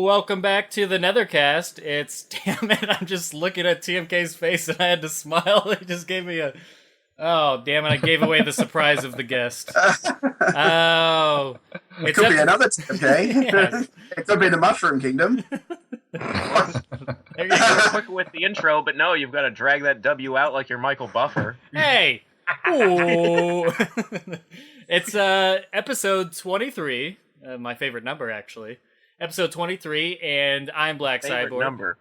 Welcome back to the Netherkast. Damn it, I'm just looking at TMK's face and I had to smile. He just gave me a, oh, damn it, I gave away the surprise of the guest. Oh. It could be another TMK. Yeah. It could be the Mushroom Kingdom. There you You're go. quick with the intro, but no, you've got to drag that W out like you're Michael Buffer. Hey! Ooh. It's episode 23, my favorite number, actually. Episode 23, and I'm Black Favorite Cyborg. number.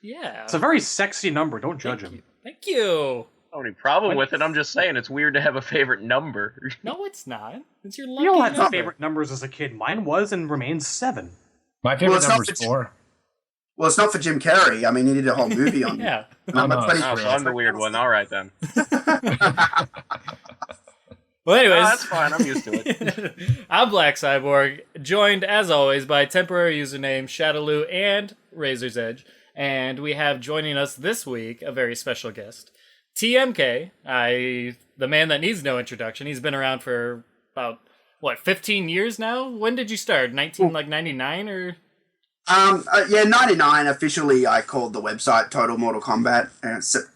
Yeah. It's a very sexy number. Don't judge him. Thank you. Only problem with it, I'm just saying, it's weird to have a favorite number. No, it's not. It's your lucky You all had number. favorite numbers as a kid. Mine was and remains 7. My favorite it's number not is 4. Well, it's not for Jim Carrey. I mean, he did a whole movie on Yeah. number Oh, no, 20. Oh, so I'm the weird one. All right, then. Well, anyways. Oh, that's fine. I'm used to it. I'm Black Cyborg, joined, as always, by temporary username Shadowloo and Razor's Edge. And we have joining us this week a very special guest. TMK, the man that needs no introduction. He's been around for about, 15 years now? When did you start? 99 or? Yeah, 99 officially. I called the website Total Mortal Kombat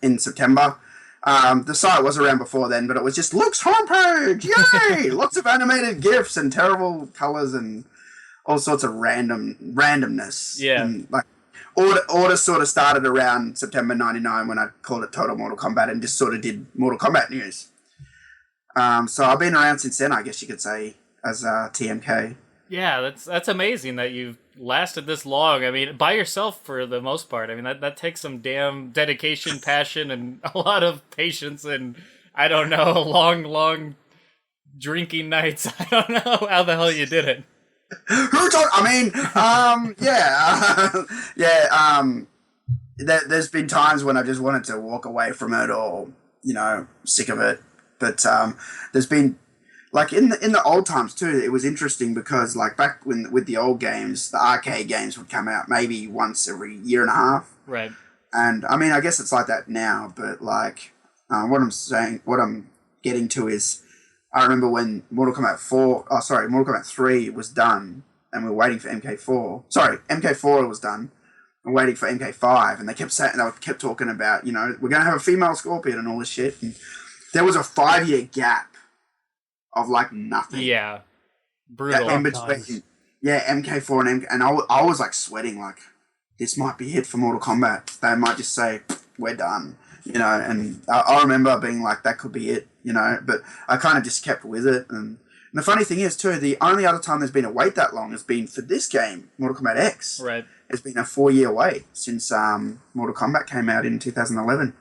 in September. The site was around before then, but it was just Luke's homepage. Yay! Lots of animated GIFs and terrible colors and all sorts of randomness. Yeah. And, order sort of started around September 99 when I called it Total Mortal Kombat and just sort of did Mortal Kombat news. So I've been around since then, I guess you could say, as TMK. Yeah, that's amazing that you've lasted this long. I mean, by yourself for the most part. I mean, that takes some damn dedication, passion, and a lot of patience and, I don't know, long drinking nights. I don't know how the hell you did it. There's been times when I just wanted to walk away from it or, sick of it. But there's been, in the old times too, it was interesting because back when with the old games, the arcade games would come out maybe once every year and a half. Right. And I mean, I guess it's like that now, but what I'm getting to is, I remember when Mortal Kombat 3 was done, and we were waiting for MK4. Sorry, MK4 was done, and waiting for MK5, and they kept talking about, we're going to have a female Scorpion and all this shit. And there was a 5-year gap of nothing. Yeah. Brutal. In between, MK4 and I was sweating, this might be it for Mortal Kombat. They might just say, we're done, and I remember being that could be it, but I kind of just kept with it. And the funny thing is too, the only other time there's been a wait that long has been for this game, Mortal Kombat X. Right. It's been a 4-year wait since Mortal Kombat came out in 2011.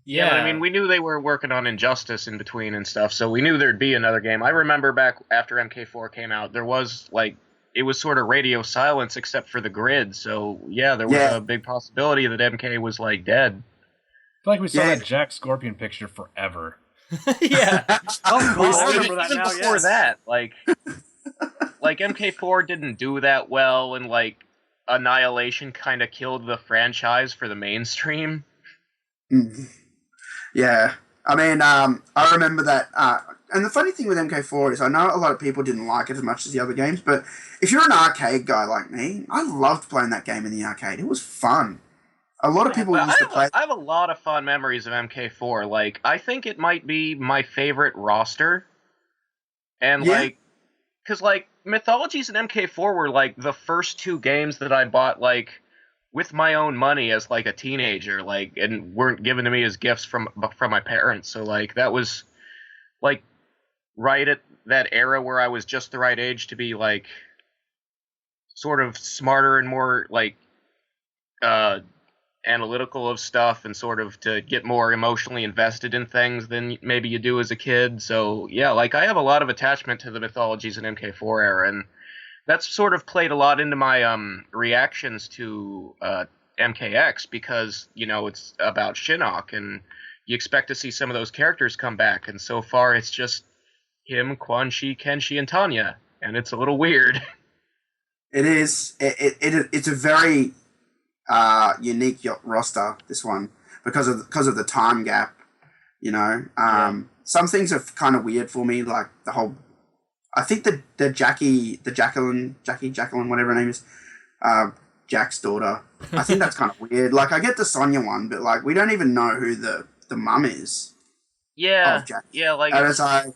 Yeah. But, I mean, we knew they were working on Injustice in between and stuff, so we knew there'd be another game. I remember back after MK4 came out, there was, it was sort of radio silence except for the grid, so, yeah, there was a big possibility that MK was, dead. I feel like we saw that Jack Scorpion picture forever. Yeah. I remember that Even now, before yes. that, MK4 didn't do that well, and, Annihilation kind of killed the franchise for the mainstream. Mm-hmm. Yeah, I mean, I remember that, and the funny thing with MK4 is I know a lot of people didn't like it as much as the other games, but if you're an arcade guy like me, I loved playing that game in the arcade. It was fun. A lot of people used to play. I have a lot of fond memories of MK4. I think it might be my favorite roster, and because Mythologies and MK4 were the first 2 games that I bought with my own money as a teenager, and weren't given to me as gifts from my parents. So that was right at that era where I was just the right age to be sort of smarter and more analytical of stuff, and sort of to get more emotionally invested in things than maybe you do as a kid. So yeah, I have a lot of attachment to the Mythologies and MK4 era, and that's sort of played a lot into my reactions to MKX, because, it's about Shinnok, and you expect to see some of those characters come back, and so far it's just him, Quan Chi, Kenshi, and Tanya, and it's a little weird. It is. It's a very unique roster, this one, because of the time gap, Some things are kind of weird for me, the whole I think the Jackie, Jacqueline, whatever her name is, Jack's daughter. I think that's kind of weird. Like, I get the Sonya one, but like, we don't even know who the mum is. Yeah, Of Jack. yeah, like And I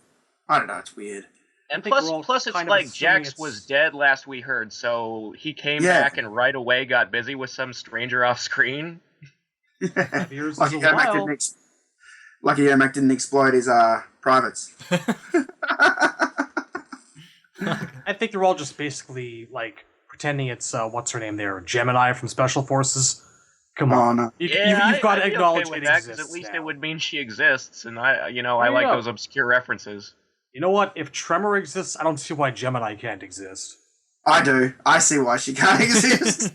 don't know. It's weird. and I think plus it's like Jax was dead last we heard, so he came back and right away got busy with some stranger off screen. Years Lucky is a while. Ermac didn't exploit his privates. I think they're all just basically like pretending it's what's her name there, Gemini from Special Forces. Come on, no. you've got to acknowledge okay with it that, exists. at least now. it would mean she exists, and I like those obscure references. You know what? If Tremor exists, I don't see why Gemini can't exist. I do. I see why she can't exist.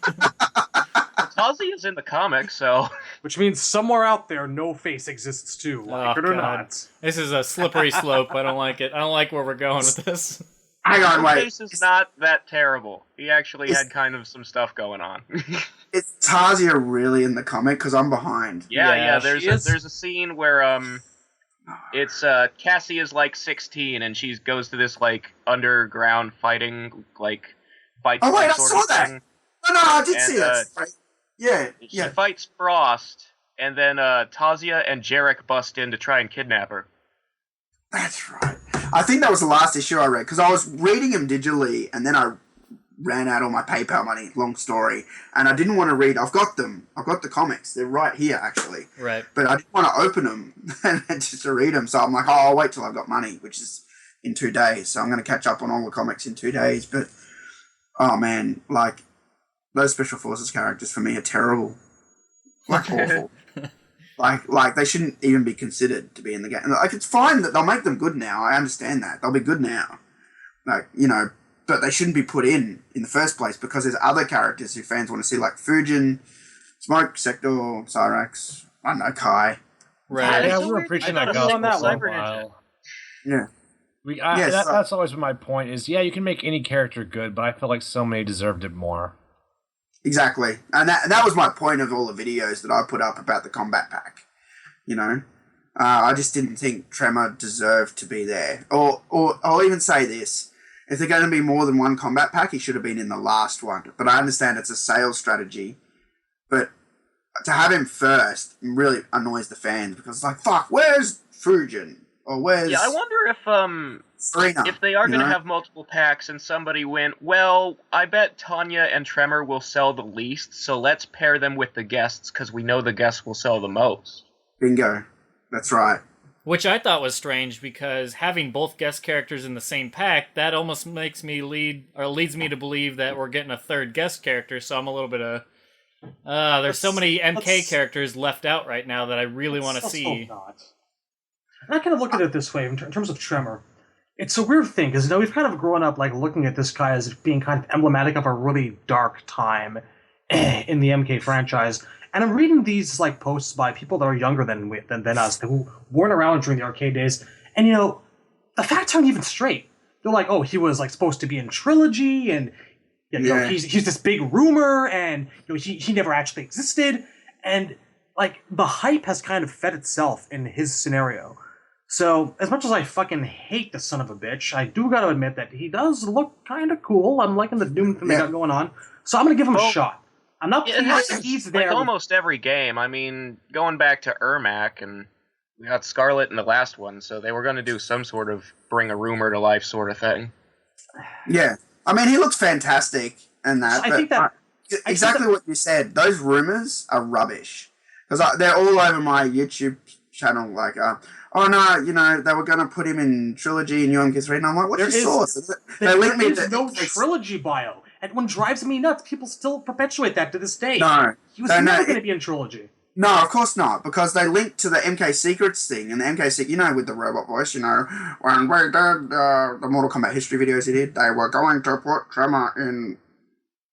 Ozzy is in the comics, so Which means somewhere out there, No Face exists too, like it or not. This is a slippery slope. I don't like it. I don't like where we're going with this. Hang on, No wait. Face is not that terrible. He actually had kind of some stuff going on. Is Tasia really in the comic? Because I'm behind. Yeah. she There's a scene where it's Cassie is like 16 and she goes to this like underground fighting like fight. Oh wait, I sort saw of that. thing. No, I did see And, that. Right. Yeah, She fights Frost, and then Tasia and Jarek bust in to try and kidnap her. That's right. I think that was the last issue I read because I was reading him digitally, and then I ran out all my PayPal money. Long story, and I didn't want to read. I've got them. I've got the comics. They're right here, actually. Right. But I didn't want to open them and just to read them. So I'm like, I'll wait till I've got money, which is in 2 days. So I'm going to catch up on all the comics in 2 days. But oh man, like those Special Forces characters for me are terrible, like awful. Like they shouldn't even be considered to be in the game. Like it's fine that they'll make them good now. I understand that they'll be good now. Like but they shouldn't be put in the first place because there's other characters who fans want to see, like Fujin, Smoke, Sector, Cyrax. I don't know, Kai. Right. Yeah, we were preaching that gospel for a while. Yeah. That's always been my point is, yeah, you can make any character good, but I feel like so many deserved it more. Exactly. And that was my point of all the videos that I put up about the combat pack. I just didn't think Tremor deserved to be there. Or I'll even say this. If they're going to be more than one combat pack, he should have been in the last one. But I understand it's a sales strategy. But to have him first really annoys the fans because it's like, fuck, where's Fujin? Or where's... Yeah, I wonder Serena, if they are going to have multiple packs and somebody went, well, I bet Tanya and Tremor will sell the least, so let's pair them with the guests because we know the guests will sell the most. Bingo. That's right. Which I thought was strange because having both guest characters in the same pack, that almost leads me to believe that we're getting a third guest character, so I'm a little bit of... there's so many MK characters left out right now that I really want to see. I kind of look at it this way in terms of Tremor. It's a weird thing because we've kind of grown up like looking at this guy as being kind of emblematic of a really dark time in the MK franchise. And I'm reading these like posts by people that are younger than us who weren't around during the arcade days, and the facts aren't even straight. They're like, oh, he was like supposed to be in Trilogy, and he's this big rumor, and he never actually existed, and like the hype has kind of fed itself in his scenario. So, as much as I fucking hate the son of a bitch, I do gotta admit that he does look kind of cool. I'm liking the Doom thing they got going on. So I'm gonna give him a shot. I'm not pleased that he's there. Like almost every game. I mean, going back to Ermac, and we got Skarlet in the last one, so they were gonna do some sort of bring a rumor to life sort of thing. Yeah. I mean, he looks fantastic and that. I think that... exactly what you said. Those rumors are rubbish. Because they're all over my YouTube channel, like... oh no, they were going to put him in Trilogy and UMK3, and I'm like, what's your source? There is no Trilogy bio, and what drives me nuts, people still perpetuate that to this day. No. He was never going to be in Trilogy. No, of course not, because they linked to the MK Secrets thing, and the MK Secrets, with the robot voice, when we did the Mortal Kombat history videos he did, they were going to put Tremor in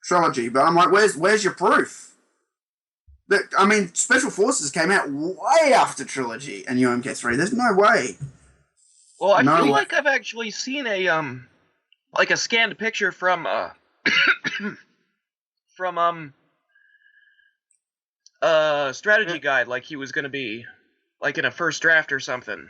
Trilogy, but I'm like, where's your proof? I mean, Special Forces came out way after Trilogy and UMK3. There's no way. Well, I feel like I've actually seen a scanned picture from strategy guide, like he was going to be like in a first draft or something.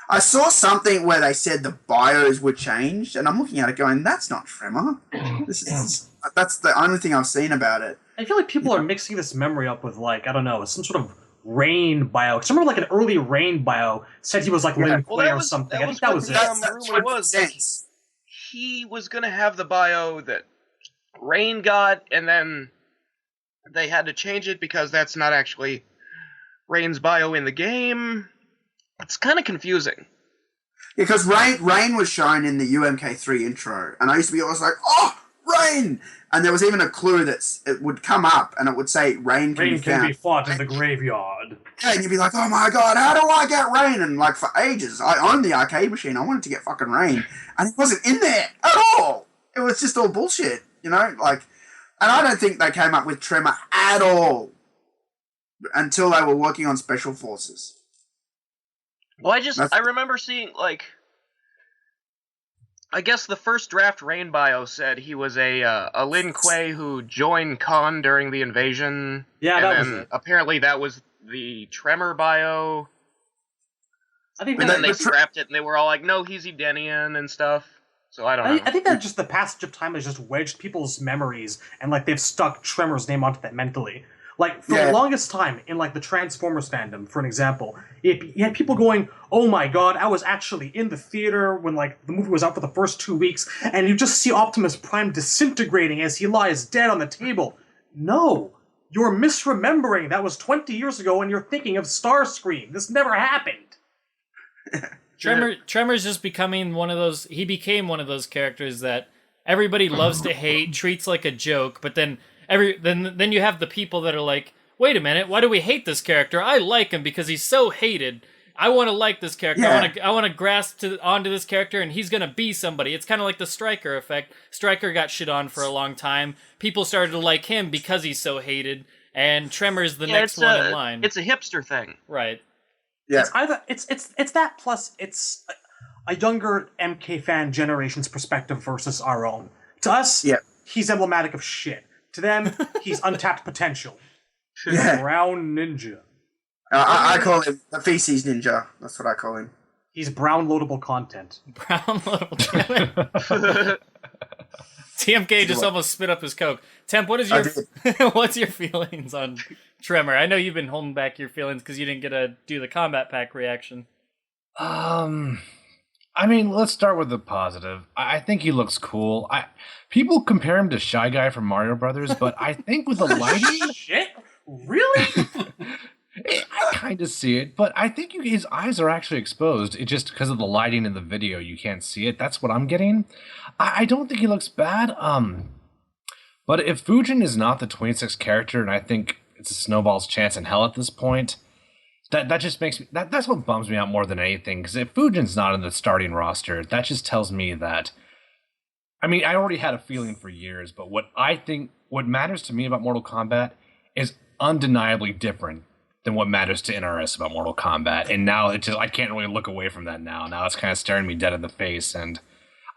I saw something where they said the bios were changed, and I'm looking at it going, that's not Tremor. That's the only thing I've seen about it. I feel like people are mixing this memory up with, like, I don't know, some sort of Rain bio. Because I remember, like, an early Rain bio said he was, like, Lin Kuei or something. I think that was it. The rumor was that he was going to have the bio that Rain got, and then they had to change it because that's not actually Rain's bio in the game. It's kind of confusing. Because Rain was shown in the UMK3 intro, and I used to be always like, oh, Rain! And there was even a clue that it would come up, and it would say Rain can be fought in the graveyard. Yeah, and you'd be like, oh my god, how do I get Rain? And like for ages, I owned the arcade machine, I wanted to get fucking Rain, and it wasn't in there at all! It was just all bullshit, you know? Like, and I don't think they came up with Tremor at all until they were working on Special Forces. Well, I remember seeing, like, I guess the first draft Rain bio said he was a Lin Kuei who joined Khan during the invasion. Yeah, that was it. Apparently that was the Tremor bio. And then they scrapped it, and they were all like, no, he's Edenian and stuff. So I don't know. I think that just the passage of time has just wedged people's memories, and, like, they've stuck Tremor's name onto that mentally. Like, for the longest time, in, like, the Transformers fandom, for an example, you had people going, oh my god, I was actually in the theater when, like, the movie was out for the first 2 weeks, and you just see Optimus Prime disintegrating as he lies dead on the table. No, you're misremembering. That was 20 years ago, and you're thinking of Starscream. This never happened. Tremor's just becoming one of those... He became one of those characters that everybody loves to hate, treats like a joke, but then... Then you have the people that are like, wait a minute, why do we hate this character? I like him because he's so hated. I want to like this character. Yeah. I want to grasp onto this character, and he's gonna be somebody. It's kind of like the Stryker effect. Stryker got shit on for a long time. People started to like him because he's so hated, and Tremor's the next one in line. It's a hipster thing, right? Yeah, it's either it's that plus it's a younger MK fan generation's perspective versus our own. To us, he's emblematic of shit. To them, he's untapped potential. Yeah. Brown ninja. I call him the feces ninja. That's what I call him. He's brown loadable content. Brown loadable content. TMK just almost spit up his Coke. Temp, what's your feelings on Tremor? I know you've been holding back your feelings because you didn't get to do the combat pack reaction. I mean, let's start with the positive. I think he looks cool. People compare him to Shy Guy from Mario Brothers, but I think with the lighting... Shit? Really? I kind of see it, but I think his eyes are actually exposed. It's just because of the lighting in the video, you can't see it. That's what I'm getting. I don't think he looks bad. But if Fujin is not the 26th character, and I think it's a snowball's chance in hell at this point... That just makes me... That's what bums me out more than anything, because if Fujin's not in the starting roster, that just tells me that... I mean, I already had a feeling for years, but what matters to me about Mortal Kombat is undeniably different than what matters to NRS about Mortal Kombat, and now I can't really look away from that now. Now it's kind of staring me dead in the face, and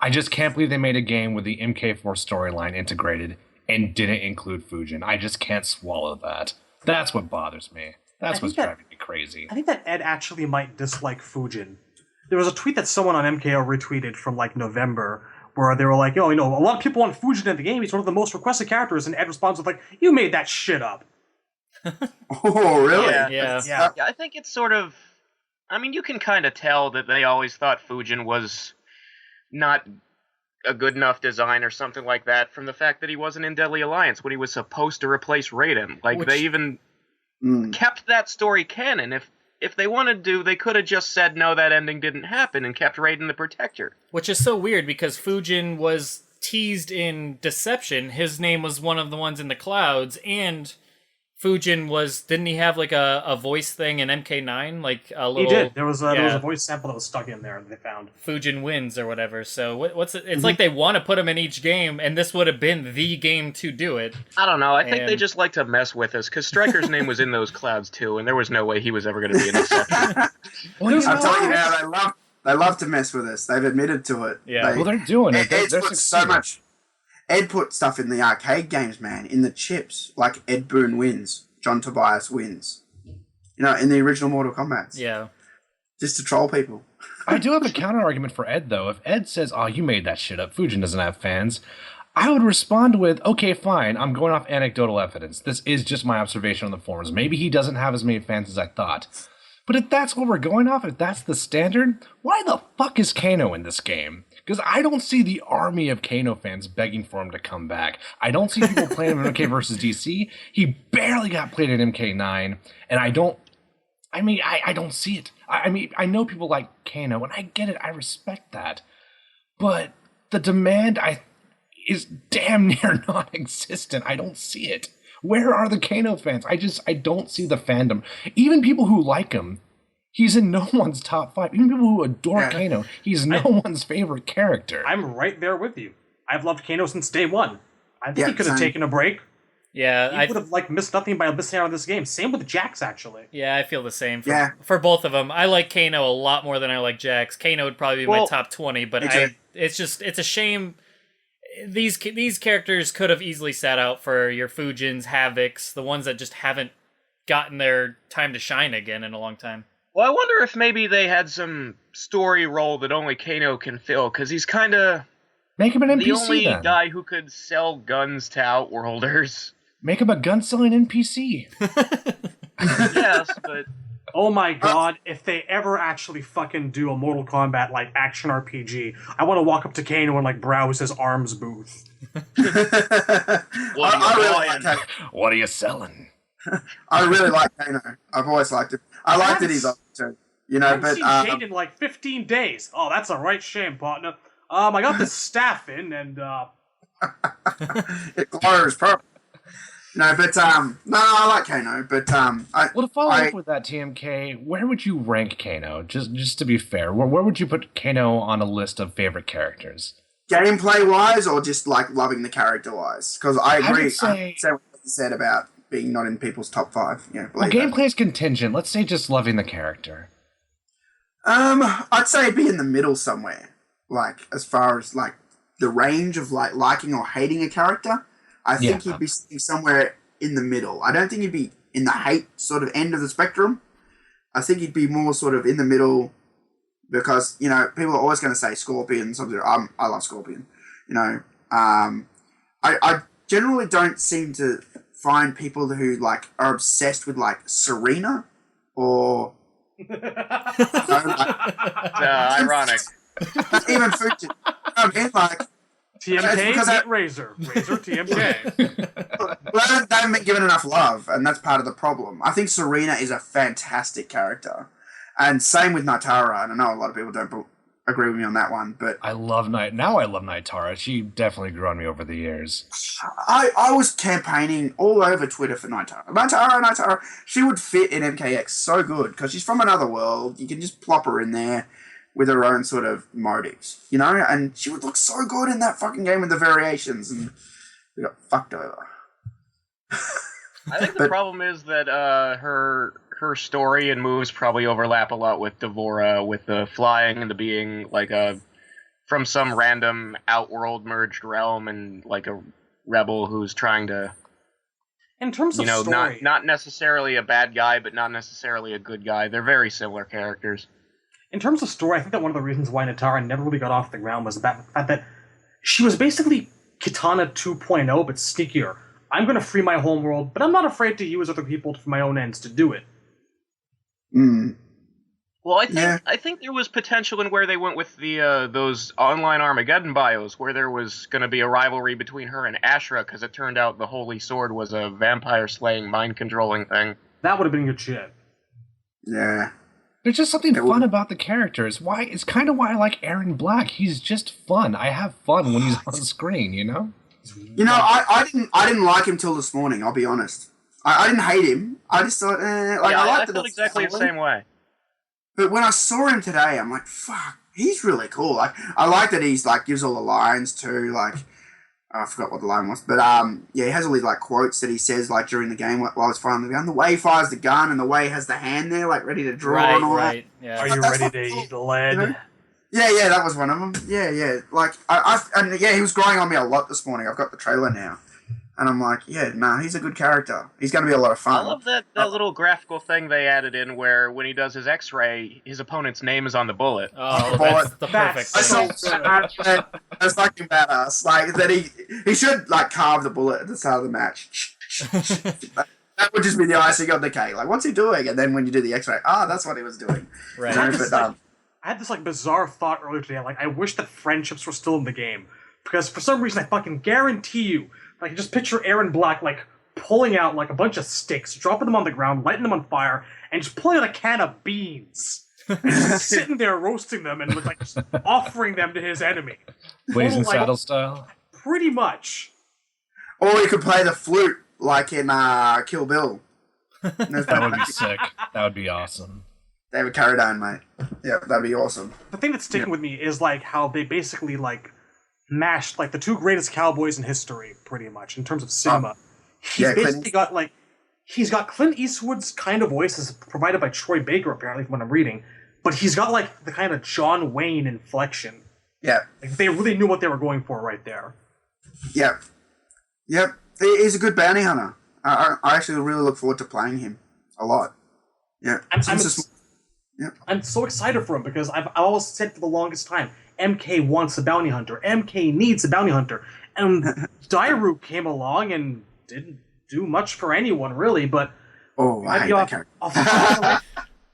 I just can't believe they made a game with the MK4 storyline integrated and didn't include Fujin. I just can't swallow that. That's what bothers me. That's what's driving me crazy. I think that Ed actually might dislike Fujin. There was a tweet that someone on MKO retweeted from, like, November, where they were like, a lot of people want Fujin in the game. He's one of the most requested characters, and Ed responds with, like, you made that shit up. Oh, really? Yeah. I think it's sort of... I mean, you can kind of tell that they always thought Fujin was not a good enough design or something like that from the fact that he wasn't in Deadly Alliance when he was supposed to replace Raiden. Like, they even... kept that story canon. If they wanted to, they could have just said, no, that ending didn't happen, and kept Raiden the Protector. Which is so weird, because Fujin was teased in Deception. His name was one of the ones in the clouds, and Fujin was... Didn't he have, like, a voice thing in MK9? Like, a little... He did. There was a voice sample that was stuck in there that they found. Fujin wins, or whatever. So, what's it? It's like they want to put him in each game, and this would have been the game to do it. I don't know. I think they just like to mess with us, because Stryker's name was in those clouds, too, and there was no way he was ever going to be an exception. I'm telling you now, they love to mess with us. They've admitted to it. Yeah. They're doing it. They're put so much... Ed put stuff in the arcade games, man, in the chips. Like, Ed Boon wins. John Tobias wins. In the original Mortal Kombat. Yeah. Just to troll people. I do have a counter argument for Ed, though. If Ed says, "Oh, you made that shit up. Fujin doesn't have fans," I would respond with, "Okay, fine. I'm going off anecdotal evidence. This is just my observation on the forums. Maybe he doesn't have as many fans as I thought." But if that's what we're going off, if that's the standard, why the fuck is Kano in this game? Because I don't see the army of Kano fans begging for him to come back. I don't see people playing him in MK versus DC. He barely got played in MK9, and I don't see it. I know people like Kano, and I get it. I respect that. But the demand is damn near non-existent. I don't see it. Where are the Kano fans? I don't see the fandom. Even people who like him, he's in no one's top 5. Even people who adore Kano, he's no one's favorite character. I'm right there with you. I've loved Kano since day one. I think he could have taken a break. Yeah, he would have missed nothing by missing out on this game. Same with Jax, actually. Yeah, I feel the same for both of them. I like Kano a lot more than I like Jax. Kano would probably be my top 20, but it's a shame. These characters could have easily sat out for your Fujins, Havocs, the ones that just haven't gotten their time to shine again in a long time. Well, I wonder if maybe they had some story role that only Kano can fill, because he's kind of make him an NPC, the only then. guy who could sell guns to Outworlders. Make him a gun-selling NPC. Yes, but... Oh my god, if they ever actually fucking do a Mortal Kombat, action RPG, I want to walk up to Kano and, browse his arms booth. What are you selling? I really like Kano. I've always liked it. I like that he's up too. I haven't seen Kane in 15 days. Oh, that's a right shame, partner. I got this staff in, and it glows purple. No, but no, I like Kano, but well, to follow up with that, TMK, where would you rank Kano? Just to be fair, where would you put Kano on a list of favorite characters? Gameplay wise, or just loving the character wise? Because I agree. I say what you said about being not in people's top 5. Well, gameplay is contingent. Let's say just loving the character. I'd say it'd be in the middle somewhere. As far as the range of liking or hating a character. I think he'd be somewhere in the middle. I don't think he'd be in the hate sort of end of the spectrum. I think he'd be more sort of in the middle because, people are always going to say Scorpion. I love Scorpion. I generally don't seem to find people who, are obsessed with, Serena or... ironic. Even Fuji. TMK, Razor, TMK. Well, they haven't been given enough love, and that's part of the problem. I think Serena is a fantastic character, and same with Nitara. And I know a lot of people don't agree with me on that one, but I love Nitara. She definitely grew on me over the years. I was campaigning all over Twitter for Nitara. She would fit in MKX so good because she's from another world. You can just plop her in there with her own sort of motives, and she would look so good in that fucking game with the variations, and we got fucked over. I think the problem is that her story and moves probably overlap a lot with Devora, with the flying and the being from some random outworld merged realm and a rebel who's trying to, in terms of story, not necessarily a bad guy, but not necessarily a good guy. They're very similar characters. In terms of story, I think that one of the reasons why Nitara never really got off the ground was the fact that she was basically Kitana 2.0, but sneakier. I'm going to free my homeworld, but I'm not afraid to use other people for my own ends to do it. Well, I think there was potential in where they went with the those online Armageddon bios, where there was going to be a rivalry between her and Ashra, because it turned out the Holy Sword was a vampire-slaying, mind-controlling thing. That would have been good shit. Yeah. There's just something fun about the characters. It's kind of why I like Erron Black. He's just fun. I have fun when he's on screen, I didn't like him till this morning, I'll be honest. I didn't hate him. I just thought, I felt exactly the same way. But when I saw him today, I'm like, fuck, he's really cool. I like that he's gives all the lines too. I forgot what the line was, but he has all these quotes that he says during the game while he's firing the gun. The way he fires the gun, and the way he has the hand there ready to draw and all that. Yeah. Are you ready to eat lead? Yeah, that was one of them. Yeah. He was growing on me a lot this morning. I've got the trailer now. And I'm like, yeah, nah, he's a good character. He's going to be a lot of fun. I love that little graphical thing they added in where when he does his X-ray, his opponent's name is on the bullet. Oh, that's the perfect I thing. saw that's fucking badass. Like, that he should, like, carve the bullet at the start of the match. That would just be the icing on the cake. Like, what's he doing? And then when you do the X-ray, that's what he was doing. Right. I had this like bizarre thought earlier today. Like, I wish that friendships were still in the game, because for some reason I fucking guarantee you, like, just picture Erron Black like pulling out like a bunch of sticks, dropping them on the ground, lighting them on fire, and just pulling out a can of beans, and just sitting there roasting them and like just offering them to his enemy. Blazing Like, Saddle style. Pretty much. Or he could play the flute like in Kill Bill. That would be sick. That would be awesome. David Carradine, mate. Yeah, that'd be awesome. The thing that's sticking with me is like how they basically like mashed like the two greatest cowboys in history, pretty much, in terms of cinema. He's got Clint Eastwood's kind of voice as provided by Troy Baker, apparently, from what I'm reading, but he's got like the kind of John Wayne inflection. Yeah. Like, they really knew what they were going for right there. Yep. Yep. He's a good bounty hunter. I actually really look forward to playing him a lot. Yeah. I'm so excited for him because I've always said for the longest time, MK wants a bounty hunter. MK needs a bounty hunter. And Dairu came along and didn't do much for anyone, really, but... Oh, I hate that character.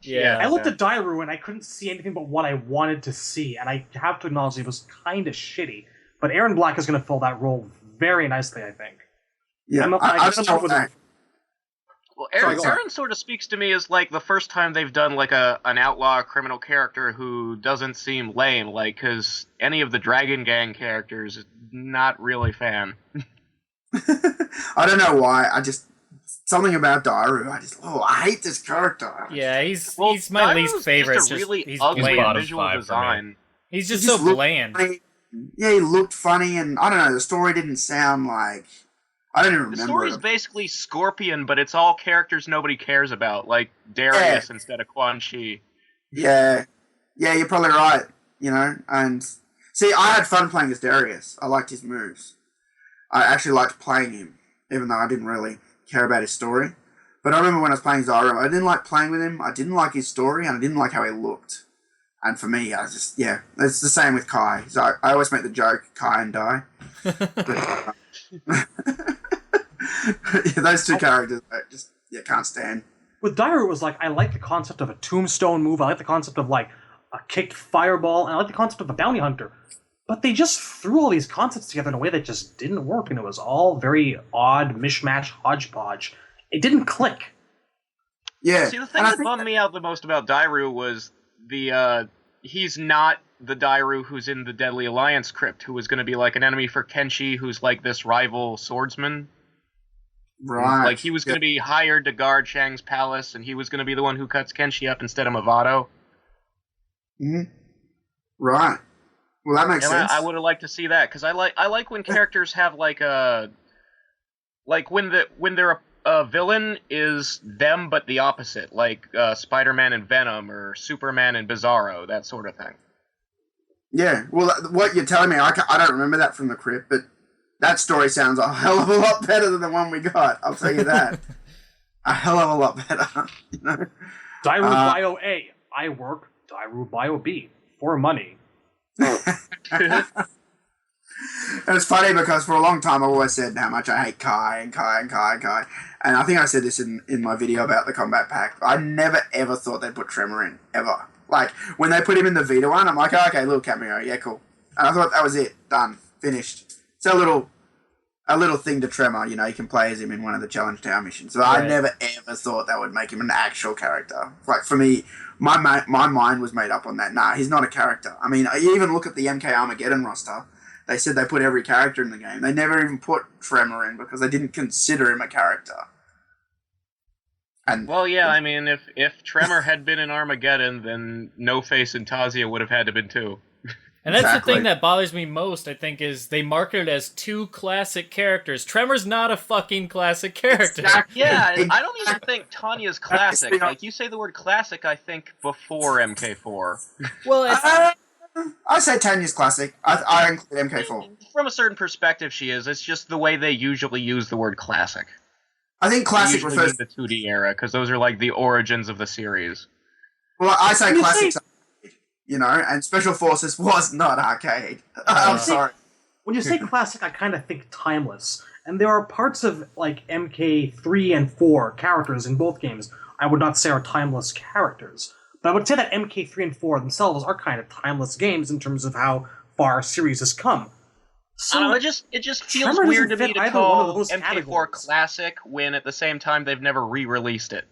Yeah. I looked at Dairu and I couldn't see anything but what I wanted to see, and I have to acknowledge it was kind of shitty. But Erron Black is going to fill that role very nicely, I think. Yeah, I don't know what that... Well, Erron sort of speaks to me as like the first time they've done like an outlaw criminal character who doesn't seem lame, like, because any of the Dragon Gang characters, not really fan. I don't know why. Something about Dairu. I hate this character. Yeah, he's my least favorite. Just a really ugly visual design. He's just so bland. Funny. Yeah, he looked funny, and I don't know. The story didn't sound like. I don't even remember. The story's basically Scorpion, but it's all characters nobody cares about, like Darius instead of Quan Chi. Yeah, you're probably right. You know, and see, I had fun playing as Darius. I liked his moves. I actually liked playing him, even though I didn't really care about his story. But I remember when I was playing Zyro, I didn't like playing with him. I didn't like his story, and I didn't like how he looked. And for me, it's the same with Kai. So I always make the joke, Kai and Die. But, those two characters, I just can't stand. With Dairu, it was like, I like the concept of a tombstone move, I like the concept of like a kicked fireball, and I like the concept of a bounty hunter. But they just threw all these concepts together in a way that just didn't work, and it was all very odd, mishmash, hodgepodge. It didn't click. Yeah. See, the thing that bummed me out the most about Dairu was he's not the Dairu who's in the Deadly Alliance crypt, who was going to be like an enemy for Kenshi, who's like this rival swordsman. Right. Like, he was going to be hired to guard Shang's palace, and he was going to be the one who cuts Kenshi up instead of Movado. Mm-hmm. Right. Well, that makes sense. I would have liked to see that, because I like when characters have like a... Like, when they're a villain is them, but the opposite. Like Spider-Man and Venom, or Superman and Bizarro, that sort of thing. Yeah, well, what you're telling me, I don't remember that from the crypt, but that story sounds a hell of a lot better than the one we got. I'll tell you that. A hell of a lot better. You know? Dairu Bio A. I work Dairu Bio B. For money. And it's funny because for a long time I've always said how much I hate Kai. And I think I said this in my video about the Kombat pack. I never ever thought they'd put Tremor in, ever. Like, when they put him in the Vita one, I'm like, oh, okay, little cameo, yeah, cool. And I thought that was it, done, finished. It's a little thing to Tremor, you know, you can play as him in one of the Challenge Tower missions. So right. I never ever thought that would make him an actual character. Like, for me, my mind was made up on that. Nah, he's not a character. I mean, you even look at the MK Armageddon roster, they said they put every character in the game. They never even put Tremor in because they didn't consider him a character. And well, yeah, I mean, if Tremor had been in Armageddon, then No Face and Tazia would have had to been too. And that's the thing that bothers me most, I think, is they market it as two classic characters. Tremor's not a fucking classic character. Exactly. Yeah, I don't even think Tanya's classic. Like, you say the word classic, I think before MK4. Well, I say Tanya's classic. I include MK4. From a certain perspective, she is. It's just the way they usually use the word classic. I think classic They usually refers mean the 2D era, because those are like the origins of the series. Well, I say classics, and Special Forces was not arcade. I'm sorry. When you say classic, I kind of think timeless. And there are parts of, like, MK3 and 4 characters in both games I would not say are timeless characters. But I would say that MK3 and 4 themselves are kind of timeless games in terms of how far our series has come. So I don't know, it just feels Tremor weird to doesn't me fit to either one of call those MK4 categories. classic when at the same time they've never re-released it.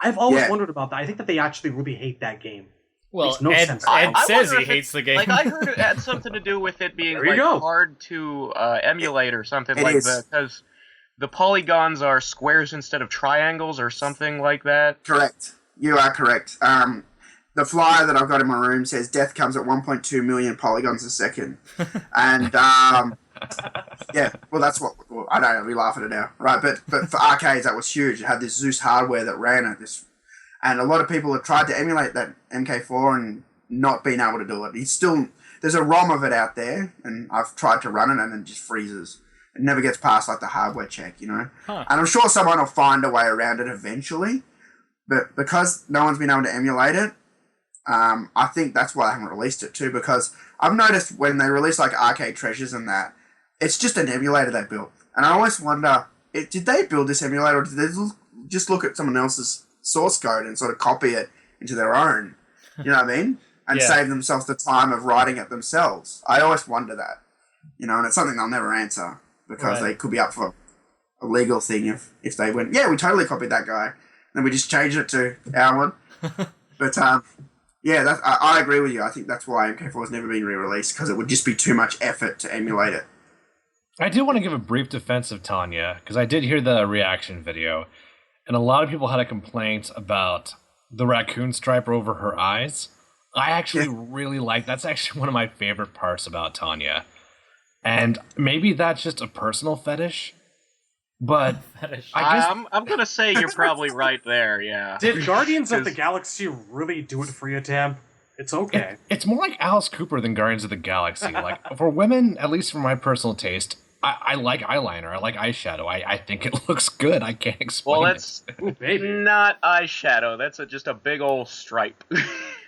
I've always wondered about that. I think that they actually really hate that game. Well, Makes no Ed, sense. Ed I says wonder he if hates the game. Like, I heard it had something to do with it being There you go. hard to emulate or something It like is. that, because the polygons are squares instead of triangles or something like that. Correct. You are correct. The flyer that I've got in my room says death comes at 1.2 million polygons a second. And, yeah, well, that's what... Well, I don't know, we laugh at it now, right? But for arcades, that was huge. It had this Zeus hardware that ran at this... And a lot of people have tried to emulate that MK4 and not been able to do it. It's still... There's a ROM of it out there, and I've tried to run it, and it just freezes. It never gets past, like, the hardware check, Huh. And I'm sure someone will find a way around it eventually. But because no one's been able to emulate it, I think that's why they haven't released it too, because I've noticed when they release like Arcade Treasures and that, it's just an emulator they built. And I always wonder, did they build this emulator or did they just look at someone else's source code and sort of copy it into their own? You know what I mean? And save themselves the time of writing it themselves. I always wonder that. And it's something they'll never answer because they could be up for a legal thing if they went, yeah, we totally copied that guy. Then we just changed it to our one. But, yeah, I agree with you. I think that's why MK4 has never been re-released, because it would just be too much effort to emulate it. I do want to give a brief defense of Tanya, because I did hear the reaction video, and a lot of people had a complaint about the raccoon stripe over her eyes. I actually really like, that's actually one of my favorite parts about Tanya. And maybe that's just a personal fetish, but I guess... I'm going to say you're probably right there, yeah. Did Guardians of the Galaxy really do it for you, Tam? It's okay. It's more like Alice Cooper than Guardians of the Galaxy. Like, for women, at least for my personal taste, I like eyeliner. I like eyeshadow. I think it looks good. I can't explain Well, that's not eyeshadow. That's just a big old stripe.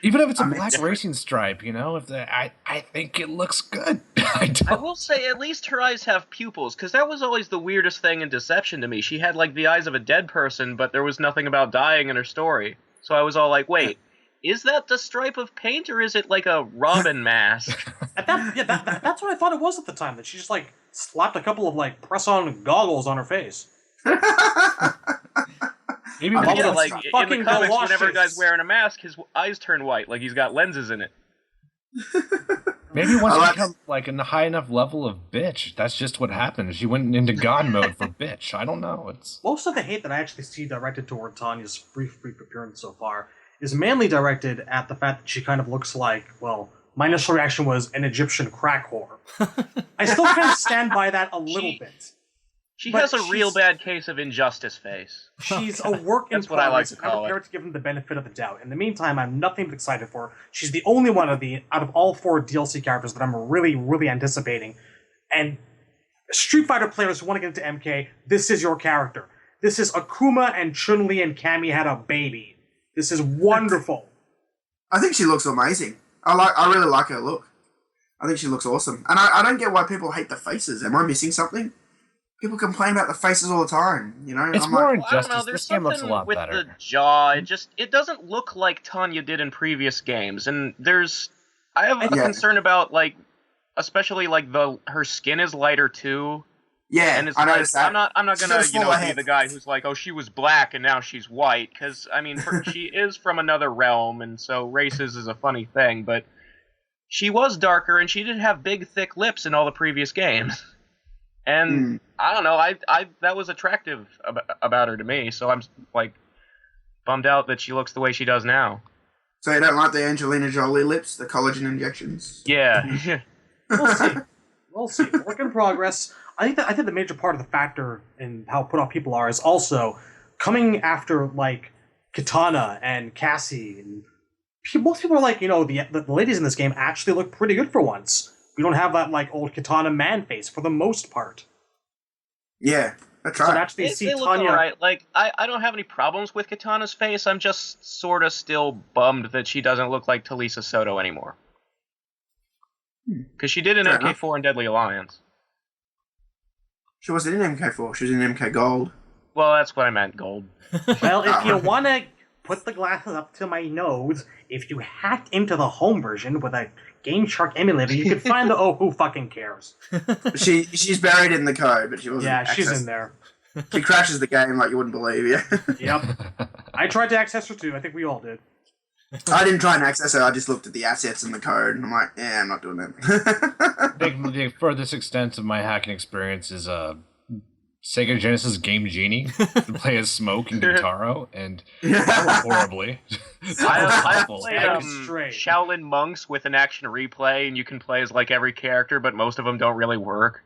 Even if it's a black racing stripe, I think it looks good. I will say, at least her eyes have pupils, because that was always the weirdest thing in Deception to me. She had, like, the eyes of a dead person, but there was nothing about dying in her story. So I was all like, wait, is that the stripe of paint, or is it like a Robin mask? That's what I thought it was at the time, that she just, like, slapped a couple of, like, press-on goggles on her face. Maybe like in the comics, galoshes. whenever a guy's wearing a mask, his eyes turn white, like he's got lenses in it. Maybe once you become like a high enough level of bitch, that's just what happened. She went into God mode for bitch. I don't know. It's most of the hate that I actually see directed toward Tanya's brief appearance so far is mainly directed at the fact that she kind of looks like, well, my initial reaction was an Egyptian crack whore. I still kind of stand by that a little bit. She has a real bad case of injustice face. She's a work in That's what I like progress. to I'm call prepared to give them the benefit of the doubt. In the meantime, I'm nothing but excited for her. She's the only one out of all 4 DLC characters that I'm really, really anticipating. And Street Fighter players who want to get into MK, this is your character. This is Akuma and Chun-Li and Cammy had a baby. This is wonderful. I think she looks amazing. I really like her look. I think she looks awesome. And I don't get why people hate the faces. Am I missing something? People complain about the faces all the time, It's more injustice. This game looks a lot with better. The jaw, it doesn't look like Tanya did in previous games, and I have a concern about, like, especially like her skin is lighter too. Yeah, and it's I noticed that. I'm not gonna be the guy who's like, oh, she was black and now she's white, because I mean she is from another realm, and so races is a funny thing, but she was darker and she did have big thick lips in all the previous games. And I don't know, I that was attractive about her to me, so I'm like bummed out that she looks the way she does now. So you don't like the Angelina Jolie lips, the collagen injections? Yeah. We'll see. Work in progress. I think the major part of the factor in how put off people are is also coming after like Kitana and Cassie and most people are like, the ladies in this game actually look pretty good for once. We don't have that like old Katana man face for the most part. Yeah, that's So right. to actually see They look Tanya, alright. Like, I don't have any problems with Katana's face. I'm just sort of still bummed that she doesn't look like Talisa Soto anymore. Because she did in Fair MK4 and Deadly Alliance. She wasn't in MK4. She was in MK Gold. Well, that's what I meant, Gold. well, if you want to put the glasses up to my nose, if you hacked into the home version with a Game Shark emulator, you could find the who fucking cares. She's buried in the code, but she wasn't. Yeah, she's accessed. in there. She crashes the game like you wouldn't believe. Yeah. Yep. I tried to access her too. I think we all did. I didn't try and access her. I just looked at the assets and the code, and I'm like, yeah, I'm not doing that. I think the furthest extent of my hacking experience is Sega Genesis Game Genie to play as Smoke and Gintaro, and that was horribly. I awful. played Straight. Shaolin Monks with an action replay, and you can play as like every character, but most of them don't really work.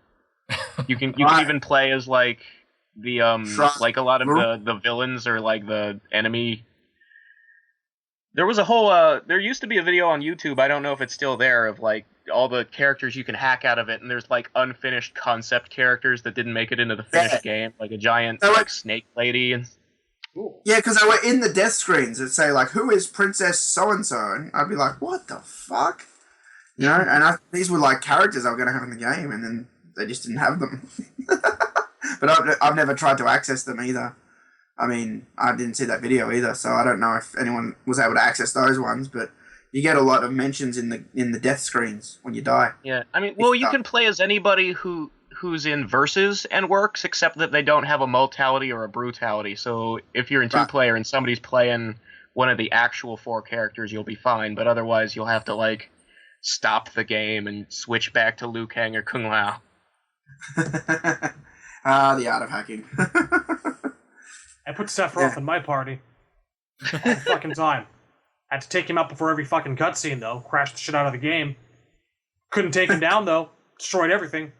You can even play as like the like a lot of the villains or like the enemy. There was a whole there used to be a video on YouTube, I don't know if it's still there, of like all the characters you can hack out of it, and there's like unfinished concept characters that didn't make it into the finished game, like a giant like snake lady and Yeah, because they were in the death screens. It'd say like, "Who is Princess So and So?" And I'd be like, "What the fuck?" You know. And these were like characters I was going to have in the game, and then they just didn't have them. But I've never tried to access them either. I mean, I didn't see that video either, so I don't know if anyone was able to access those ones. But you get a lot of mentions in the death screens when you die. yeah. I mean, well, you can play as anybody who's in versus and works, except that they don't have a mortality or a brutality. So if you're in two-player and somebody's playing one of the actual 4 characters, you'll be fine. But otherwise, you'll have to like stop the game and switch back to Liu Kang or Kung Lao. The art of hacking. I put Sephiroth in my party. All the fucking time. Had to take him out before every fucking cutscene, though. Crashed the shit out of the game. Couldn't take him down, though. Destroyed everything.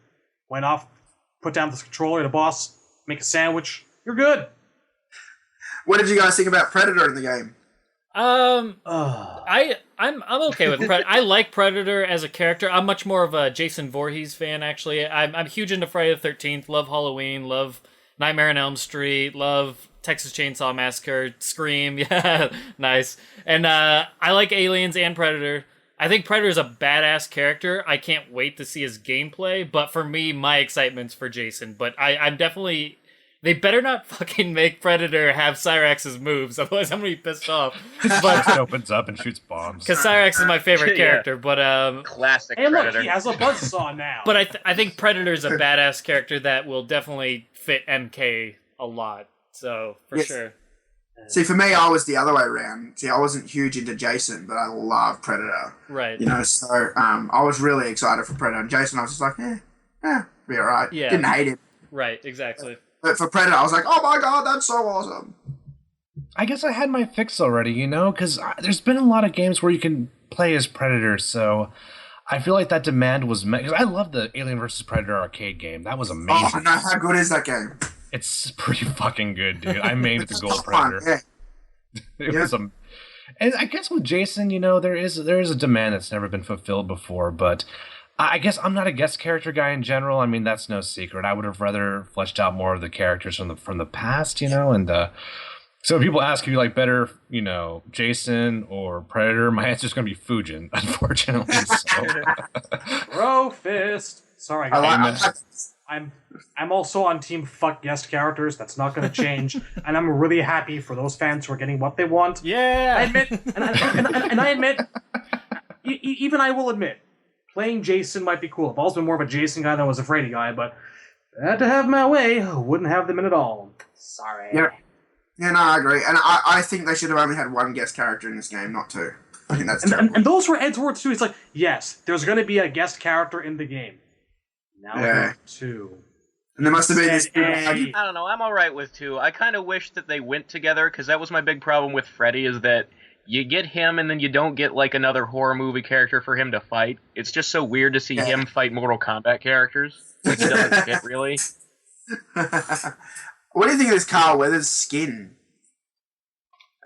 Went off, put down the controller, the boss, make a sandwich. You're good. What did you guys think about Predator in the game? I'm okay with Predator. I like Predator as a character. I'm much more of a Jason Voorhees fan, actually. I'm huge into Friday the 13th. Love Halloween. Love Nightmare on Elm Street. Love Texas Chainsaw Massacre. Scream. Yeah, nice. And I like Aliens and Predator. I think Predator's a badass character. I can't wait to see his gameplay. But for me, my excitement's for Jason. But I'm definitely... They better not fucking make Predator have Cyrax's moves, otherwise I'm gonna be pissed off. But It opens up and shoots bombs. because Cyrax is my favorite character, but Classic Hey, look, Predator. he has a buzzsaw now. but I think Predator's a badass character that will definitely fit MK a lot. So for sure. See, for me, I was the other way around. See, I wasn't huge into Jason, but I love Predator. Right. You know, so I was really excited for Predator. And Jason, I was just like, be alright. Yeah. Didn't hate him. Right, exactly. But for Predator, I was like, oh my god, that's so awesome. I guess I had my fix already, you know, because there's been a lot of games where you can play as Predator, so I feel like that demand was met. Because I love the Alien vs. Predator arcade game. That was amazing. Oh, no, how good is that game? It's pretty fucking good, dude. I made the Gold Fun, Predator. It was and I guess with Jason, you know, there is a demand that's never been fulfilled before, but I guess I'm not a guest character guy in general. I mean, that's no secret. I would have rather fleshed out more of the characters from the past, you know, and so if people ask if you like better, you know, Jason or Predator, my answer is going to be Fujin, unfortunately. So. Bro fist. Sorry, guys. I'm also on team fuck guest characters. That's not going to change, and I'm really happy for those fans who are getting what they want. Yeah. I admit, and I admit, even I will admit, playing Jason might be cool. I've always been more of a Jason guy than I was a Freddy guy, but if I had to have my way, wouldn't have them in at all. Sorry. Yeah, no, I agree. And I think they should have only had one guest character in this game, not 2. I think that's terrible. And those were Ed's words too. It's like, yes, there's going to be a guest character in the game. Now we have 2. And there must have been this... I don't know, I'm alright with 2. I kind of wish that they went together, because that was my big problem with Freddy, is that you get him and then you don't get like another horror movie character for him to fight. It's just so weird to see him fight Mortal Kombat characters. Like, he doesn't fit, really. What do you think of this Carl Weathers skin?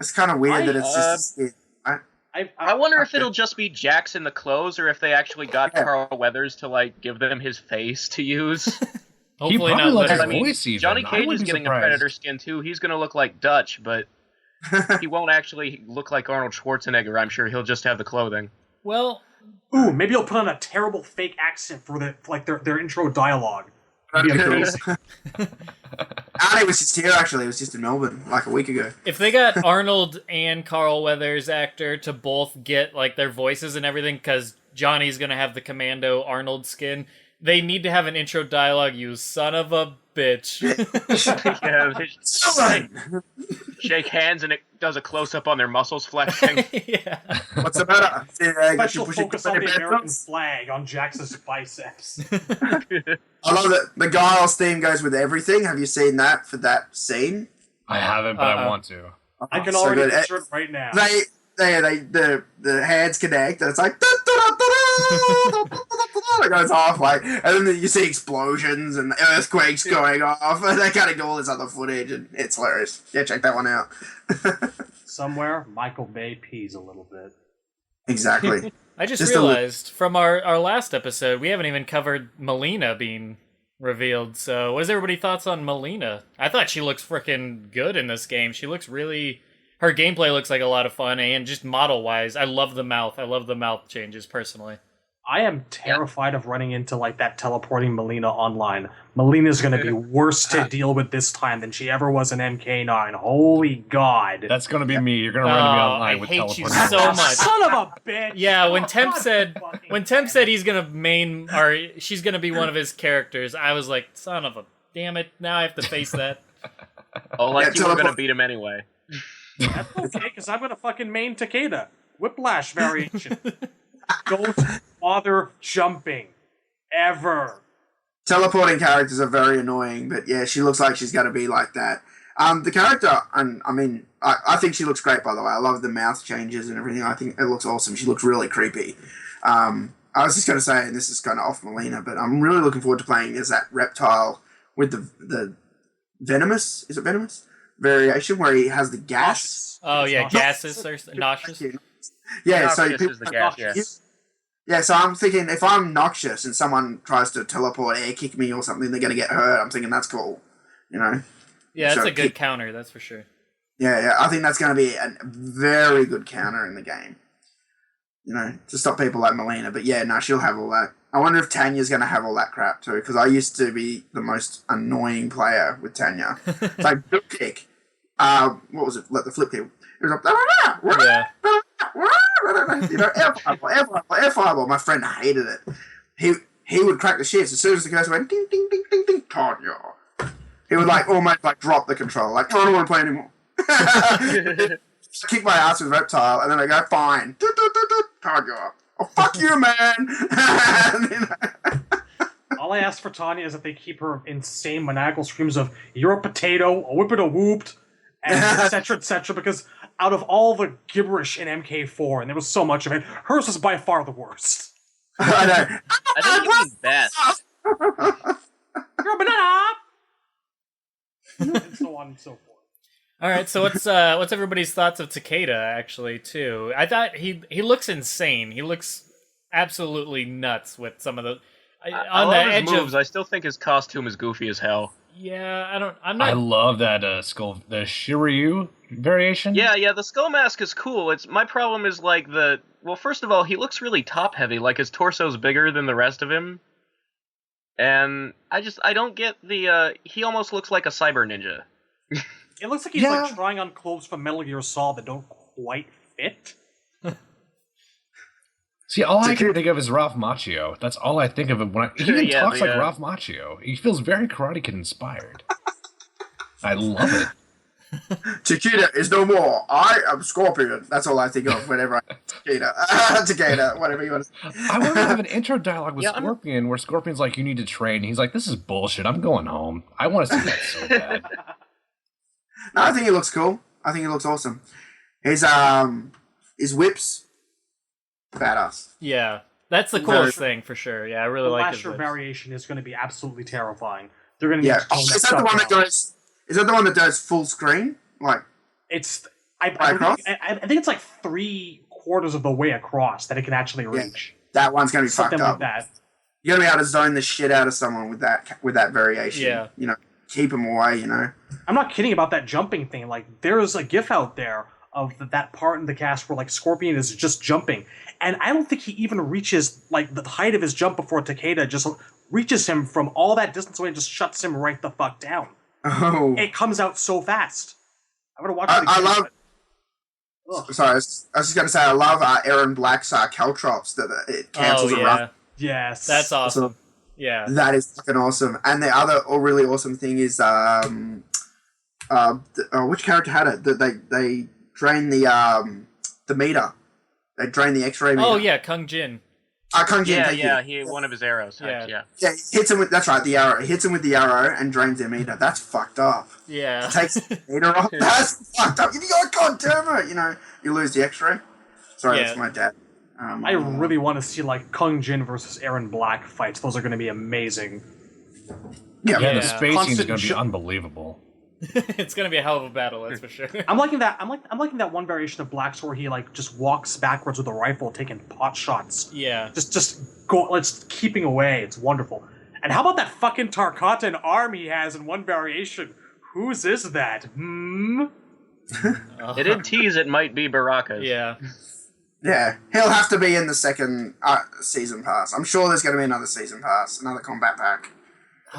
It's kind of weird that it's just a skin. I wonder if it'll just be Jax in the clothes, or if they actually got Carl Weathers to like give them his face to use. Hopefully probably not. lets Literally. his voice even. Johnny I Cage wouldn't is be getting surprised. a Predator skin too. He's gonna look like Dutch, but he won't actually look like Arnold Schwarzenegger. I'm sure he'll just have the clothing. Well, Ooh, maybe he'll put on a terrible fake accent for their intro dialogue. It'd be amazing. Arnie was just here, actually. It was just in Melbourne, like a week ago. if they got Arnold and Carl Weathers actor to both get like their voices and everything, because Johnny's gonna have the Commando Arnold skin, they need to have an intro dialogue. You son of a bitch. Yeah, they Son! shake hands and it does a close up on their muscles flexing. Yeah. What's the matter? Special focus on the American flag on Jax's biceps. I love that the Giles theme goes with everything. Have you seen that for that scene? I haven't, but I want to. I can So already good. picture it right now. The hands connect and it's like it goes off like, and then you see explosions and earthquakes going off, and they cutting to all this other footage, and it's hilarious. Yeah, check that one out. Somewhere, Michael Bay pees a little bit. Exactly. I just Just realized from our last episode, we haven't even covered Mileena being revealed. So, what is everybody's thoughts on Mileena? I thought she looks freaking good in this game. She looks really... Her gameplay looks like a lot of fun, and just model-wise, I love the mouth. I love the mouth changes, personally. I am terrified of running into like that teleporting Mileena online. Mileena's going to be worse to deal with this time than she ever was in MK9. Holy God. That's going to be me. You're going to run me online I with hate you teleporting. so much. Son of a bitch! Yeah, when Temp God said fucking he's gonna main or she's gonna be one of his characters, I was like, son of a damn it! Now I have to face that. Oh, like Yeah, you were gonna teleport- beat him anyway. That's okay, because I'm going to fucking main Taquito. Whiplash variation. Don't bother jumping. Ever. Teleporting characters are very annoying, but yeah, she looks like she's going to be like that. The character, I think she looks great, by the way. I love the mouth changes and everything. I think it looks awesome. She looks really creepy. I was just going to say, and this is kind of off Mileena, but I'm really looking forward to playing as that reptile with the venomous, is it venomous? Variation where he has the gas. Oh yeah, Nauseous. gases or nauseous. Yeah, so Noxious is the gas, yes. yeah, so I'm thinking if I'm noxious and someone tries to teleport, air kick me or something, they're gonna get hurt. I'm thinking that's cool, you know. Yeah, that's So a good counter, that's for sure. Yeah, I think that's gonna be a very good counter in the game. You know, to stop people like Mileena. But yeah, no, she'll have all that. I wonder if Tanya's gonna have all that crap too, because I used to be the most annoying player with Tanya. Like flip kick. What was it? Let the flip kick. It was like Yeah. you know, air fireball. My friend hated it. He would crack the shits as soon as the cursor went ding ding ding ding ding. Tanya. He would like almost like drop the control. Like, oh, I don't want to play anymore. Kick my ass with Reptile, and then I go, fine. Tanya. Oh, fuck you, man. All I ask for Tanya is that they keep her insane maniacal screams of, you're a potato, a whippet a whooped, and etc., because out of all the gibberish in MK4, and there was so much of it, hers was by far the worst. I know. I think you mean best. You're a banana! And so on and so forth. All right, so what's everybody's thoughts of Taquito actually too? I thought he looks insane. He looks absolutely nuts with some of the I on the love his edge moves. of. I still think his costume is goofy as hell. Yeah, I'm I not. love that skull, the Shiryu variation. Yeah, the skull mask is cool. It's my problem is like well, first of all, he looks really top heavy. Like his torso's bigger than the rest of him, and I don't get the. He almost looks like a cyber ninja. It looks like he's like trying on clothes from Metal Gear Solid that don't quite fit. See, all I can think of is Ralph Macchio. That's all I think of him when he even talks like Ralph Macchio. He feels very Karate Kid inspired. I love it. Taquito is no more. I am Scorpion. That's all I think of whenever I Taquito, whatever you want to say. I want to have an intro dialogue with Scorpion where Scorpion's like, you need to train. And he's like, this is bullshit. I'm going home. I want to see that so bad. No, I think he looks cool. I think he looks awesome. His whips, badass. Yeah, that's the coolest thing for sure. Yeah, I really the like his Lasher whips. variation is going to be absolutely terrifying. They're going to Yeah. Is that the one that goes? Is that the one that does full screen? Like It's I think it's like 3/4 quarters of the way across that it can actually reach. That one's going to be Something fucked up. like that. You're going to be able to zone the shit out of someone with that variation. Yeah. You know, keep them away, you know. I'm not kidding about that jumping thing. Like, there's a gif out there of that part in the cast where, like, Scorpion is just jumping. And I don't think he even reaches, like, the height of his jump before Taquito just reaches him from all that distance away and just shuts him right the fuck down. Oh. It comes out so fast. I'm going to watch it again. I love... Sorry, I was just going to say, I love Erron Black's Caltrops that it cancels around. Yes. That's awesome. Yeah. That is fucking awesome. And the other really awesome thing is, which character had it? That they drain the meter. They drain the X-ray meter. Oh yeah, Kung Jin. Kung Jin. He one of his arrows. Yeah, hits him with the arrow. Hits him with the arrow and drains their meter. That's fucked up. Yeah. Takes the meter off. That's fucked up. You got God damn it. You know, you lose the X-ray. Sorry, that's my dad. I really want to see like Kung Jin versus Erron Black fights. Those are going to be amazing. Yeah, the spacing is going to be unbelievable. It's gonna be a hell of a battle, that's for sure. I'm liking that. I'm liking that one variation of Black's where he like just walks backwards with a rifle, taking pot shots. Yeah. Just keeping away. It's wonderful. And how about that fucking Tarkatan arm he has in one variation? Whose is that? It did tease it might be Baraka's. Yeah. Yeah, he'll have to be in the second season pass. I'm sure there's going to be another season pass, another combat pack.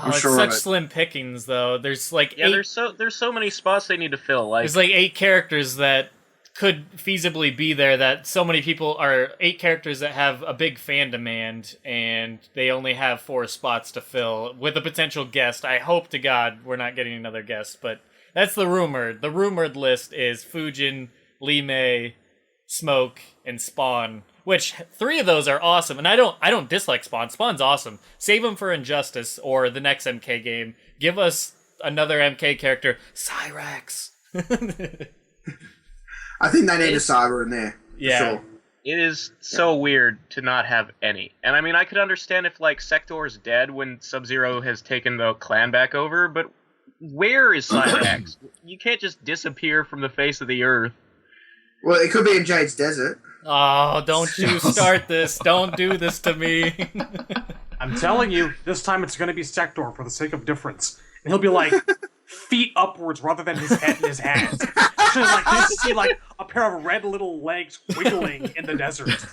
It's sure such slim pickings, though. There's like there's so many spots they need to fill. Like there's like 8 characters that could feasibly be there. That so many people are 8 characters that have a big fan demand, and they only have 4 spots to fill with a potential guest. I hope to God we're not getting another guest, but that's the rumor. The rumored list is Fujin, Lee Mei, Smoke, and Spawn. Which 3 of those are awesome, and I don't dislike Spawn. Spawn's awesome. Save him for Injustice or the next MK game. Give us another MK character, Cyrax. I think they need a Cyber in there. Yeah. Sure. It is so weird to not have any. And I mean, I could understand if like Sector's dead when Sub-Zero has taken the clan back over, but where is Cyrax? You can't just disappear from the face of the earth. Well, it could be in Jade's Desert. Oh, don't you start this. Don't do this to me. I'm telling you, this time it's going to be Sector for the sake of difference. And he'll be like feet upwards rather than his head in his hands. So like you see like a pair of red little legs wiggling in the desert.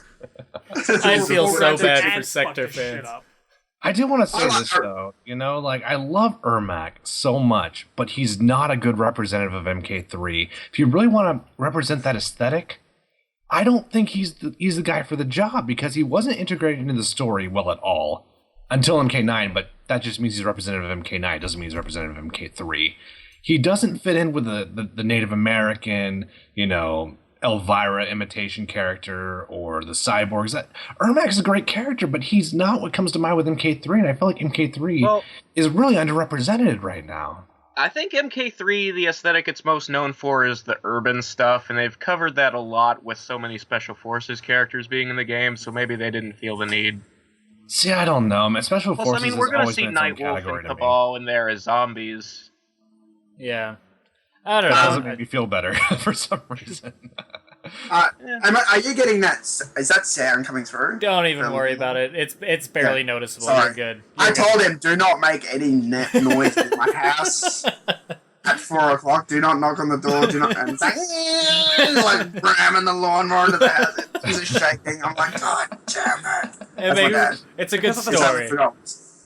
I feel so bad for Sector fans. I do want to say this, though. You know, like, I love Ermac so much, but he's not a good representative of MK3. If you really want to represent that aesthetic, I don't think he's the guy for the job, because he wasn't integrated into the story well at all until MK9, but that just means he's representative of MK9. It doesn't mean he's representative of MK3. He doesn't fit in with the Native American, you know, Elvira imitation character or the cyborgs. Ermac is a great character, but he's not what comes to mind with MK3, and I feel like MK3 is really underrepresented right now. I think MK3, the aesthetic it's most known for is the urban stuff, and they've covered that a lot with so many Special Forces characters being in the game, so maybe they didn't feel the need. See, I don't know. Special Forces. I mean, we're going to see Nightwolf and Cabal in there as zombies. Yeah. I don't know. That doesn't make me feel better for some reason. Are you getting that? Is that sound coming through? Don't even worry about it. It's barely noticeable. Sorry. You're good. I told him, do not make any noise in my house at 4 o'clock. Do not knock on the door. Do not. And it's like ramming the lawnmower into the house. It's shaking. I'm like, God damn it. That's my dad. It's a good story.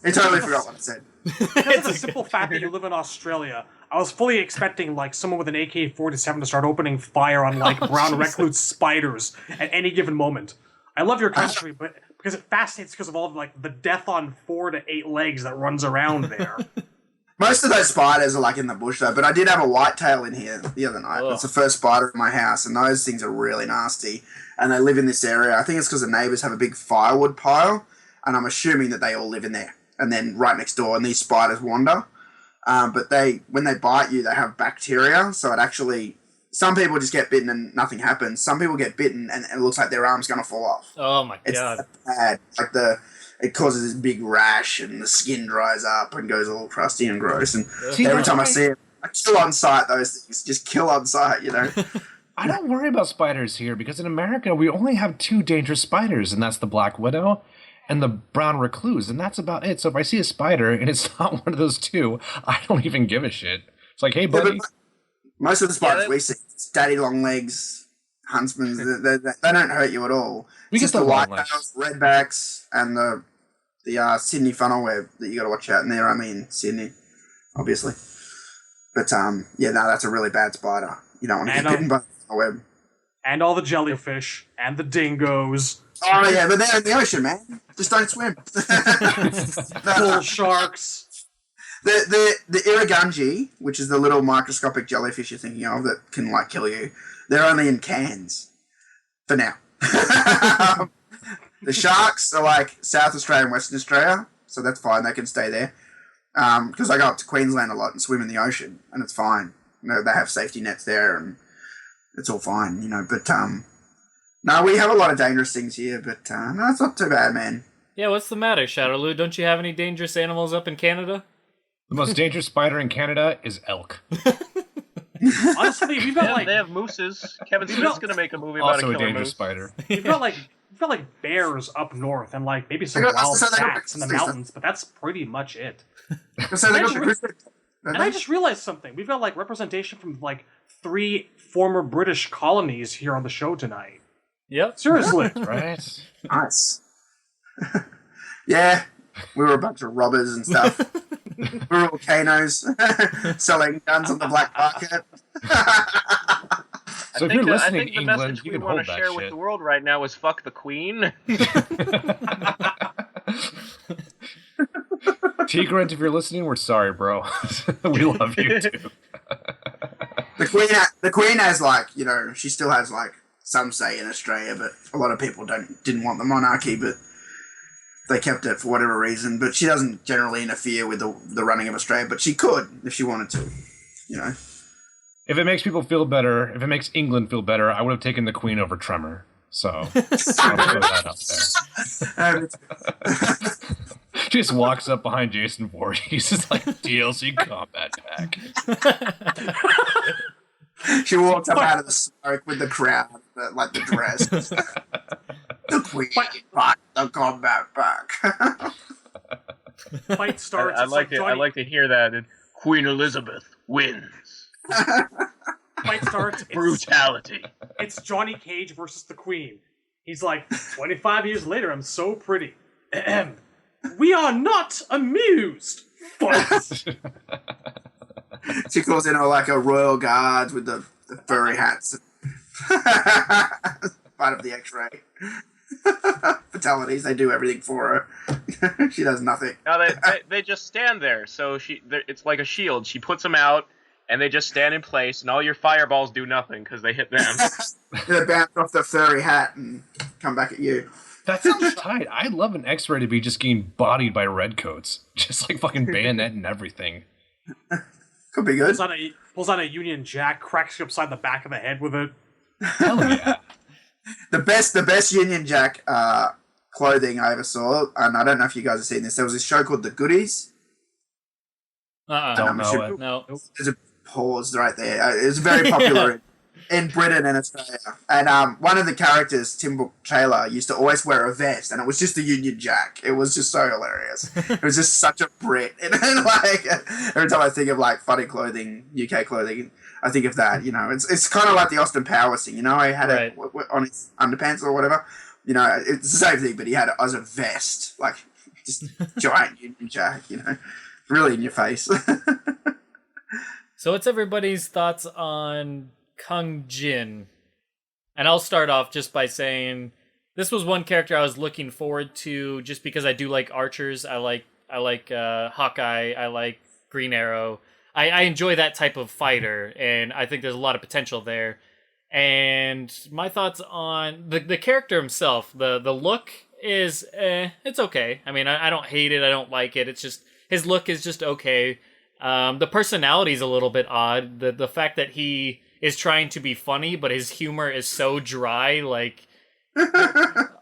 He totally forgot what I said. Because of the simple fact that you live in Australia, I was fully expecting like someone with an AK-47 to start opening fire on like brown recluse spiders at any given moment. I love your country, but because it fascinates because of all of like the death on 4 to 8 legs that runs around there. Most of those spiders are like in the bush though, but I did have a whitetail in here the other night. It's the first spider in my house, and those things are really nasty. And they live in this area. I think it's because the neighbours have a big firewood pile, and I'm assuming that they all live in there. And then right next door, and these spiders wander. But when they bite you, they have bacteria. So it actually, some people just get bitten and nothing happens. Some people get bitten and it looks like their arm's going to fall off. Oh my God. It's bad. Like it causes this big rash and the skin dries up and goes all crusty and gross. And every time I see it, I kill on sight those things. Just kill on sight, you know. I don't worry about spiders here because in America we only have 2 dangerous spiders, and that's the Black Widow and the brown recluse, and that's about it. So if I see a spider and it's not one of those 2, I don't even give a shit. It's like, hey, buddy. But most of the spiders we see, daddy long legs, huntsmen, they don't hurt you at all. We It's get just the the long whitetails, redbacks, and the Sydney funnel web that you got to watch out. And they're only in Sydney, obviously. But yeah, no, that's a really bad spider. You don't want to get bitten by the funnel web. And all the jellyfish and the dingoes. Oh yeah, but they're in the ocean, man. Just don't swim. Bull sharks. The irrigunji, which is the little microscopic jellyfish you're thinking of that can like kill you, they're only in cans for now. The sharks are like South Australia and Western Australia, so that's fine. They can stay there. Because I go up to Queensland a lot and swim in the ocean, and it's fine. You know, they have safety nets there, and it's all fine. You know, but no, we have a lot of dangerous things here, but no, it's not too bad, man. Yeah, what's the matter, Shadowloo? Don't you have any dangerous animals up in Canada? The most dangerous spider in Canada is elk. Honestly, we've got They have mooses. Kevin Smith's going to make a movie about Also a a killer dangerous moose. spider. we've got like bears up north and like maybe some They got- wild so they got cats in the grizzlies, mountains, but that's pretty much it. So they got the Imagine- grizzly- And I just realized something. We've got like representation from like 3 former British colonies here on the show tonight. Yep. Seriously. Right? Nice. Yeah, we were a bunch of robbers and stuff. We were volcanoes selling guns on the black market. So if you're I listening, think the England, message you we can want hold to that share shit. with the world right now is fuck the Queen. Tigran, if you're listening, we're sorry, bro. We love you too. The Queen has like, you know, she still has like some say in Australia, but a lot of people didn't want the monarchy, but they kept it for whatever reason. But she doesn't generally interfere with the running of Australia, but she could if she wanted to, you know. If it makes people feel better, if it makes England feel better, I would have taken the Queen over Tremor. So I'll throw that up there. She just walks up behind Jason Voorhees. It's like DLC combat pack. She walks up out of the smoke with the crowd, like the dress. The Queen, but the combat back. Fight starts. I it's like it. Johnny, I like to hear that. And Queen Elizabeth wins. Fight starts. Brutality. It's Johnny Cage versus the Queen. He's like, 25 years later, I'm so pretty. Ahem. We are not amused. Fight. She calls in like a royal guard with the furry hats. Part of the X-ray. Fatalities, they do everything for her. She does nothing. Now they just stand there. So it's like a shield. She puts them out, and they just stand in place, and all your fireballs do nothing because they hit them. They bounce off the furry hat and come back at you. That sounds tight. I'd love an X-ray to be just getting bodied by redcoats. Just like fucking bayonet and everything. Could be good. Pulls out a Union Jack, cracks you upside the back of the head with it. Hell yeah. The best Union Jack clothing I ever saw, and I don't know if you guys have seen this, there was this show called The Goodies. Don't know it. No. There's a pause right there. It was very popular in Britain and Australia. And one of the characters, Tim Book Taylor, used to always wear a vest, and it was just a Union Jack. It was just so hilarious. It was just such a Brit. And like every time I think of like funny clothing, UK clothing, I think of that. You know, it's kind of like the Austin Powers thing. You know, he had it on his underpants or whatever. You know, it's the same thing, but he had it as a vest, like just giant Union Jack. You know, really in your face. So what's everybody's thoughts on Kang Jin? And I'll start off just by saying this was one character I was looking forward to just because I do like archers. I like Hawkeye. I like Green Arrow. I enjoy that type of fighter, and I think there's a lot of potential there. And my thoughts on the character himself, the look is, it's okay. I mean, I don't hate it. I don't like it. It's just, his look is just okay. The personality's a little bit odd. The fact that he is trying to be funny, but his humor is so dry, like,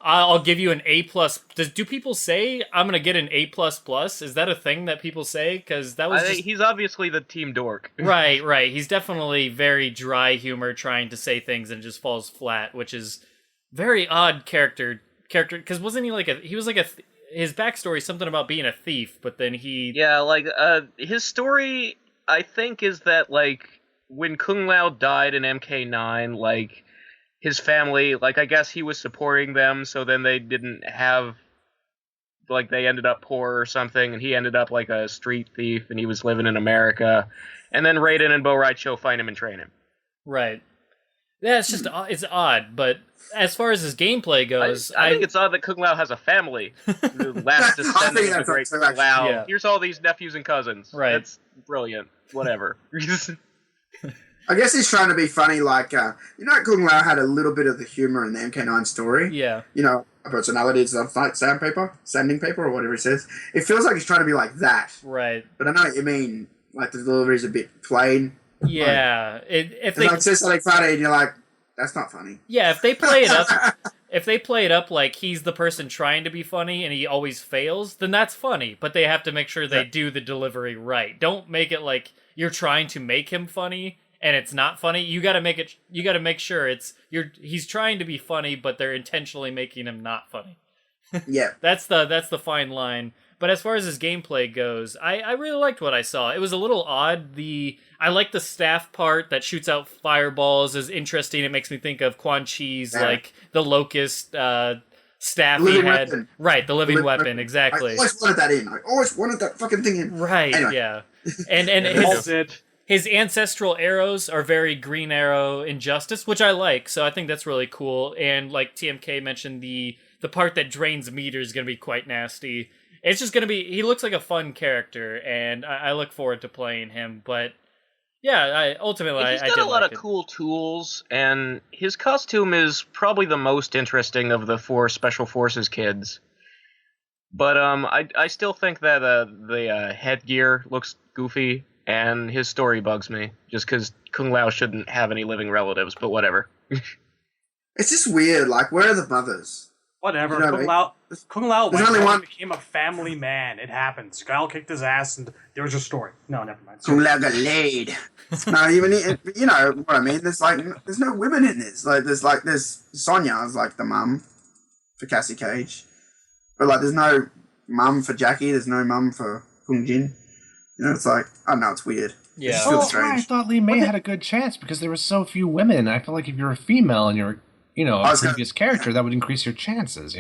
I'll give you an A plus. Do people say I'm gonna get an A plus plus? Is that a thing that people say? Because that was he's obviously the team dork. right. He's definitely very dry humor, trying to say things and it just falls flat, which is very odd character. Because wasn't he like his backstory is something about being a thief, but then his story I think is that like when Kung Lao died in MK9, like his family, like I guess he was supporting them, so then they didn't have, like they ended up poor or something, and he ended up like a street thief, and he was living in America, and then Raiden and Bo Raicho find him and train him. Right. Yeah, it's just it's odd, but as far as his gameplay goes, I think it's odd that Kung Lao has a family. The last descendant of the great Kung Lao. Yeah. Here's all these nephews and cousins. Right. That's brilliant. Whatever. I guess he's trying to be funny, like, Kung Lao had a little bit of the humor in the MK9 story. Yeah. Personalities of sanding paper, or whatever he says. It feels like he's trying to be like that. Right. But I know what you mean. Like, the delivery's a bit plain. Yeah. If they say something funny and you're like, that's not funny. Yeah, if they play it up like he's the person trying to be funny and he always fails, then that's funny. But they have to make sure they do the delivery right. Don't make it like you're trying to make him funny and it's not funny. You got to make sure he's trying to be funny, but they're intentionally making him not funny. Yeah. That's the fine line. But as far as his gameplay goes, I really liked what I saw. It was a little odd. I like the staff part that shoots out fireballs is interesting. It makes me think of Quan Chi's, like, the Locust staff he had. Weapon. Right, the living weapon, exactly. I always wanted that in. I always wanted that fucking thing in. Right, anyway. yeah. And his ancestral arrows are very Green Arrow Injustice, which I like, so I think that's really cool. And like TMK mentioned, the part that drains meter is going to be quite nasty. It's just going to be... He looks like a fun character, and I look forward to playing him. But, yeah, ultimately, he's got a lot of cool tools, and his costume is probably the most interesting of the 4 Special Forces kids. But I still think that the headgear looks goofy, and his story bugs me, just because Kung Lao shouldn't have any living relatives, but whatever. It's just weird. Like, where are the mothers? Whatever. You know Kung Lao There's only one. became a family man. It happens. Guile kicked his ass, and there was your story. No, never mind. Kung Lao got laid. No, you know what I mean. There's no women in this. There's Sonya is like the mum for Cassie Cage, but like there's no mum for Jackie. There's no mum for Kung Jin. It's like I don't know. It's weird. Yeah. It feels strange. I thought Lee May had a good chance because there were so few women. I feel like if you're a female and you're a previous character, that would increase your chances,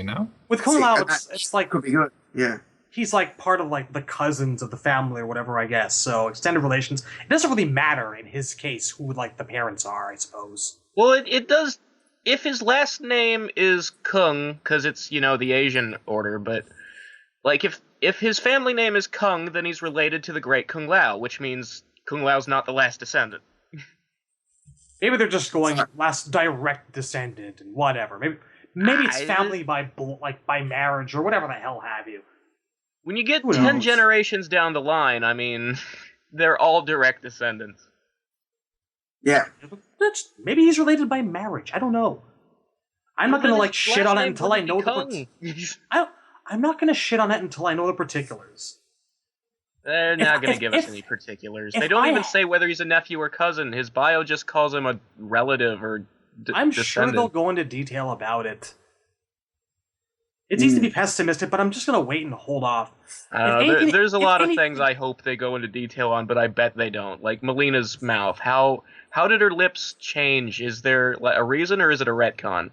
With Kung Lao, it's like... Could be good, yeah. He's like part of like the cousins of the family or whatever, I guess. So extended relations. It doesn't really matter in his case who like the parents are, I suppose. Well, it does... If his last name is Kung, because it's, the Asian order, but... Like, if his family name is Kung, then he's related to the great Kung Lao, which means Kung Lao's not the last descendant. Maybe they're just going last direct descendant and whatever. Maybe it's family by marriage or whatever the hell have you. When you get 10 generations down the line, I mean, they're all direct descendants. Yeah. Maybe he's related by marriage. I don't know. I'm not gonna shit on it until I know I'm not gonna shit on it until I know the particulars. They're not going to give us any particulars. They don't even say whether he's a nephew or cousin. His bio just calls him a relative or I'm descendant. sure they'll go into detail about it. It's easy to be pessimistic, but I'm just going to wait and hold off. There's a lot of things I hope they go into detail on, but I bet they don't. Like Mileena's mouth. How did her lips change? Is there a reason, or is it a retcon?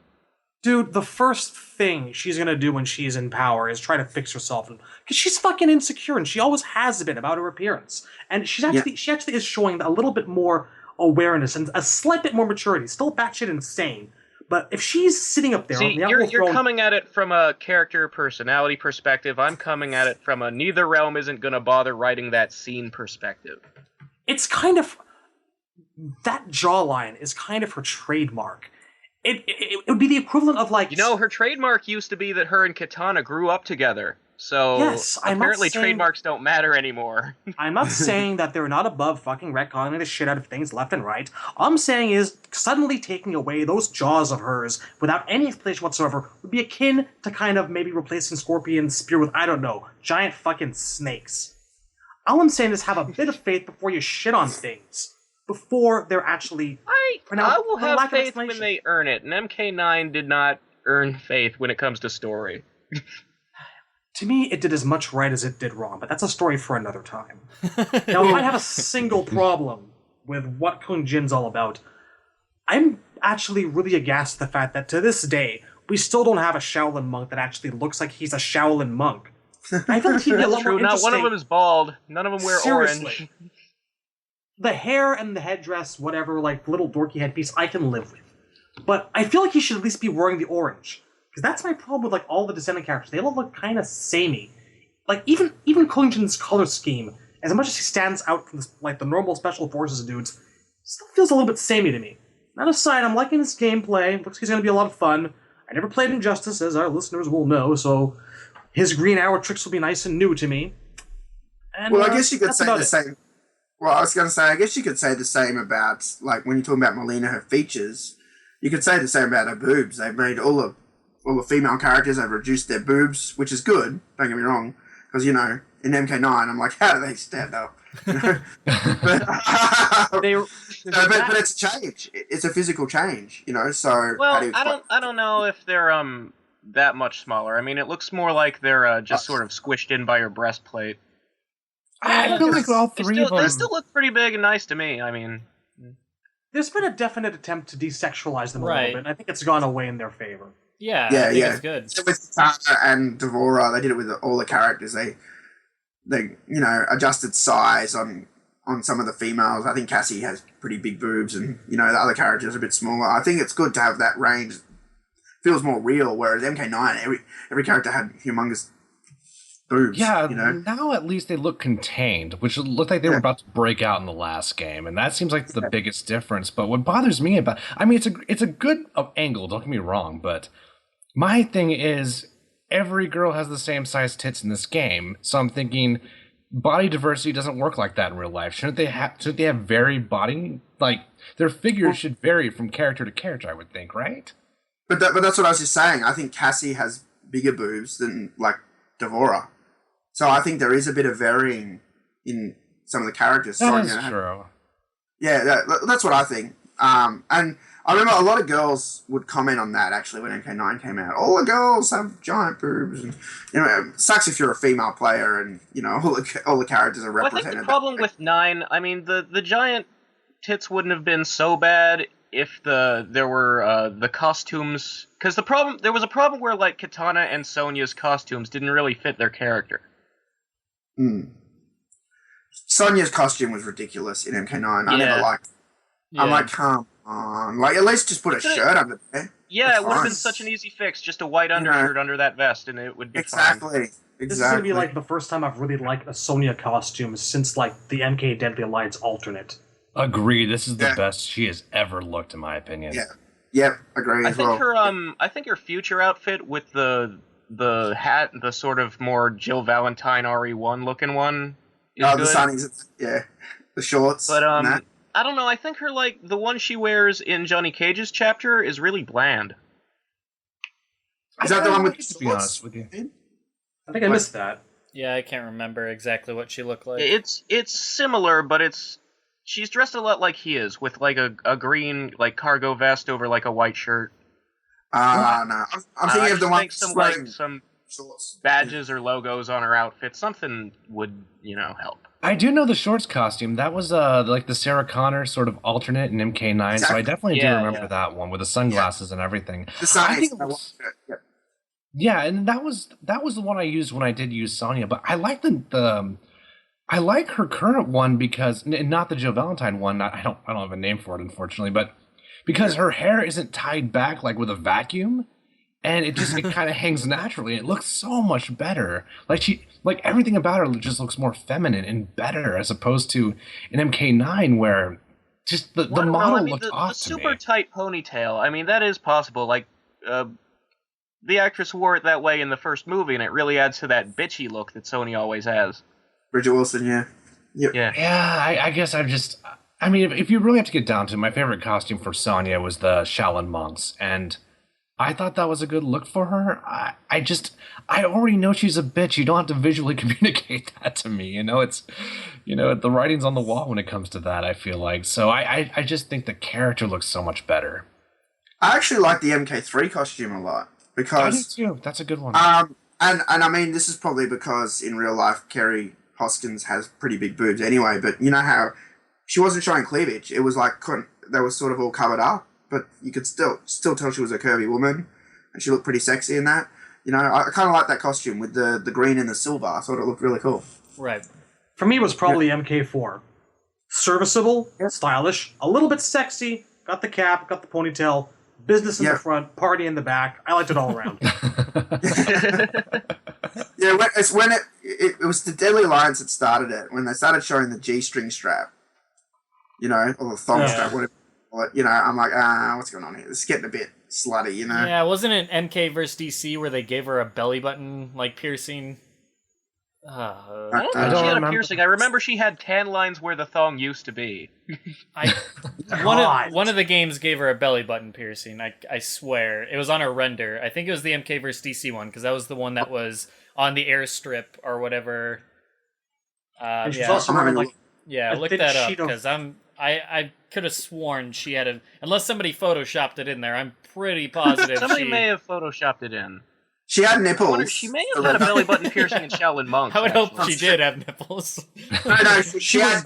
Dude, the first thing she's gonna do when she's in power is try to fix herself, because she's fucking insecure, and she always has been about her appearance. And she actually is showing a little bit more awareness and a slight bit more maturity. Still batshit insane, but if she's sitting up there, see, you're coming at it from a character personality perspective. I'm coming at it from a neither realm isn't gonna bother writing that scene perspective. It's kind of that jawline is kind of her trademark. It would be the equivalent of like... her trademark used to be that her and Kitana grew up together. So Yes, I'm not apparently saying- trademarks don't matter anymore. I'm not saying that they're not above fucking retconning the shit out of things left and right. All I'm saying is suddenly taking away those jaws of hers without any explanation whatsoever would be akin to kind of maybe replacing Scorpion's spear with, I don't know, giant fucking snakes. All I'm saying is have a bit of faith before you shit on things. Before they're actually... I will have faith when they earn it, and MK9 did not earn faith when it comes to story. To me, it did as much right as it did wrong, but that's a story for another time. Now, if I have a single problem with what Kung Jin's all about, I'm actually really aghast at the fact that to this day, we still don't have a Shaolin monk that actually looks like he's a Shaolin monk. I feel like he'd be a lot more True, not interesting. one of them is bald. None of them wear Seriously. orange. The hair and the headdress, whatever, like little dorky headpiece, I can live with. But I feel like he should at least be wearing the orange. Because that's my problem with like all the descendant characters. They all look kind of samey. Like even Kung Jin's color scheme, as much as he stands out from the normal special forces dudes, still feels a little bit samey to me. That aside, I'm liking his gameplay. Looks like he's going to be a lot of fun. I never played Injustice, as our listeners will know, so his green arrow tricks will be nice and new to me. And, Well, I guess you could that's say about the it. same. Well, I was going to say, I guess you could say the same about, like, when you're talking about Mileena, her features, you could say the same about her boobs. They've made all the female characters, they've reduced their boobs, which is good, don't get me wrong, because, you know, in MK9, I'm like, how do they stand up? You know? but, but it's a change. It's a physical change, you know, so... Well, I don't know if they're that much smaller. I mean, it looks more like they're just sort of squished in by her breastplate. I feel like all three of them. They still look pretty big and nice to me. I mean, There's been a definite attempt to desexualize them a Right. little bit, and I think it's gone away in their favor. Yeah, I think it's good. So with Tanya and Devora, they did it with all the characters. They you know, adjusted size on some of the females. I think Cassie has pretty big boobs, and you know the other characters are a bit smaller. I think it's good to have that range. Feels more real. Whereas MK9, every character had humongous boobs. Yeah, you know. now at least they look contained, which looked like they were about to break out in the last game, and that seems like the biggest difference. But what bothers me about, I mean, it's a good angle. Don't get me wrong, but my thing is every girl has the same size tits in this game, so I'm thinking body diversity doesn't work like that in real life. Shouldn't they have varied body? Like their figures should vary from character to character, I would think, right? But that's what I was just saying. I think Cassie has bigger boobs than like Devora. So I think there is a bit of varying in some of the characters. That is true. Yeah, that's what I think. And I remember a lot of girls would comment on that actually when MK9 came out. All the girls have giant boobs, and you know, it sucks if you're a female player and you know all the characters are well, I represented. think the problem with 9, I mean, the giant tits wouldn't have been so bad if there were the costumes, because there was a problem where like Kitana and Sonya's costumes didn't really fit their character. Sonya's costume was ridiculous in MK9. I never liked it. Yeah. I'm like, come on. Like, at least just put a shirt under there. Yeah, That's it would have fine. been such an easy fix, just a white undershirt under that vest, and it would be fine. Exactly. This is going to be like the first time I've really liked a Sonya costume since like the MK Deadly Alliance alternate. Agree. This is the best she has ever looked, in my opinion. Yeah. Yep. Agree I as think well. I think her future outfit with the hat, the sort of more Jill Valentine RE1 looking one, is The good. sunnies. Yeah. The shorts. But and that. I don't know. I think her like the one she wears in Johnny Cage's chapter is really bland. Is that the one with to be honest with you? I think I missed that. Yeah, I can't remember exactly what she looked like. It's similar, but she's dressed a lot like he is, with like a green like cargo vest over like a white shirt. No. I'm thinking of the one some shorts. badges or logos on her outfit. Something would help. I do know the shorts costume. That was like the Sarah Connor sort of alternate in MK9, so I definitely do remember that one with the sunglasses and everything. The sunnies. I think it was, yeah, and that was the one I used when I did use Sonya. But I like I like her current one because not the Jill Valentine one. I don't have a name for it, unfortunately, but because her hair isn't tied back like with a vacuum, and it kind of hangs naturally. It looks so much better. Like everything about her just looks more feminine and better as opposed to an MK9 where just the model looked off the to me. super tight ponytail. I mean, that is possible. Like the actress wore it that way in the first movie, and it really adds to that bitchy look that Sony always has. Bridget Wilson, yeah. Yep. Yeah. I guess I mean, if you really have to get down to it, my favorite costume for Sonya was the Shaolin monks, and I thought that was a good look for her. I already know she's a bitch. You don't have to visually communicate that to me. It's, the writing's on the wall when it comes to that, I feel like. So I just think the character looks so much better. I actually like the MK3 costume a lot because I do too. That's a good one. and I mean, this is probably because in real life Kerry Hoskins has pretty big boobs anyway, but you know how she wasn't showing cleavage. It was like they were sort of all covered up, but you could still tell she was a curvy woman, and she looked pretty sexy in that. I kind of like that costume with the green and the silver. I thought it looked really cool. Right. For me, it was probably MK4. Serviceable, stylish, a little bit sexy. Got the cap, got the ponytail, business in the front, party in the back. I liked it all around. Yeah, it was the Deadly Alliance that started it, when they started showing the G-string strap, or the thong strap, whatever. I'm like, what's going on here? This is getting a bit slutty, Yeah, wasn't it MK versus DC where they gave her a belly button piercing? I don't think she had a piercing. I remember she had tan lines where the thong used to be. One of the games gave her a belly button piercing. I swear it was on her render. I think it was the MK vs DC one because that was the one that was on the airstrip or whatever. And she's also wearing look that up because I could have sworn she had unless somebody photoshopped it in there. I'm pretty positive somebody may have photoshopped it in. She had nipples. She may have had a belly button piercing in Shaolin Monks. I would hope she did have nipples. No, she had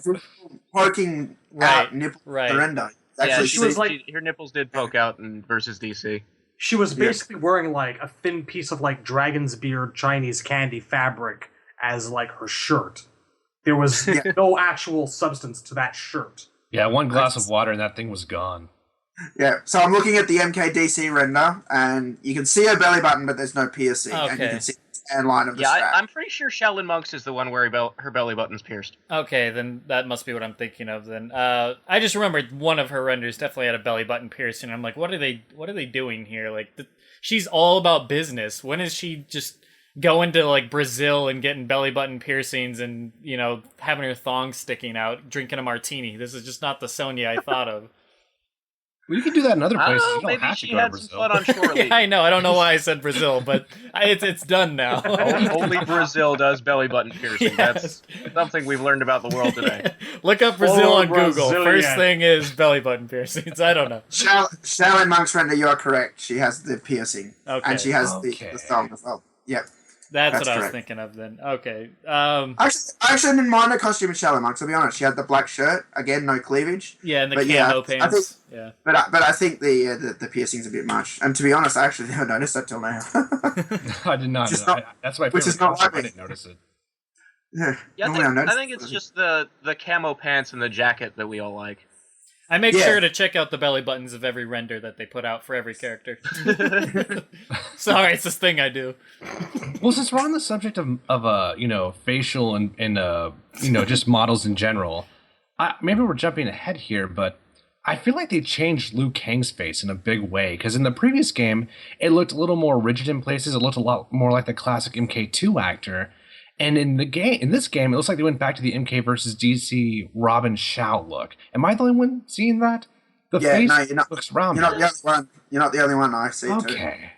poking out nipples. Right. Surrender. Actually, she was her nipples did poke out in versus DC. She was basically wearing like a thin piece of like dragon's beard Chinese candy fabric as like her shirt. There was no actual substance to that shirt. Yeah, one glass of water and that thing was gone. Yeah, so I'm looking at the MKDC render, and you can see her belly button, but there's no piercing, and you can see the tan line of the strap. I'm pretty sure Shaolin Monks is the one where her belly button's pierced. Okay, then that must be what I'm thinking of. Then I just remembered one of her renders definitely had a belly button piercing. I'm like, what are they doing here? Like, she's all about business. When is she just going to like Brazil and getting belly button piercings and having her thong sticking out, drinking a martini? This is just not the Sonya I thought of. Well, you can do that in other places. Oh, you don't maybe have she to go to had Brazil. some fun on shore leave. Yeah, I know. I don't know why I said Brazil, but it's done now. Only Brazil does belly button piercing. Yes. That's something we've learned about the world today. Look up Brazil on Google. Brazilian. First thing is belly button piercings. I don't know. Shaolin Monk's render, you are correct. She has the piercing. Okay. And she has the thong as well. Yep. That's what I was correct. thinking of then. Okay. I actually didn't mind her costume in Shaolin Monks, to be honest. She had the black shirt. Again, no cleavage. Yeah, and the But camo pants. But I think the piercing's a bit much. And to be honest, I actually never noticed that till now. I did not. That's my favorite which is not costume. like I didn't notice it. Yeah, I think it's just the camo pants and the jacket that we all like. I make sure to check out the belly buttons of every render that they put out for every character. Sorry, it's this thing I do. Well, since we're on the subject of facial and just models in general, maybe we're jumping ahead here, but I feel like they changed Liu Kang's face in a big way, because in the previous game, it looked a little more rigid in places. It looked a lot more like the classic MK2 actor. And in this game, it looks like they went back to the MK versus DC Robin Shao look. Am I the only one seeing that? The face looks rounded. You're not the only one. You're not the only one I see too. Okay.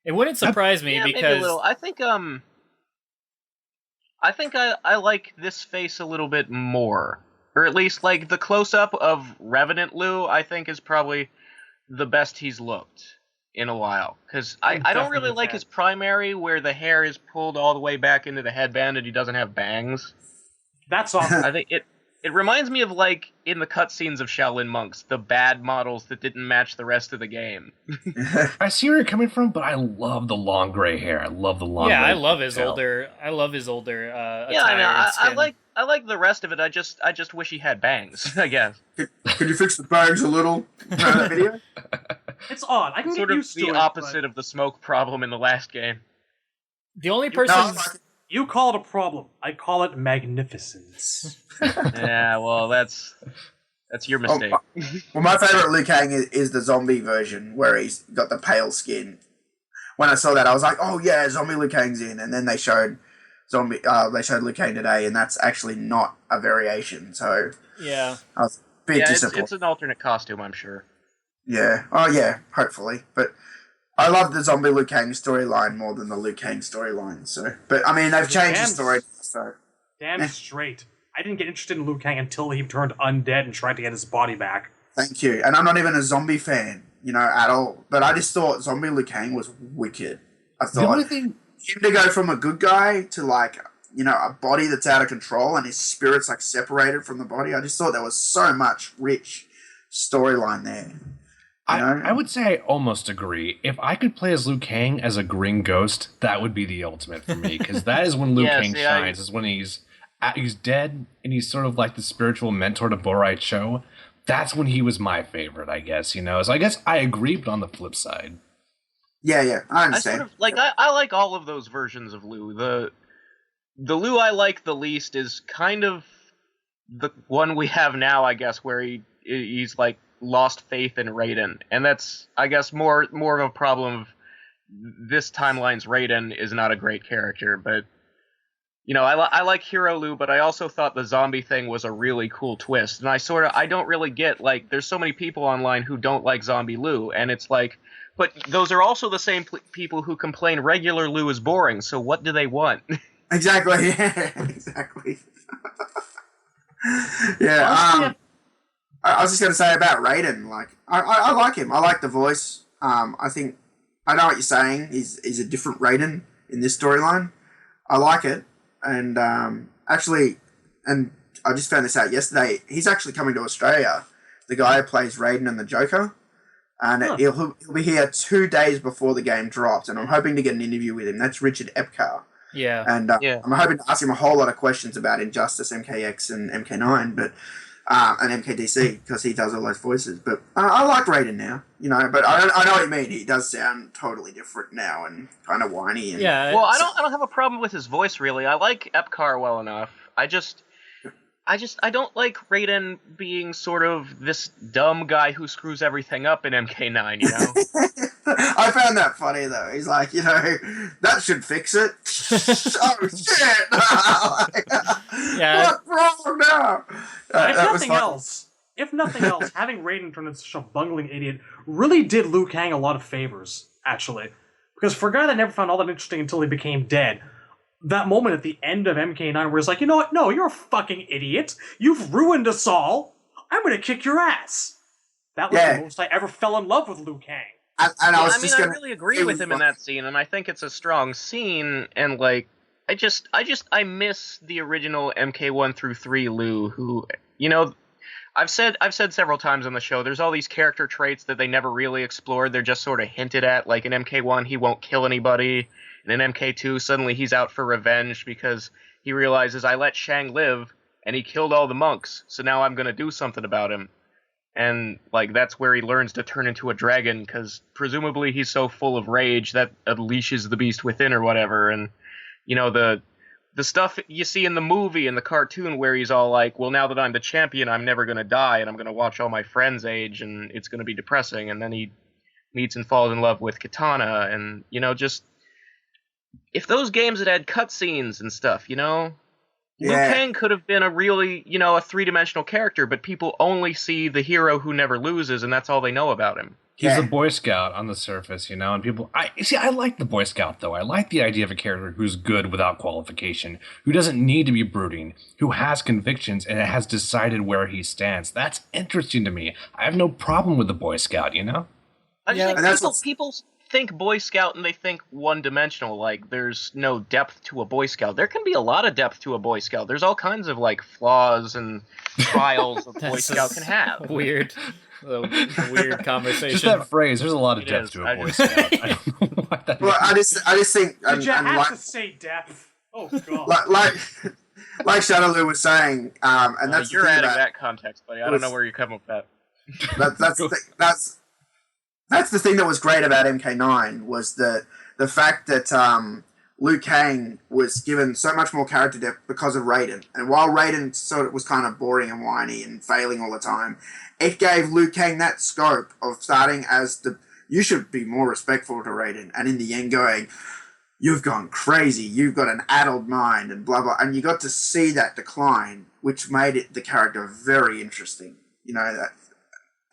It wouldn't surprise me maybe because a little. I think I like this face a little bit more, or at least like the close up of Revenant Liu. I think is probably the best he's looked in a while, because I don't really like his primary where the hair is pulled all the way back into the headband and he doesn't have bangs. That's awesome. I think it reminds me of like in the cutscenes of Shaolin Monks, the bad models that didn't match the rest of the game. I see where you're coming from, but I love the long gray hair. I love the long. Yeah, gray I love his tail. older. I love his older. Yeah, attire and skin. I like the rest of it. I just wish he had bangs. I guess. Could you fix the bangs a little? That video? It's odd. I can Sort get of used to the it. opposite of the smoke problem in the last game. The only person. You call it a problem. I call it magnificence. Yeah, well, that's your mistake. Well, my favorite Liu Kang is the zombie version where he's got the pale skin. when I saw that, I was like, oh yeah, zombie Liu Kang's in, and then they showed Liu Kang today, and that's actually not a variation. So Yeah. I was a bit Yeah, disappointed. it's an alternate costume, I'm sure. Yeah. Oh yeah, hopefully. But I love the zombie Liu Kang storyline more than the Liu Kang storyline. So, but I mean, they've changed the story. So Damn straight. I didn't get interested in Liu Kang until he turned undead and tried to get his body back. thank you. And I'm not even a zombie fan, at all. But I just thought zombie Liu Kang was wicked. I The thought only thing, him to go from a good guy to like a body that's out of control and his spirit's like separated from the body. I just thought there was so much rich storyline there. I would say I almost agree. If I could play as Liu Kang as a green ghost, that would be the ultimate for me, because that is when Liu Kang shines. Is when he's dead and he's sort of like the spiritual mentor to Borai Cho. That's when he was my favorite, I guess. So I guess I agree, but on the flip side. Yeah, I understand. I like all of those versions of Liu. The Liu I like the least is kind of the one we have now, I guess, where he's like lost faith in Raiden, and that's, I guess, more of a problem of this timeline's Raiden is not a great character. But I like Hero Liu, but I also thought the zombie thing was a really cool twist, and I don't really get, like, there's so many people online who don't like zombie Liu, and it's like, but those are also the same people who complain regular Liu is boring, so what do they want? Exactly. Yeah, exactly. Yeah. I was just going to say about Raiden, like, I like him. I like the voice. I think, I know what you're saying. He's a different Raiden in this storyline. I like it. And actually, and I just found this out yesterday, he's actually coming to Australia. The guy who plays Raiden and the Joker. And he'll be here 2 days before the game drops. And I'm hoping to get an interview with him. That's Richard Epcar. Yeah. And I'm hoping to ask him a whole lot of questions about Injustice, MKX, and MK9, but and MKDC, because he does all those voices. But I like Raiden now, but I know what you mean. He does sound totally different now and kind of whiny. And, well, I don't have a problem with his voice, really. I like Epcar well enough. I don't like Raiden being sort of this dumb guy who screws everything up in MK9, I found that funny, though. He's like, that should fix it. Oh, shit! What's wrong now? If nothing else, having Raiden turn into such a bungling idiot really did Liu Kang a lot of favors, actually. Because for a guy that never found all that interesting until he became dead, that moment at the end of MK9 where he's like, you know what? No, you're a fucking idiot. You've ruined us all. I'm going to kick your ass. That was the most I ever fell in love with Liu Kang. I really agree with him in that scene, and I think it's a strong scene, and like, I miss the original MK1 through 3 Liu, who, I've said several times on the show, there's all these character traits that they never really explored, they're just sort of hinted at, like in MK1 he won't kill anybody, and in MK2 suddenly he's out for revenge because he realizes I let Shang live, and he killed all the monks, so now I'm gonna do something about him. And, like, that's where he learns to turn into a dragon, because presumably he's so full of rage that unleashes the beast within or whatever. And, the stuff you see in the movie and the cartoon where he's all like, well, now that I'm the champion, I'm never going to die, and I'm going to watch all my friends age, and it's going to be depressing. And then he meets and falls in love with Kitana, and, just... If those games had cutscenes and stuff, Liu Kang could have been a really, a three-dimensional character, but people only see the hero who never loses, and that's all they know about him. He's a Boy Scout on the surface, and people... I like the Boy Scout, though. I like the idea of a character who's good without qualification, who doesn't need to be brooding, who has convictions, and has decided where he stands. That's interesting to me. I have no problem with the Boy Scout, I just think people think Boy Scout and they think one-dimensional, like there's no depth to a Boy Scout. There can be a lot of depth to a Boy Scout. There's all kinds of like flaws and trials a Boy Scout can have. Weird conversation. Just that phrase, there's a lot of depth to a Boy Scout. I don't know why that well, I just think... Did you have to say depth? Oh, God. Like Shadowloo was saying, and that's you're adding that context, buddy. I don't know where you're coming with that. That's the thing that was great about MK9 was the fact that Liu Kang was given so much more character depth because of Raiden. And while Raiden sort of was kind of boring and whiny and failing all the time, it gave Liu Kang that scope of starting as the you should be more respectful to Raiden. And in the end going, you've gone crazy, you've got an addled mind, and blah, blah. And you got to see that decline, which made the character very interesting. You know, that,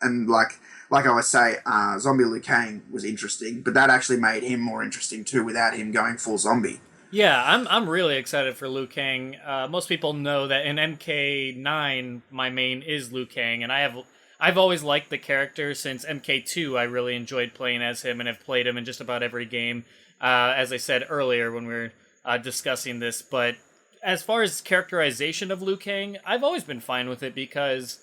and like I would say, Zombie Liu Kang was interesting, but that actually made him more interesting too without him going full zombie. Yeah, I'm really excited for Liu Kang. Most people know that in MK9, my main is Liu Kang, and I've always liked the character since MK2. I really enjoyed playing as him and have played him in just about every game, as I said earlier when we were discussing this. But as far as characterization of Liu Kang, I've always been fine with it because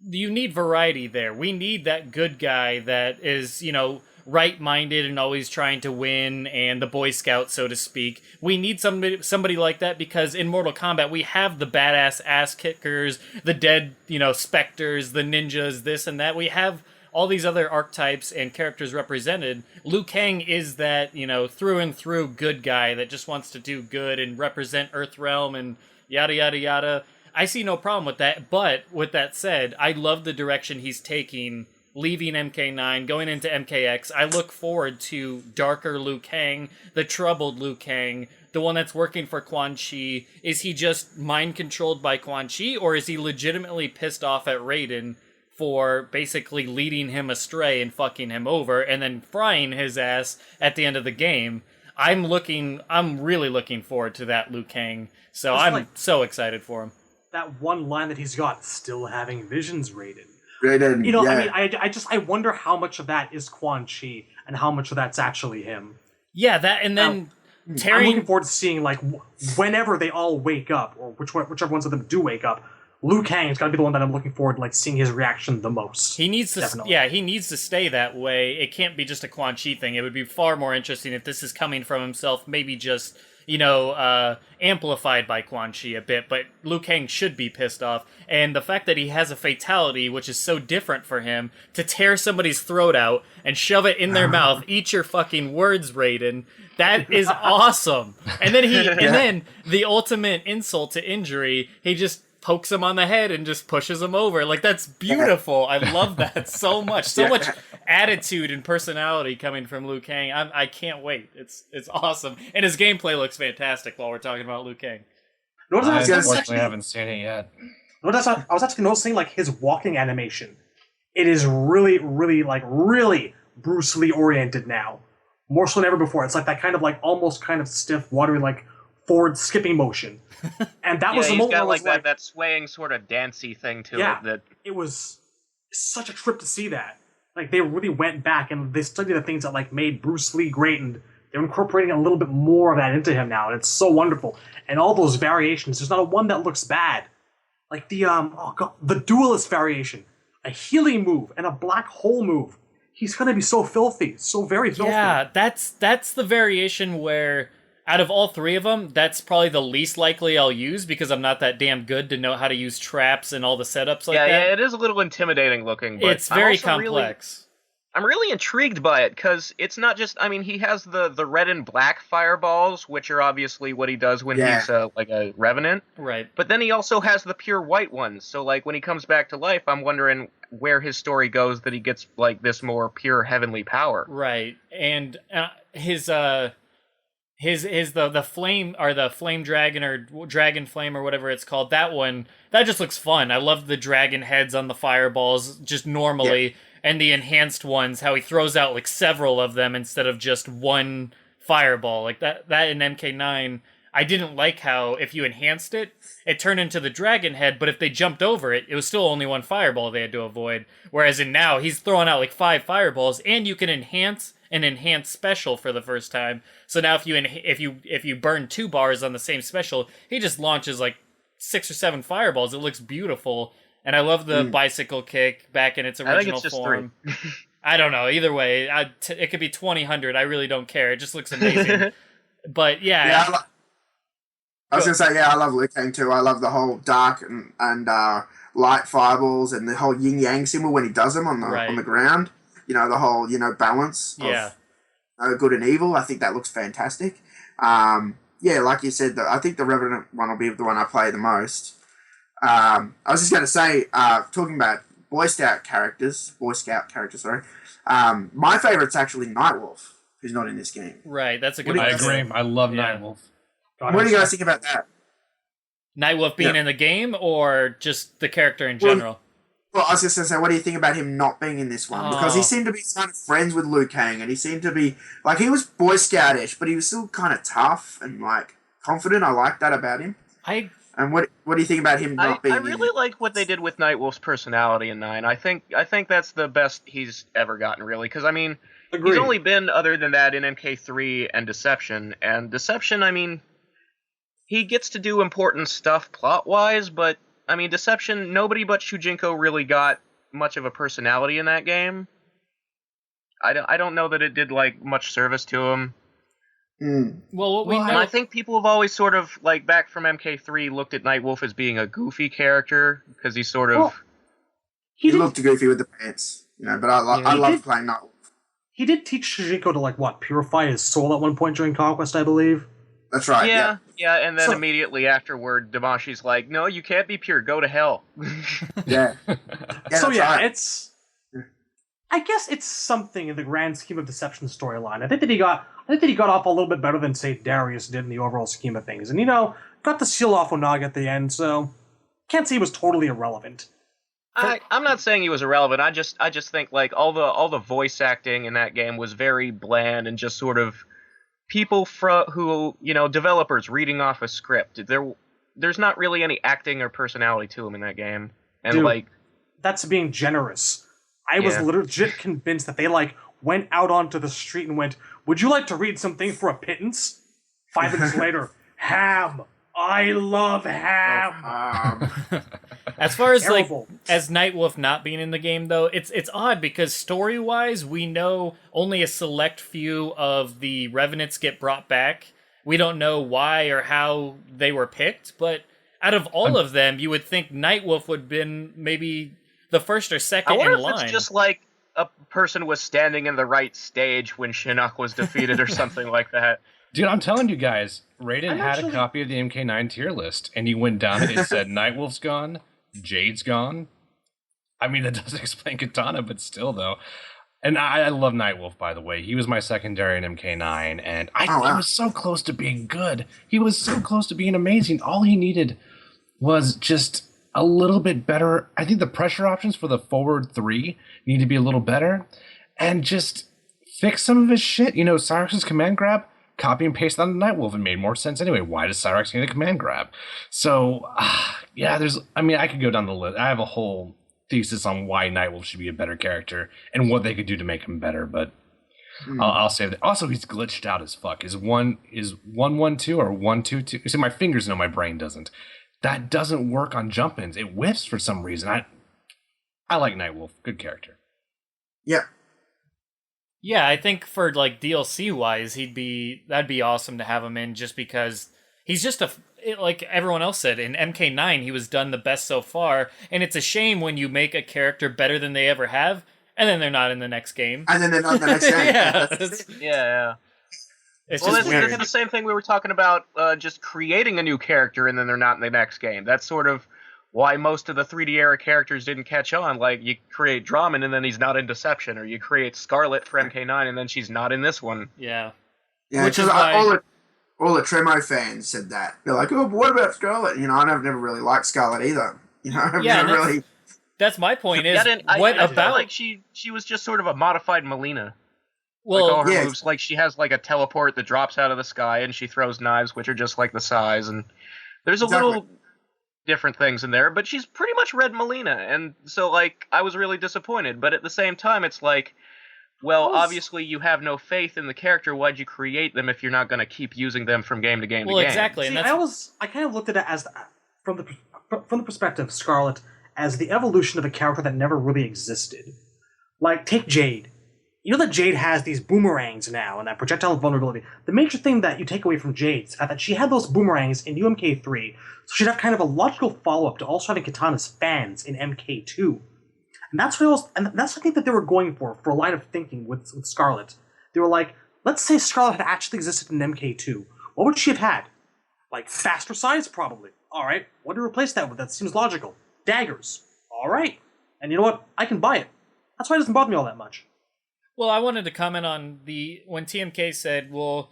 you need variety there. We need that good guy that is, you know, right-minded and always trying to win, and the Boy Scout, so to speak. We need somebody like that because in Mortal Kombat we have the badass ass kickers, the dead, you know, specters, the ninjas, this and that. We have all these other archetypes and characters represented. Liu Kang is that, you know, through and through good guy that just wants to do good and represent Earthrealm and yada yada yada. I see no problem with that, but with that said, I love the direction he's taking, leaving MK9, going into MKX. I look forward to darker Liu Kang, the troubled Liu Kang, the one that's working for Quan Chi. Is he just mind-controlled by Quan Chi, or is he legitimately pissed off at Raiden for basically leading him astray and fucking him over, and then frying his ass at the end of the game? I'm really looking forward to that Liu Kang, so I'm so excited for him. That one line that he's got, still having visions, Raiden. Raiden, You know, yeah. I mean, I wonder how much of that is Quan Chi and how much of that's actually him. Yeah, that, and then I'm looking forward to seeing, like, whenever they all wake up, or whichever ones of them do wake up, Liu Kang's got to be the one that I'm looking forward to, like, seeing his reaction the most. He needs to, Definitely. yeah, he needs to stay that way. It can't be just a Quan Chi thing. It would be far more interesting if this is coming from himself, maybe just, you know, amplified by Quan Chi a bit, but Liu Kang should be pissed off. And the fact that he has a fatality, which is so different for him, to tear somebody's throat out and shove it in their mouth, eat your fucking words, Raiden, that is awesome. And then and then the ultimate insult to injury, he just pokes him on the head and just pushes him over. Like, that's beautiful. I love that so much. So much attitude and personality coming from Liu Kang. I can't wait. It's awesome. And his gameplay looks fantastic while we're talking about Liu Kang. You know what I I was unfortunately haven't seen it yet. I was actually noticing, like, his walking animation. It is really, really, like, really Bruce Lee oriented now. More so than ever before. It's like that kind of, like, almost kind of stiff, watery, like, forward skipping motion. And that was the moment where I was like that swaying sort of dancey thing to it. That it was such a trip to see that. Like, they really went back and they studied the things that, like, made Bruce Lee great, and they're incorporating a little bit more of that into him now, and it's so wonderful. And all those variations, there's not a one that looks bad. Like the duelist variation, a healing move and a black hole move. He's gonna be so filthy, so very filthy. Yeah, that's the variation where, out of all three of them, that's probably the least likely I'll use because I'm not that damn good to know how to use traps and all the setups like that. Yeah, it is a little intimidating looking, but it's very complex. I'm really intrigued by it, because it's not just, I mean, he has the red and black fireballs, which are obviously what he does when he's like a revenant. Right. But then he also has the pure white ones, so like when he comes back to life, I'm wondering where his story goes that he gets like this more pure heavenly power. Right. And his the flame, or the flame dragon, or dragon flame, or whatever it's called, that one, that just looks fun. I love the dragon heads on the fireballs just normally, and the enhanced ones, how he throws out like several of them instead of just one fireball. Like that in MK9, I didn't like how if you enhanced it, it turned into the dragon head, but if they jumped over it, it was still only one fireball they had to avoid. Whereas in now, he's throwing out like 5 fireballs, and you can enhance an enhanced special for the first time. So now if you burn 2 bars on the same special, he just launches like 6 or 7 fireballs. It looks beautiful, and I love the bicycle kick back in its original I think it's just form. 3. I don't know. Either way, it could be 20-100. I really don't care. It just looks amazing. But I was going to say, I love Liu Kang too. I love the whole dark and light fireballs and the whole yin-yang symbol when he does them on the ground. You know, the whole, balance of good and evil. I think that looks fantastic. Like you said, I think the Revenant one will be the one I play the most. I was just going to say, talking about Boy Scout characters, sorry. My favorite's actually Nightwolf, who's not in this game. Right, that's a good What one. do I you agree. guys I love Yeah. Nightwolf. What do you guys think about that? Nightwolf being Yeah. in the game or just the character in Well, general? Well, I was just going to say, what do you think about him not being in this one? Because he Oh. seemed to be kind of friends with Liu Kang, and he seemed to be, like, he was Boy Scoutish, but he was still kind of tough and, like, confident. I like that about him. And what do you think about him not being I in really it? like what they did with Nightwolf's personality in 9. I think that's the best he's ever gotten, really. Because, I mean, Agreed. he's only been, other than that, in MK3 and Deception. And Deception, I mean, he gets to do important stuff plot-wise, but, I mean, Deception, nobody but Shujinko really got much of a personality in that game. I don't know that it did, like, much service to him. Well, what we know... And I think people have always sort of, like, back from MK3, looked at Nightwolf as being a goofy character, because he's sort of... Well, He looked goofy with the pants, you know, but I love playing Nightwolf. He did teach Shujinko to, like, purify his soul at one point during Conquest, I believe. That's right, yeah, and then immediately afterward, Damashi's like, no, you can't be pure, go to hell. Yeah. So that's yeah, right. it's... I guess it's something in the grand scheme of Deception storyline. I think that he got off a little bit better than, say, Darius did in the overall scheme of things. And, you know, got to seal off Onaga at the end, so can't say he was totally irrelevant. I'm not saying he was irrelevant. I just think, like, all the voice acting in that game was very bland and just sort of people who, you know, developers reading off a script. There's not really any acting or personality to him in that game. And, Dude, like... That's being generous. I was legit convinced that they, like, went out onto the street and went, would you like to read something for a pittance? 5 minutes later, ham. I love ham. As far as Terrible. as Nightwolf not being in the game, though, it's odd because story-wise, we know only a select few of the Revenants get brought back. We don't know why or how they were picked, but out of all of them, you would think Nightwolf would have been maybe the first or second I wonder in if line. it's just like a person was standing in the right stage when Shinnok was defeated or something like that. Dude, I'm telling you guys, Raiden I'm had actually- a copy of the MK9 tier list, and he went down and it said Nightwolf's gone, Jade's gone. I mean, that doesn't explain Katana, but still, though. And I love Nightwolf, by the way. He was my secondary in MK9, and he was so close to being good. He was so close to being amazing. All he needed was just a little bit better. I think the pressure options for the forward 3 need to be a little better, and just fix some of his shit. You know, Cyrus's command grab, copy and paste on the Nightwolf. It made more sense anyway. Why does Cyrax need a command grab? So, yeah, I could go down the list. I have a whole thesis on why Nightwolf should be a better character and what they could do to make him better, but I'll save that. Also, he's glitched out as fuck. Is 1-1-2 or 1-2-2? See, my fingers know, my brain doesn't. That doesn't work on jump-ins. It whiffs for some reason. I like Nightwolf. Good character. Yeah. Yeah, I think for like DLC wise, that'd be awesome to have him in, just because he's just like everyone else said, in MK9 he was done the best so far, and it's a shame when you make a character better than they ever have, and then they're not in the next game. And then they're not in the next game. Yeah, Yeah. it's Well, just that's weird. the same thing we were talking about, just creating a new character and then they're not in the next game. That's sort of why most of the 3D era characters didn't catch on. Like, you create Draman and then he's not in Deception, or you create Skarlet for MK9 and then she's not in this one. Yeah. Yeah, Which is because why- all the Tremo fans said that. They're like, oh, but what about Skarlet? You know, I've never really liked Skarlet either. You know, I've Yeah, never really... That's my point. Is I what felt about like she was just sort of a modified Mileena. well? Like all her yeah. moves, like she has like a teleport that drops out of the sky, and she throws knives, which are just like the size. And there's a little different things in there, but she's pretty much Red Mileena, and so like I was really disappointed. But at the same time, it's like, well, obviously you have no faith in the character. Why'd you create them if you're not going to keep using them from game to game Well, to game? exactly, and See, that's I kind of looked at it as from the perspective of Skarlet as the evolution of a character that never really existed. Like, take Jade. You know that Jade has these boomerangs now and that projectile vulnerability. The major thing that you take away from Jade is that she had those boomerangs in UMK3, so she'd have kind of a logical follow-up to also having Katana's fans in MK2. And that's I think that they were going for a line of thinking with Skarlet. They were like, let's say Skarlet had actually existed in MK2. What would she have had? Like, faster size, probably. Alright, what do you replace that with? That seems logical. Daggers. Alright. And you know what? I can buy it. That's why it doesn't bother me all that much. Well, I wanted to comment on when TMK said, well,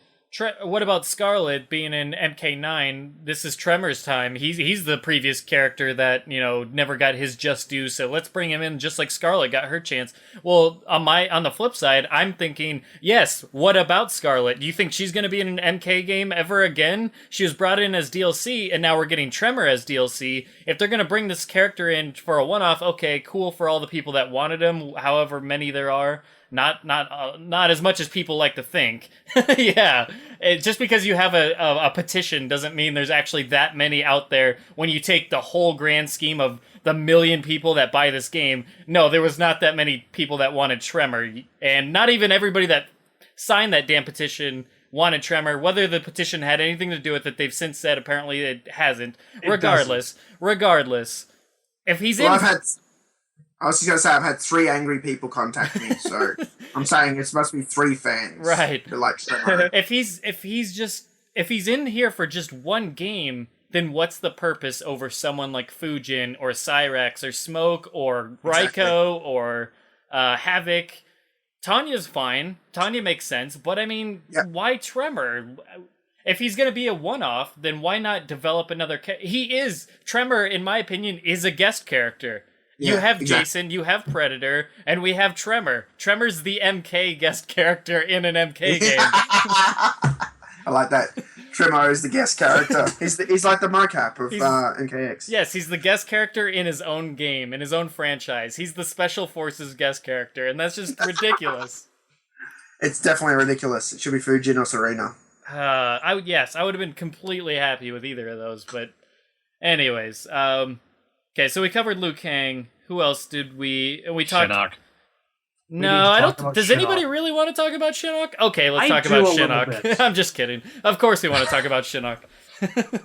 what about Skarlet being in MK9? This is Tremor's time. He's the previous character that, never got his just due, so let's bring him in just like Skarlet got her chance. Well, on the flip side, I'm thinking, yes, what about Skarlet? Do you think she's going to be in an MK game ever again? She was brought in as DLC, and now we're getting Tremor as DLC. If they're going to bring this character in for a one-off, okay, cool for all the people that wanted him, however many there are. Not as much as people like to think. Yeah, just because you have a petition doesn't mean there's actually that many out there. When you take the whole grand scheme of the million people that buy this game, no, there was not that many people that wanted Tremor, and not even everybody that signed that damn petition wanted Tremor. Whether the petition had anything to do with it, they've since said apparently it hasn't. Regardless, if he's in. I was just going to say, I've had 3 angry people contact me, so I'm saying it must be 3 fans. Right. Who like Tremor. If he's in here for just one game, then what's the purpose over someone like Fujin or Cyrex or Smoke or Raiko or Havoc? Tanya's fine. Tanya makes sense, but I mean, why Tremor? If he's going to be a one-off, then why not develop another Tremor, in my opinion, is a guest character. You have Jason, you have Predator, and we have Tremor. Tremor's the MK guest character in an MK game. I like that. Tremor is the guest character. He's like the mocap of MKX. Yes, he's the guest character in his own game, in his own franchise. He's the Special Forces guest character, and that's just ridiculous. It's definitely ridiculous. It should be Fujin or Serena. I would have been completely happy with either of those, but anyways, okay, so we covered Liu Kang. Who else did we talked? Shinnok. No, I don't. Does anybody really want to talk about Shinnok? Okay, let's talk about Shinnok. I'm just kidding. Of course, we want to talk about Shinnok.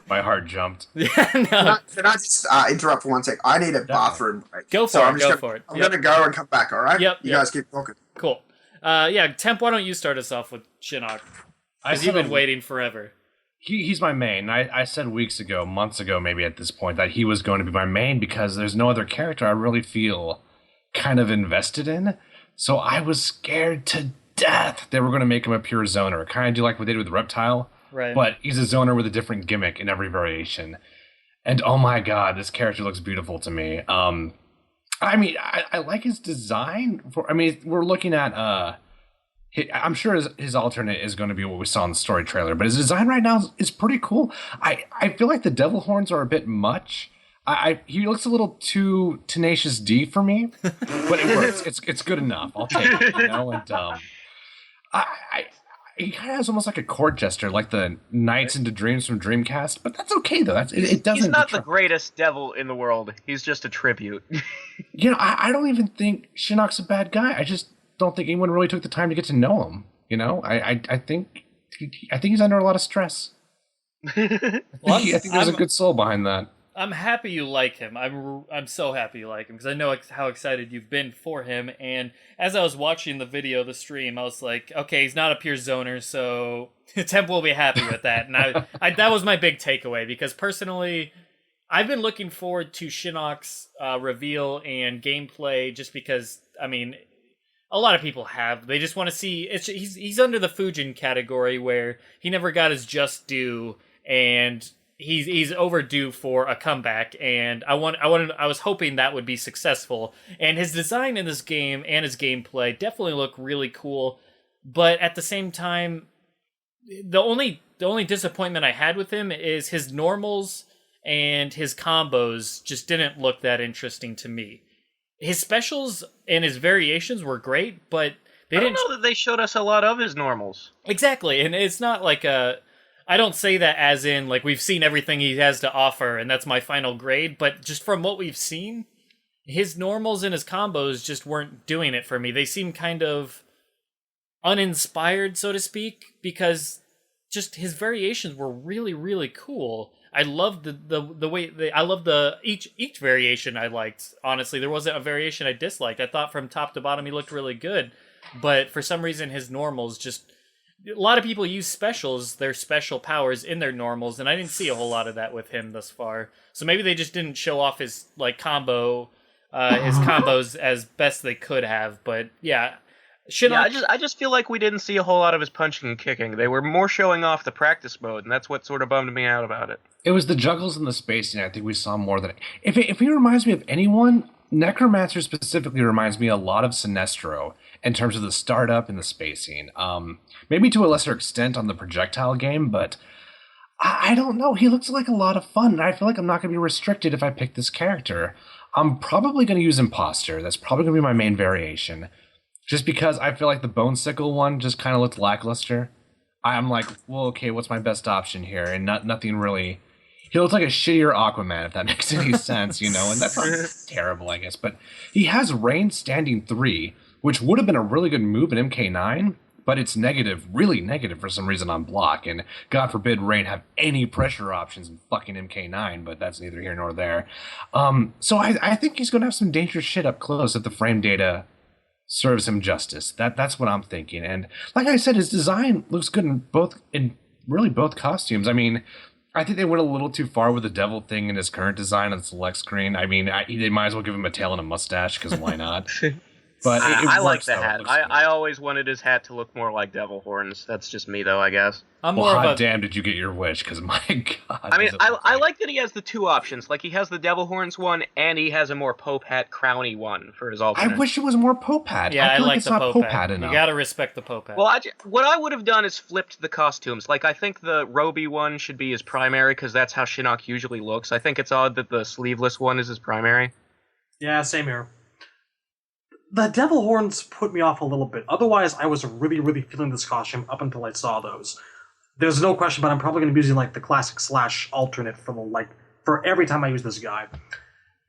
My heart jumped. Yeah, no. Can I just interrupt for 1 sec? I need a bathroom break. Go for it. I'm going to go and come back, all right? Yep. You guys keep talking. Cool. Temp, why don't you start us off with Shinnok? Because you've been waiting forever. He's my main. I said months ago maybe at this point, that he was going to be my main because there's no other character I really feel kind of invested in. So I was scared to death they were going to make him a pure zoner. Kind of do like what they did with Reptile. Right. But he's a zoner with a different gimmick in every variation. And oh my god, this character looks beautiful to me. I like his design. We're looking at... I'm sure his alternate is going to be what we saw in the story trailer, but his design right now is pretty cool. I feel like the devil horns are a bit much. He looks a little too Tenacious D for me, but it works. It's good enough. I'll take it, And he kind of has almost like a court jester, like the Nights into Dreams from Dreamcast, but that's okay though. It doesn't. He's not the greatest devil in the world. He's just a tribute. I don't even think Shinnok's a bad guy. I just don't think anyone really took the time to get to know him. I think he's under a lot of stress. I think there's a good soul behind that. I'm happy you like him. I'm so happy you like him because I know how excited you've been for him. And as I was watching the stream, I was like, okay, he's not a pure zoner, so Temp will be happy with that. And I that was my big takeaway because personally, I've been looking forward to Shinnok's reveal and gameplay just because, a lot of people have. They just want to see. He's under the Fujin category where he never got his just due, and he's overdue for a comeback. And I was hoping that would be successful. And his design in this game and his gameplay definitely look really cool. But at the same time, the only disappointment I had with him is his normals and his combos just didn't look that interesting to me. His specials and his variations were great, but I don't know that they showed us a lot of his normals. Exactly, and it's not like I don't say that as in, like, we've seen everything he has to offer, and that's my final grade, but just from what we've seen, his normals and his combos just weren't doing it for me. They seem kind of uninspired, so to speak, because just his variations were really, really cool. I loved the way I loved each variation I liked. Honestly, there wasn't a variation I disliked. I thought from top to bottom he looked really good, but for some reason his normals just, a lot of people use specials, their special powers in their normals, and I didn't see a whole lot of that with him thus far. So maybe they just didn't show off his like combo his combos as best they could have. But yeah, Shinnok... Yeah, I just feel like we didn't see a whole lot of his punching and kicking. They were more showing off the practice mode, and that's what sort of bummed me out about it. It was the juggles and the spacing. I think we saw more than... If he reminds me of anyone, Necromancer specifically reminds me a lot of Sinestro in terms of the startup and the spacing. Maybe to a lesser extent on the projectile game, but I don't know. He looks like a lot of fun, and I feel like I'm not going to be restricted if I pick this character. I'm probably going to use Imposter. That's probably going to be my main variation. Just because I feel like the Bone Sickle one just kind of looked lackluster. I'm like, well, okay, what's my best option here? And nothing really... He looks like a shittier Aquaman, if that makes any sense, you know? And that's not terrible, I guess. But he has Rain Standing 3, which would have been a really good move in MK9, but it's negative, really negative for some reason on block. And God forbid Rain have any pressure options in fucking MK9, but that's neither here nor there. So I think he's going to have some dangerous shit up close if the frame data serves him justice. That's what I'm thinking. And like I said, his design looks good in really both costumes. I mean, I think they went a little too far with the devil thing in his current design on the select screen. I mean, they might as well give him a tail and a mustache, because why not? But I like the hat. I always wanted his hat to look more like devil horns. That's just me, though, I guess. Damn, did you get your wish? Because my God. I mean, I like that he has the two options. Like, he has the devil horns one, and he has a more Pope hat crowny one for his alternate. I wish it was more Pope hat. Yeah, I feel like it's the not Pope hat. enough. You gotta respect the Pope hat. Well, what I would have done is flipped the costumes. Like, I think the Roby one should be his primary, because that's how Shinnok usually looks. I think it's odd that the sleeveless one is his primary. Yeah, same here. The devil horns put me off a little bit. Otherwise, I was really, really feeling this costume up until I saw those. There's no question, but I'm probably going to be using like the classic / alternate for every time I use this guy.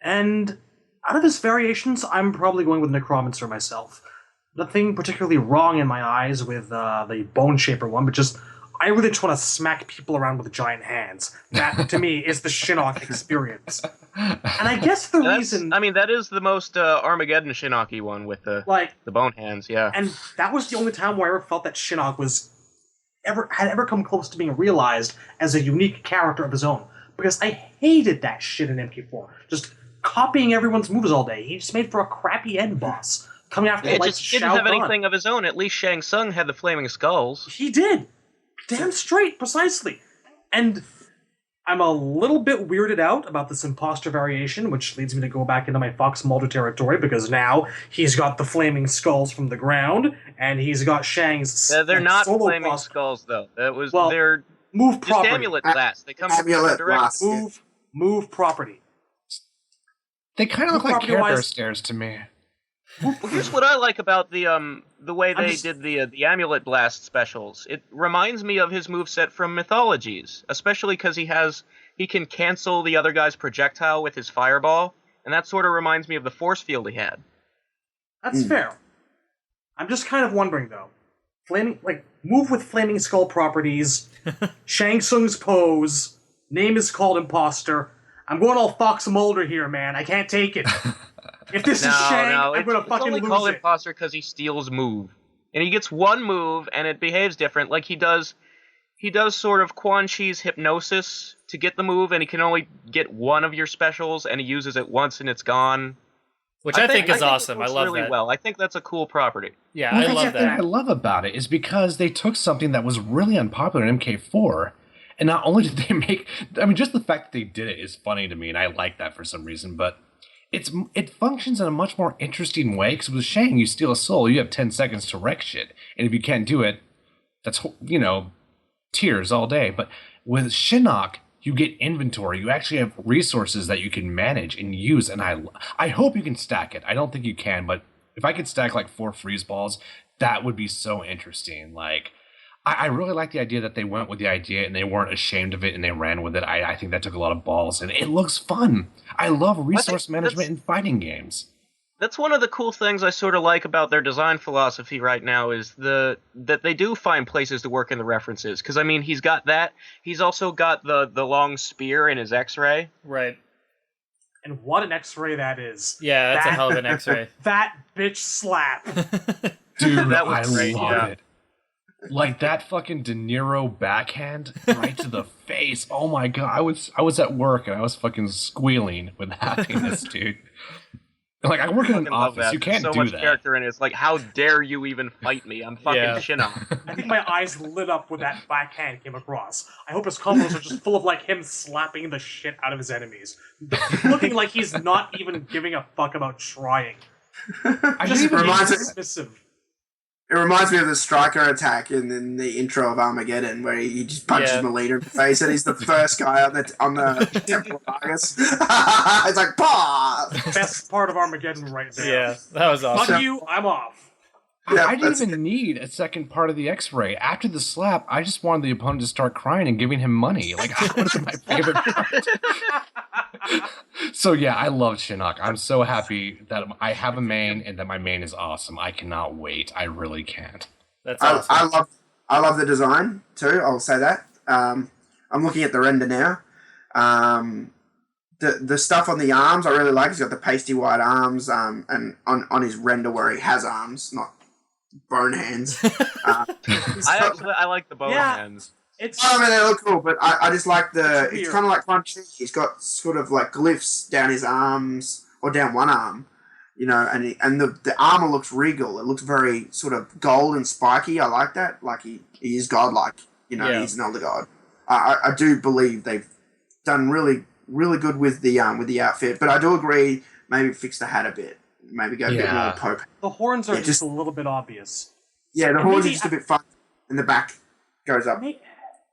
And out of his variations, I'm probably going with Necromancer myself. Nothing particularly wrong in my eyes with the Bone Shaper one, but just I really just want to smack people around with giant hands. That, to me, is the Shinnok experience. And I guess the reason... I mean, that is the most Armageddon Shinnok-y one with the bone hands, yeah. And that was the only time where I ever felt that Shinnok had ever come close to being realized as a unique character of his own. Because I hated that shit in MK4. Just copying everyone's moves all day. He just made for a crappy end boss. Coming after It just didn't have anything of his own. At least Shang Tsung had the flaming skulls. He did. Damn straight, precisely. And I'm a little bit weirded out about this imposter variation, which leads me to go back into my Fox Mulder territory, because now he's got the flaming skulls from the ground, and he's got Shang's they're not flaming skulls, though. They're move property. Just amulet blast. They come from direct. Move property. They kind of look like Care Bear stairs to me. Well, here's what I like about the way they did the amulet blast specials. It reminds me of his moveset from Mythologies, especially because he can cancel the other guy's projectile with his fireball, and that sort of reminds me of the force field he had. That's fair. I'm just kind of wondering though, move with flaming skull properties, Shang Tsung's pose, name is called Imposter. I'm going all Fox Mulder here, man. I can't take it. If this is Shang, I'm going to fucking lose it. It's only called Imposter because he steals move. And he gets one move, and it behaves different. Like, he does sort of Quan Chi's hypnosis to get the move, and he can only get one of your specials, and he uses it once, and it's gone. Which I think is awesome. I love really that. Well, I think that's a cool property. Yeah, I love that. The thing I love about it is because they took something that was really unpopular in MK4, and not only did they make... I mean, just the fact that they did it is funny to me, and I like that for some reason, but... It functions in a much more interesting way, because with Shang, you steal a soul, you have 10 seconds to wreck shit. And if you can't do it, that's, tears all day. But with Shinnok, you get inventory. You actually have resources that you can manage and use. And I hope you can stack it. I don't think you can, but if I could stack like 4 freeze balls, that would be so interesting. Like, I really like the idea that they went with the idea and they weren't ashamed of it and they ran with it. I think that took a lot of balls, and it looks fun. I love resource management in fighting games. That's one of the cool things I sort of like about their design philosophy right now is that they do find places to work in the references. Because, I mean, he's got that. He's also got the long spear in his X-ray. Right. And what an X-ray that is. Yeah, that's a hell of an X-ray. That bitch slap. Dude, that was great, love it. Like that fucking De Niro backhand right to the face. Oh my God. I was at work and I was fucking squealing with happiness, dude. Like, I work in an fucking love office. that. You can't so do much that. character in it. It's like, how dare you even fight me? I'm fucking Yeah. Shinnok. I think my eyes lit up when that backhand came across. I hope his combos are just full of like him slapping the shit out of his enemies, looking like he's not even giving a fuck about trying. I Just didn't even reminds me- dismissive. It reminds me of the Striker attack in the intro of Armageddon, where he just punches Yeah. Mileena in the face, and he's the first guy on the Temple of Argus. It's like, "Pah!" Best part of Armageddon right there. Yeah, that was awesome. Fuck you, I'm off. Yeah, I didn't that's even need a second part of the X-ray. After the slap, I just wanted the opponent to start crying and giving him money. Like, that was my favorite part. So yeah, I love Shinnok. I'm so happy that I have a main and that my main is awesome. I cannot wait. I really can't. That's awesome. I love the design too. I'll say that. I'm looking at the render now. The stuff on the arms I really like. He's got the pasty white arms, and on his render where he has arms, not bone hands. I like the bone hands. It's I mean, they look cool, but I just like It's it's weird. kind of like Crunchy. He's got sort of like glyphs down his arms, or down one arm, and the armor looks regal. It looks very sort of gold and spiky. I like that. Like he is godlike, Yeah. he's an elder god. I do believe they've done really, really good with the outfit, but I do agree, maybe fix the hat a bit. Maybe go a bit more Pope. the horns are Yeah, just a little bit obvious. Yeah, the And horns are maybe just a bit fun, and the back goes up.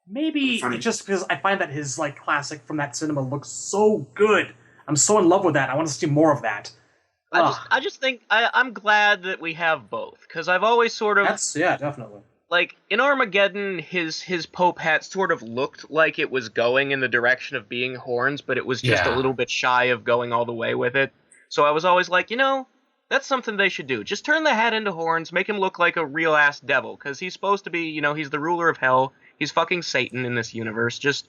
Maybe Funny. just because I find that his like classic from that cinema looks so good. I'm so in love with that. I want to see more of that. I just think I'm glad that we have both, because I've always sort of Definitely. like in Armageddon, his Pope hat sort of looked like it was going in the direction of being horns, but it was just a little bit shy of going all the way with it. So I was always like, that's something they should do. Just turn the hat into horns, make him look like a real ass devil, because he's supposed to be, he's the ruler of hell. He's fucking Satan in this universe. Just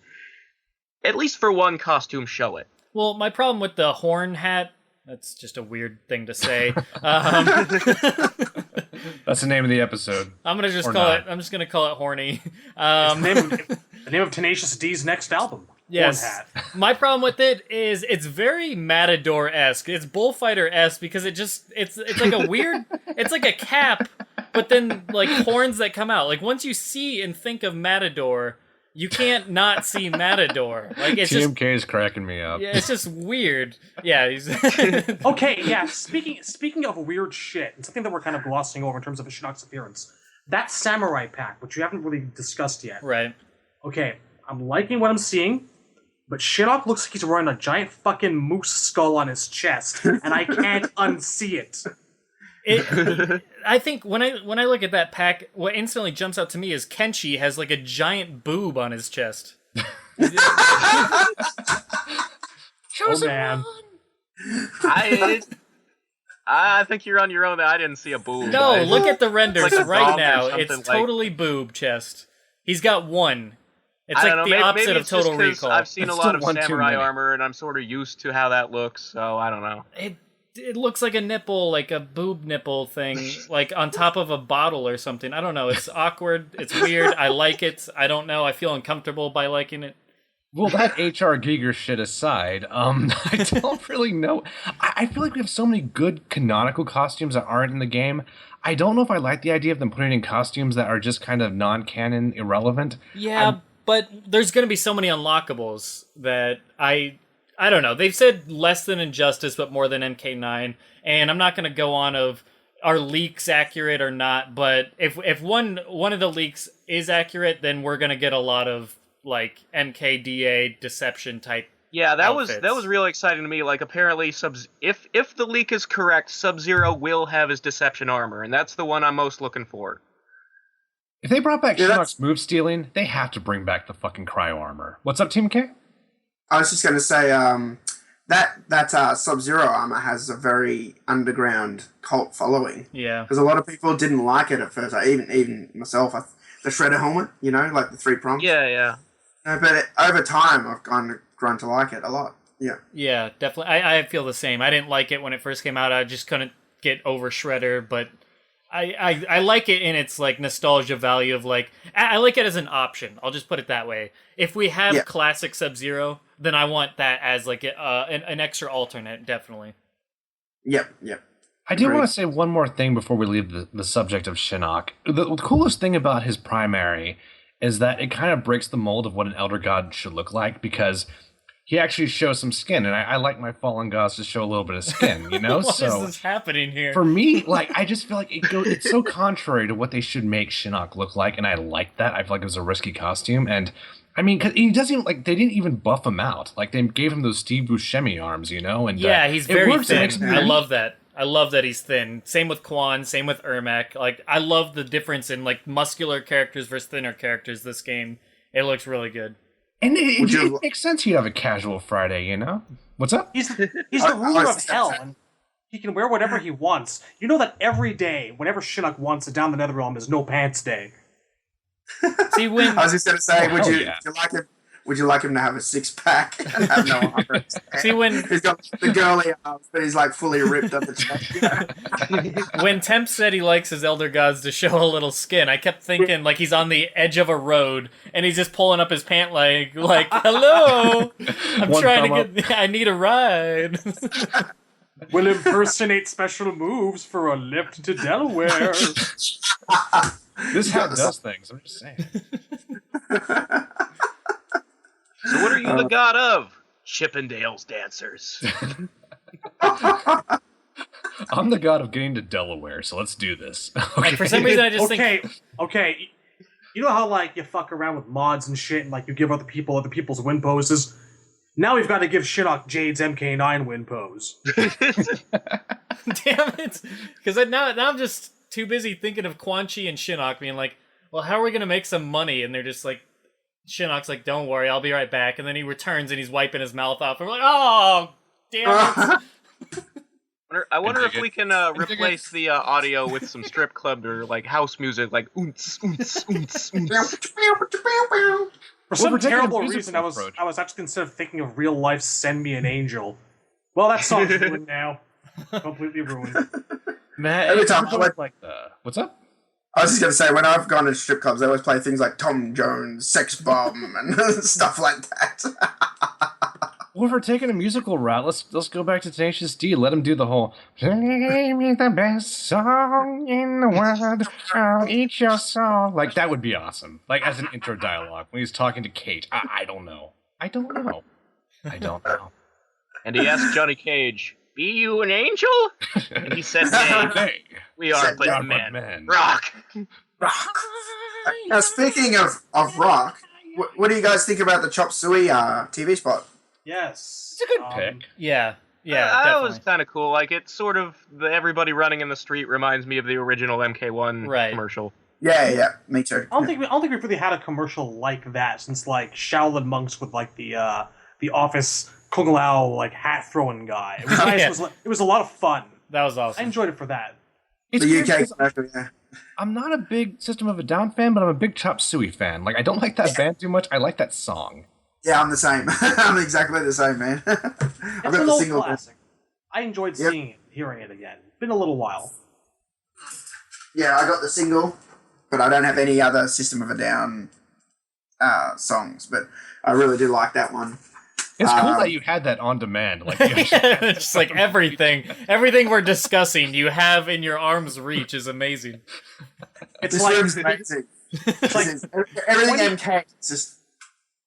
at least for one costume, show it. Well, my problem with the horn hat, that's just a weird thing to say. That's the name of the episode. I'm just Or gonna not. call it horny. The name of Tenacious D's next album. Yes. Horn hat. My problem with it is it's very Matador-esque. It's Bullfighter-esque because it's like a weird, it's like a cap, but then like horns that come out. Like once you see and think of Matador, you can't not see Matador. Like it's just, TMK is cracking me up. yeah, it's just weird. Yeah, he's Okay, yeah. Speaking of weird shit, and something that we're kind of glossing over in terms of Shinnok's appearance, that samurai pack, which we haven't really discussed yet. right. Okay, I'm liking what I'm seeing, but Shinnok looks like he's wearing a giant fucking moose skull on his chest, and I can't unsee it. I think when I look at that pack, what instantly jumps out to me is Kenshi has like a giant boob on his chest. Oh man. I think you're on your own. I didn't see a boob. No, look at the renders like a right dog or now. something, It's like- totally boob chest. He's got one. It's I like don't know, the maybe opposite of it's just Total 'cause Recall. I've seen It's a lot still of one too samurai many. armor, and I'm sort of used to how that looks. So I don't know. It looks like a nipple, like a boob nipple thing, like on top of a bottle or something. I don't know. It's awkward. It's weird. I like it. I don't know. I feel uncomfortable by liking it. Well, that HR Giger shit aside, I don't really know. I feel like we have so many good canonical costumes that aren't in the game. I don't know if I like the idea of them putting in costumes that are just kind of non-canon, irrelevant. Yeah, but there's going to be so many unlockables that I don't know. They've said less than Injustice, but more than MK9. And I'm not going to go on of are leaks accurate or not. But if one of the leaks is accurate, then we're going to get a lot of like MKDA deception type. Yeah, that outfits. was really exciting to me. Like apparently, if the leak is correct, Sub-Zero will have his deception armor, and that's the one I'm most looking for. If they brought back Yeah, Shinnok's move stealing, they have to bring back the fucking cryo armor. What's up, Team K? I was just going to say that Sub-Zero armor has a very underground cult following. Yeah. Because a lot of people didn't like it at first. Even myself. The Shredder helmet, like the 3 prongs. Yeah. But over time, I've kind of grown to like it a lot. Yeah. Yeah, definitely. I feel the same. I didn't like it when it first came out. I just couldn't get over Shredder, but I like it in its like nostalgia value of like I like it as an option. I'll just put it that way. If we have classic Sub-Zero, then I want that as like an extra alternate, definitely. Yep. I do Agreed. want to say one more thing before we leave the subject of Shinnok. The coolest thing about his primary is that it kind of breaks the mold of what an Elder God should look like, because he actually shows some skin, and I like my fallen gods to show a little bit of skin, you know? What So is this happening here? for me, like, I just feel like it's so contrary to what they should make Shinnok look like, and I like that. I feel like it was a risky costume, and I mean, cause he doesn't even, like, they didn't even buff him out. Like, they gave him those Steve Buscemi arms, you know? And yeah, he's it very works, it thin. makes him I unique. love that. I love that he's thin. Same with Quan, same with Ermac. Like, I love the difference in, like, muscular characters versus thinner characters this game. It looks really good. And it makes sense he'd have a casual Friday, you know? What's up? He's the ruler of hell, and he can wear whatever he wants. You know that every day, whenever Shinnok wants it down the Netherrealm, is no pants day. See, when I was just going to say, Oh, yeah. would you like him to have a six-pack and have no arms? See, when He's got the girly arms, but he's like fully ripped up the chest. when Temp said he likes his Elder Gods to show a little skin, I kept thinking like he's on the edge of a road and he's just pulling up his pant leg, like, "Hello, I'm One trying thumb to get. I need a ride." Will impersonate special moves for a lift to Delaware. This hat does things, I'm just saying. So what are you the god of? Chippendale's dancers. I'm the god of getting to Delaware, so let's do this. Like, for some reason, I just think Okay. You know how, like, you fuck around with mods and shit, and, like, you give other people's win poses? Now we've got to give Shinnok Jade's MK9 win pose. damn it, because now I'm just too busy thinking of Quan Chi and Shinnok being like, "Well, how are we gonna make some money?" And they're just like, Shinnok's like, "Don't worry, I'll be right back." And then he returns and he's wiping his mouth off. And we're like, "Oh, damn it!" I wonder if we can replace the audio with some strip club or like house music, like oonts, oonts, oonts, oonts. For some we're taking a terrible musical reason, I was approach. actually instead of thinking of real life "Send Me an Angel." Well, that song's ruined now. Completely ruined. Man, Every time I went- like what's up? I was just going to say, when I've gone to strip clubs, they always play things like Tom Jones, Sex Bomb, and stuff like that. Well, if we're taking a musical route, let's go back to Tenacious D. Let him do the whole "Play me the best song in the world, I'll eat your soul." Like, that would be awesome. Like, as an intro dialogue when he's talking to Kate. I don't know. I don't know. And he asked Johnny Cage, "Be you an angel?" And he said, "Nay, Hey, we are Said but God, men. Rock." Now, speaking of rock, what do you guys think about the Chop Suey TV spot? Yes. it's a good pick. Yeah, That definitely. was kind of cool. Like, it's sort of everybody running in the street reminds me of the original MK1 Right. commercial. Yeah, me too. I don't think we've really had a commercial like that since like Shaolin monks with like the office Kung Lao like hat throwing guy. It was nice. Yeah. It was a lot of fun. That was I awesome. enjoyed it for that. It's The weird UK 'cause commercial, yeah. I'm not a big System of a Down fan, but I'm a big Chop Suey fan. Like, I don't like that band too much. I like that song. Yeah, I'm the same. I'm exactly the same, man. I've It's got an the old single. classic. I enjoyed Yep. seeing it, hearing it again. Been a little while. Yeah, I got the single, but I don't have any other System of a Down songs. But I really do like that one. It's cool that you had that on demand. Like, you actually had It's just like everything we're discussing you have in your arm's reach is amazing. It's This like room's amazing. it's like Everything 20 MK. It's just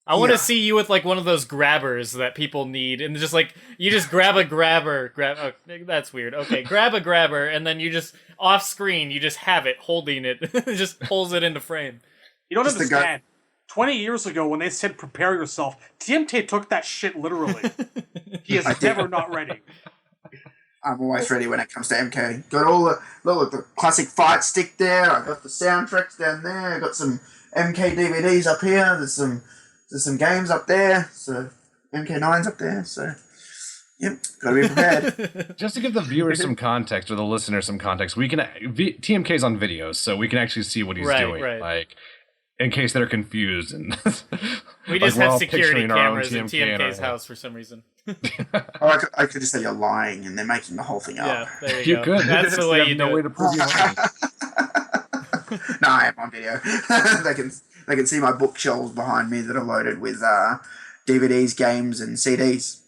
I want to Yeah. see you with like one of those grabbers that people need, and just like you just grab a grabber, oh, that's weird. Okay, grab a grabber, and then you just off screen you just have it holding it, it just pulls it into frame. you don't Just the guy- understand. 20 years ago, when they said "prepare yourself," TMT took that shit literally. He is I did. never not ready. I'm always ready when it comes to MK. Got all the classic fight stick there. I got the soundtracks down there. I got some MK DVDs up here. There's some games up there. So MK9's up there. So yep, gotta be prepared. Just to give the viewers some context, or the listeners some context, we can TMK's on videos, so we can actually see what he's Right, doing. right. Like, in case they're confused, and We just we're have all security picturing our own cameras in TMK in our TMK's head. house for some reason. Or I could just say you're lying and they're making the whole thing up. Yeah, there you You go. could. That's the way have you no do way it. to prove you're lying. No, I am on video. they can see my bookshelves behind me that are loaded with DVDs, games, and CDs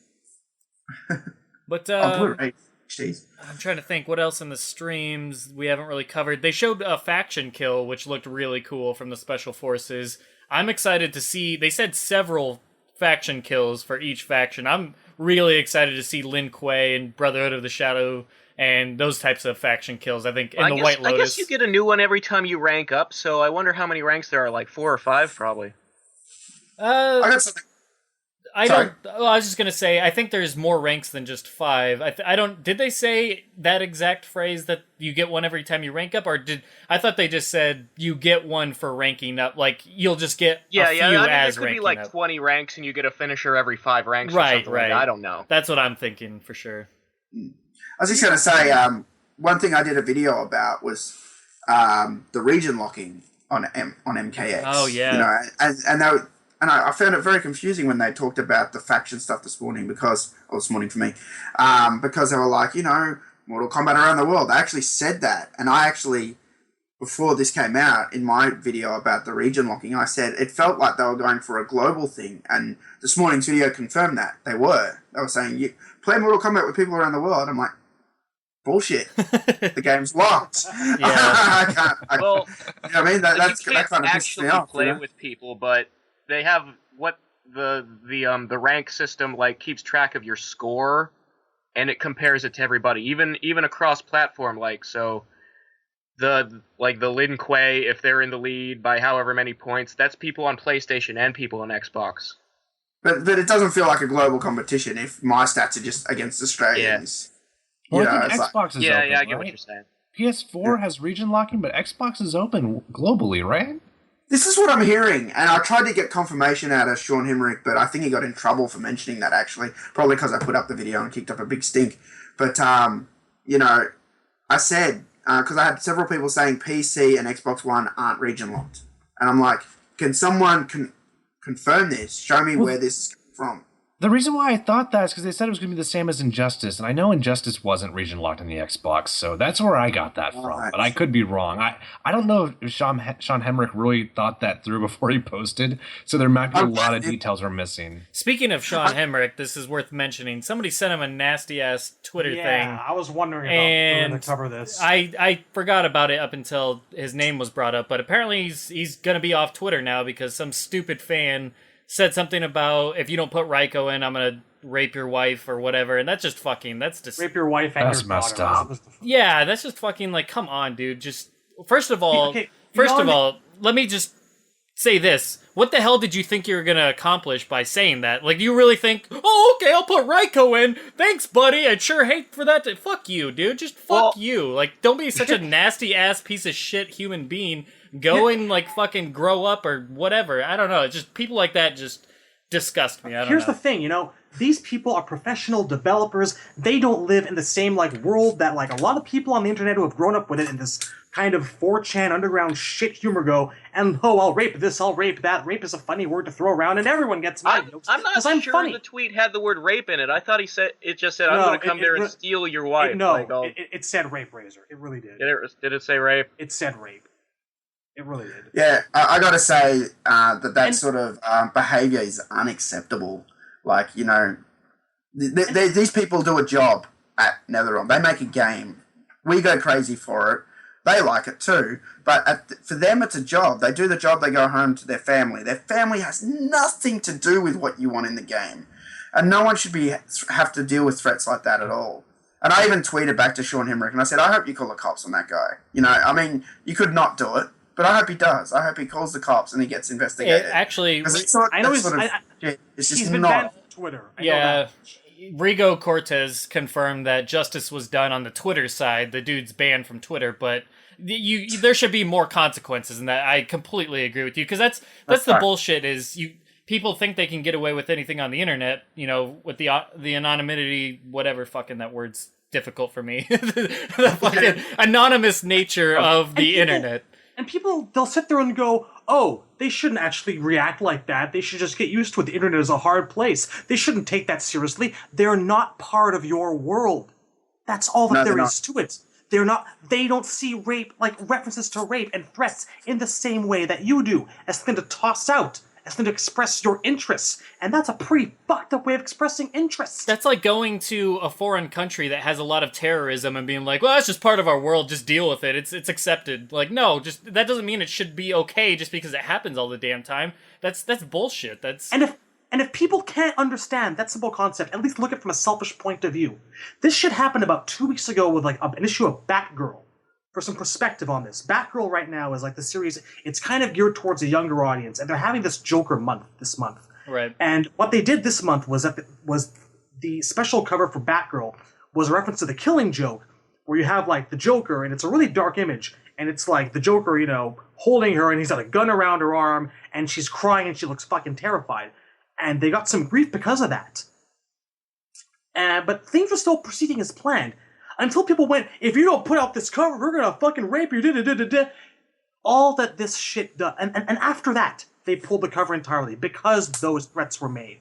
But on Blu-ray. Jeez. I'm trying to think what else in the streams we haven't really covered. They showed a faction kill, which looked really cool from the Special Forces. I'm excited to see. They said several faction kills for each faction. I'm really excited to see Lin Kuei and Brotherhood of the Shadow and those types of faction kills. I think in the White Lotus. I guess you get a new one every time you rank up, so I wonder how many ranks there are, like 4 or 5 probably. I got something. I was just gonna say. I think there's more ranks than just 5. I don't. Did they say that exact phrase that you get one every time you rank up, or did I thought they just said you get one for ranking up? Like you'll just get a few I mean, as it could be ranking like up. 20 ranks, and you get a finisher every 5 ranks. Right, or something right. Like that. I don't know. That's what I'm thinking for sure. I was just gonna say, one thing I did a video about was the region locking on MKX. Oh yeah. You know, and they were, and I found it very confusing when they talked about the faction stuff this morning because they were like, you know, Mortal Kombat around the world. They actually said that, and I actually, before this came out, in my video about the region locking, I said it felt like they were going for a global thing, and this morning's video confirmed that they were. They were saying, you play Mortal Kombat with people around the world. I'm like, bullshit. The game's locked. Yeah. I can't. Well, you know what I mean? That kind of pisses me actually off. play You know? with people, but they have what the rank system like keeps track of your score, and it compares it to everybody, even across platform. Like so, the Lin Kuei, if they're in the lead by however many points, that's people on PlayStation and people on Xbox. But it doesn't feel like a global competition if my stats are just against Australians. Well, You know, I think it's Xbox is Yeah, open, I get right? what you're saying. PS4 has region locking, but Xbox is open globally, right? This is what I'm hearing, and I tried to get confirmation out of Shaun Himmerick, but I think he got in trouble for mentioning that, actually. Probably because I put up the video and kicked up a big stink. But, you know, I said, because I had several people saying PC and Xbox One aren't region locked. And I'm like, can someone confirm this? Show me where this is from. The reason why I thought that is because they said it was going to be the same as Injustice, and I know Injustice wasn't region locked in the Xbox, so that's where I got that from. Right. But I could be wrong. I don't know if Shaun Himmerick really thought that through before he posted, so there might be a lot of details we're missing. Speaking of Shaun Himmerick, this is worth mentioning. Somebody sent him a nasty ass Twitter thing. Yeah, I was wondering about And going to cover this. I forgot about it up until his name was brought up, but apparently he's gonna be off Twitter now because some stupid fan said something about if you don't put Raiko in, I'm gonna rape your wife or whatever, and that's just fucking, that's just Rape your wife and That's your messed daughter. up. yeah, that's just fucking like, come on, dude. Just first of all, Okay, let me just say this: what the hell did you think you were gonna accomplish by saying that? Like, you really think, oh, okay, I'll put Raiko in. Thanks, buddy. I'd sure hate for that to fuck you, dude. Just fuck you. Like, don't be such a nasty ass piece of shit human being. Go and like fucking grow up or whatever. I don't know. It's just people like that just disgust me. I don't know. Here's the thing, you know, these people are professional developers. They don't live in the same like world that like a lot of people on the internet who have grown up with it in this kind of 4chan underground shit humor go, and oh, I'll rape this, I'll rape that. Rape is a funny word to throw around, and everyone gets mad. I'm not sure funny. the tweet had the word rape in it. I thought it just said, I'm going to come there and steal your wife. It said rape razor. It really did. Did it say rape? It said rape. It really did. Yeah, I got to say that sort of behaviour is unacceptable. Like, you know, these people do a job at NetherRealm. They make a game. We go crazy for it. They like it too. But for them, it's a job. They do the job. They go home to their family. Their family has nothing to do with what you want in the game. And no one should have to deal with threats like that at all. And I even tweeted back to Shaun Himmerick and I said, I hope you call the cops on that guy. You know, I mean, you could not do it. But I hope he does. I hope he calls the cops and he gets investigated. I know he's been banned from Twitter. Rigo Cortez confirmed that justice was done on the Twitter side. The dude's banned from Twitter, but there should be more consequences, and that I completely agree with you, because that's the right. bullshit. Is people think they can get away with anything on the internet? You know, with the anonymity, whatever fucking that word's difficult for me. The fucking anonymous nature of the internet. And people, they'll sit there and go, oh, they shouldn't actually react like that. They should just get used to it. The internet is a hard place. They shouldn't take that seriously. They're not part of your world. That's all that there is to it. They don't see rape, like references to rape and threats in the same way that you do, as something to toss out, as something to express your interests. And that's a pretty fucked up way of expressing interests. That's like going to a foreign country that has a lot of terrorism and being like, well, that's just part of our world, just deal with it. It's accepted. Like, no, just that doesn't mean it should be okay just because it happens all the damn time. That's bullshit. And if people can't understand that simple concept, at least look at it from a selfish point of view. This shit happened about 2 weeks ago with like an issue of Batgirl. For some perspective on this, Batgirl right now is like the series. It's kind of geared towards a younger audience, and they're having this Joker month this month. Right. And what they did this month was the special cover for Batgirl was a reference to The Killing Joke, where you have like the Joker, and it's a really dark image, and it's like the Joker, holding her, and he's got a gun around her arm, and she's crying, and she looks fucking terrified. And they got some grief because of that. But things were still proceeding as planned. Until people went, if you don't put out this cover, we're gonna fucking rape you, da-da-da-da-da. All that this shit does. And after that, they pulled the cover entirely because those threats were made.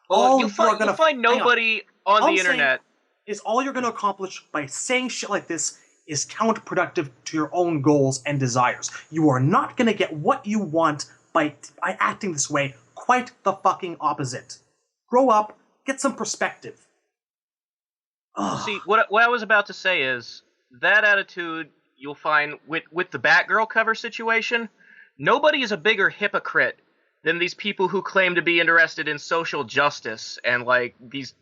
Well, you'll find nobody on the internet. Is all you're gonna accomplish by saying shit like this is counterproductive to your own goals and desires. You are not gonna get what you want by acting this way. Quite the fucking opposite. Grow up, get some perspective. Ugh. See, what I was about to say is, that attitude you'll find with the Batgirl cover situation, nobody is a bigger hypocrite than these people who claim to be interested in social justice, and like these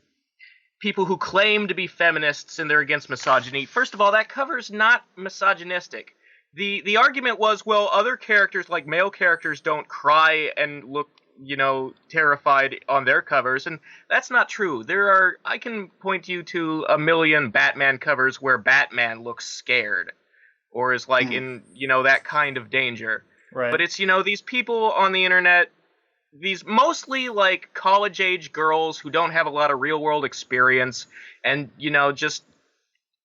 people who claim to be feminists and they're against misogyny. First of all, that cover's not misogynistic. The argument was, well, other characters, like male characters, don't cry and look terrified on their covers, and that's not true. I can point you to a million Batman covers where Batman looks scared, or is like in, that kind of danger. Right. But it's, these people on the internet, these mostly like college-age girls who don't have a lot of real-world experience, and, just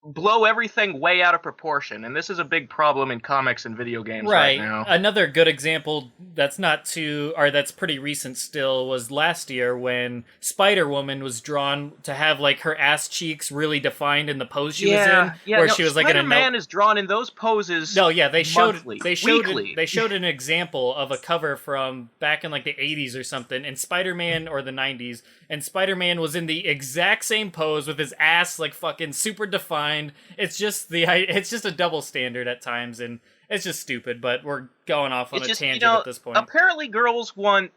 blow everything way out of proportion, and this is a big problem in comics and video games right now. Another good example that's that's pretty recent still was last year when Spider-Woman was drawn to have like her ass cheeks really defined in the pose she was in, where she was like in a Spider-Man is drawn in those poses. No, yeah, they showed weekly. an example of a cover from back in like the 80s or something, and Spider-Man or the 90s, and Spider-Man was in the exact same pose with his ass like fucking super defined. It's just a double standard at times, and it's just stupid, but we're going off on a tangent at this point. Apparently girls want,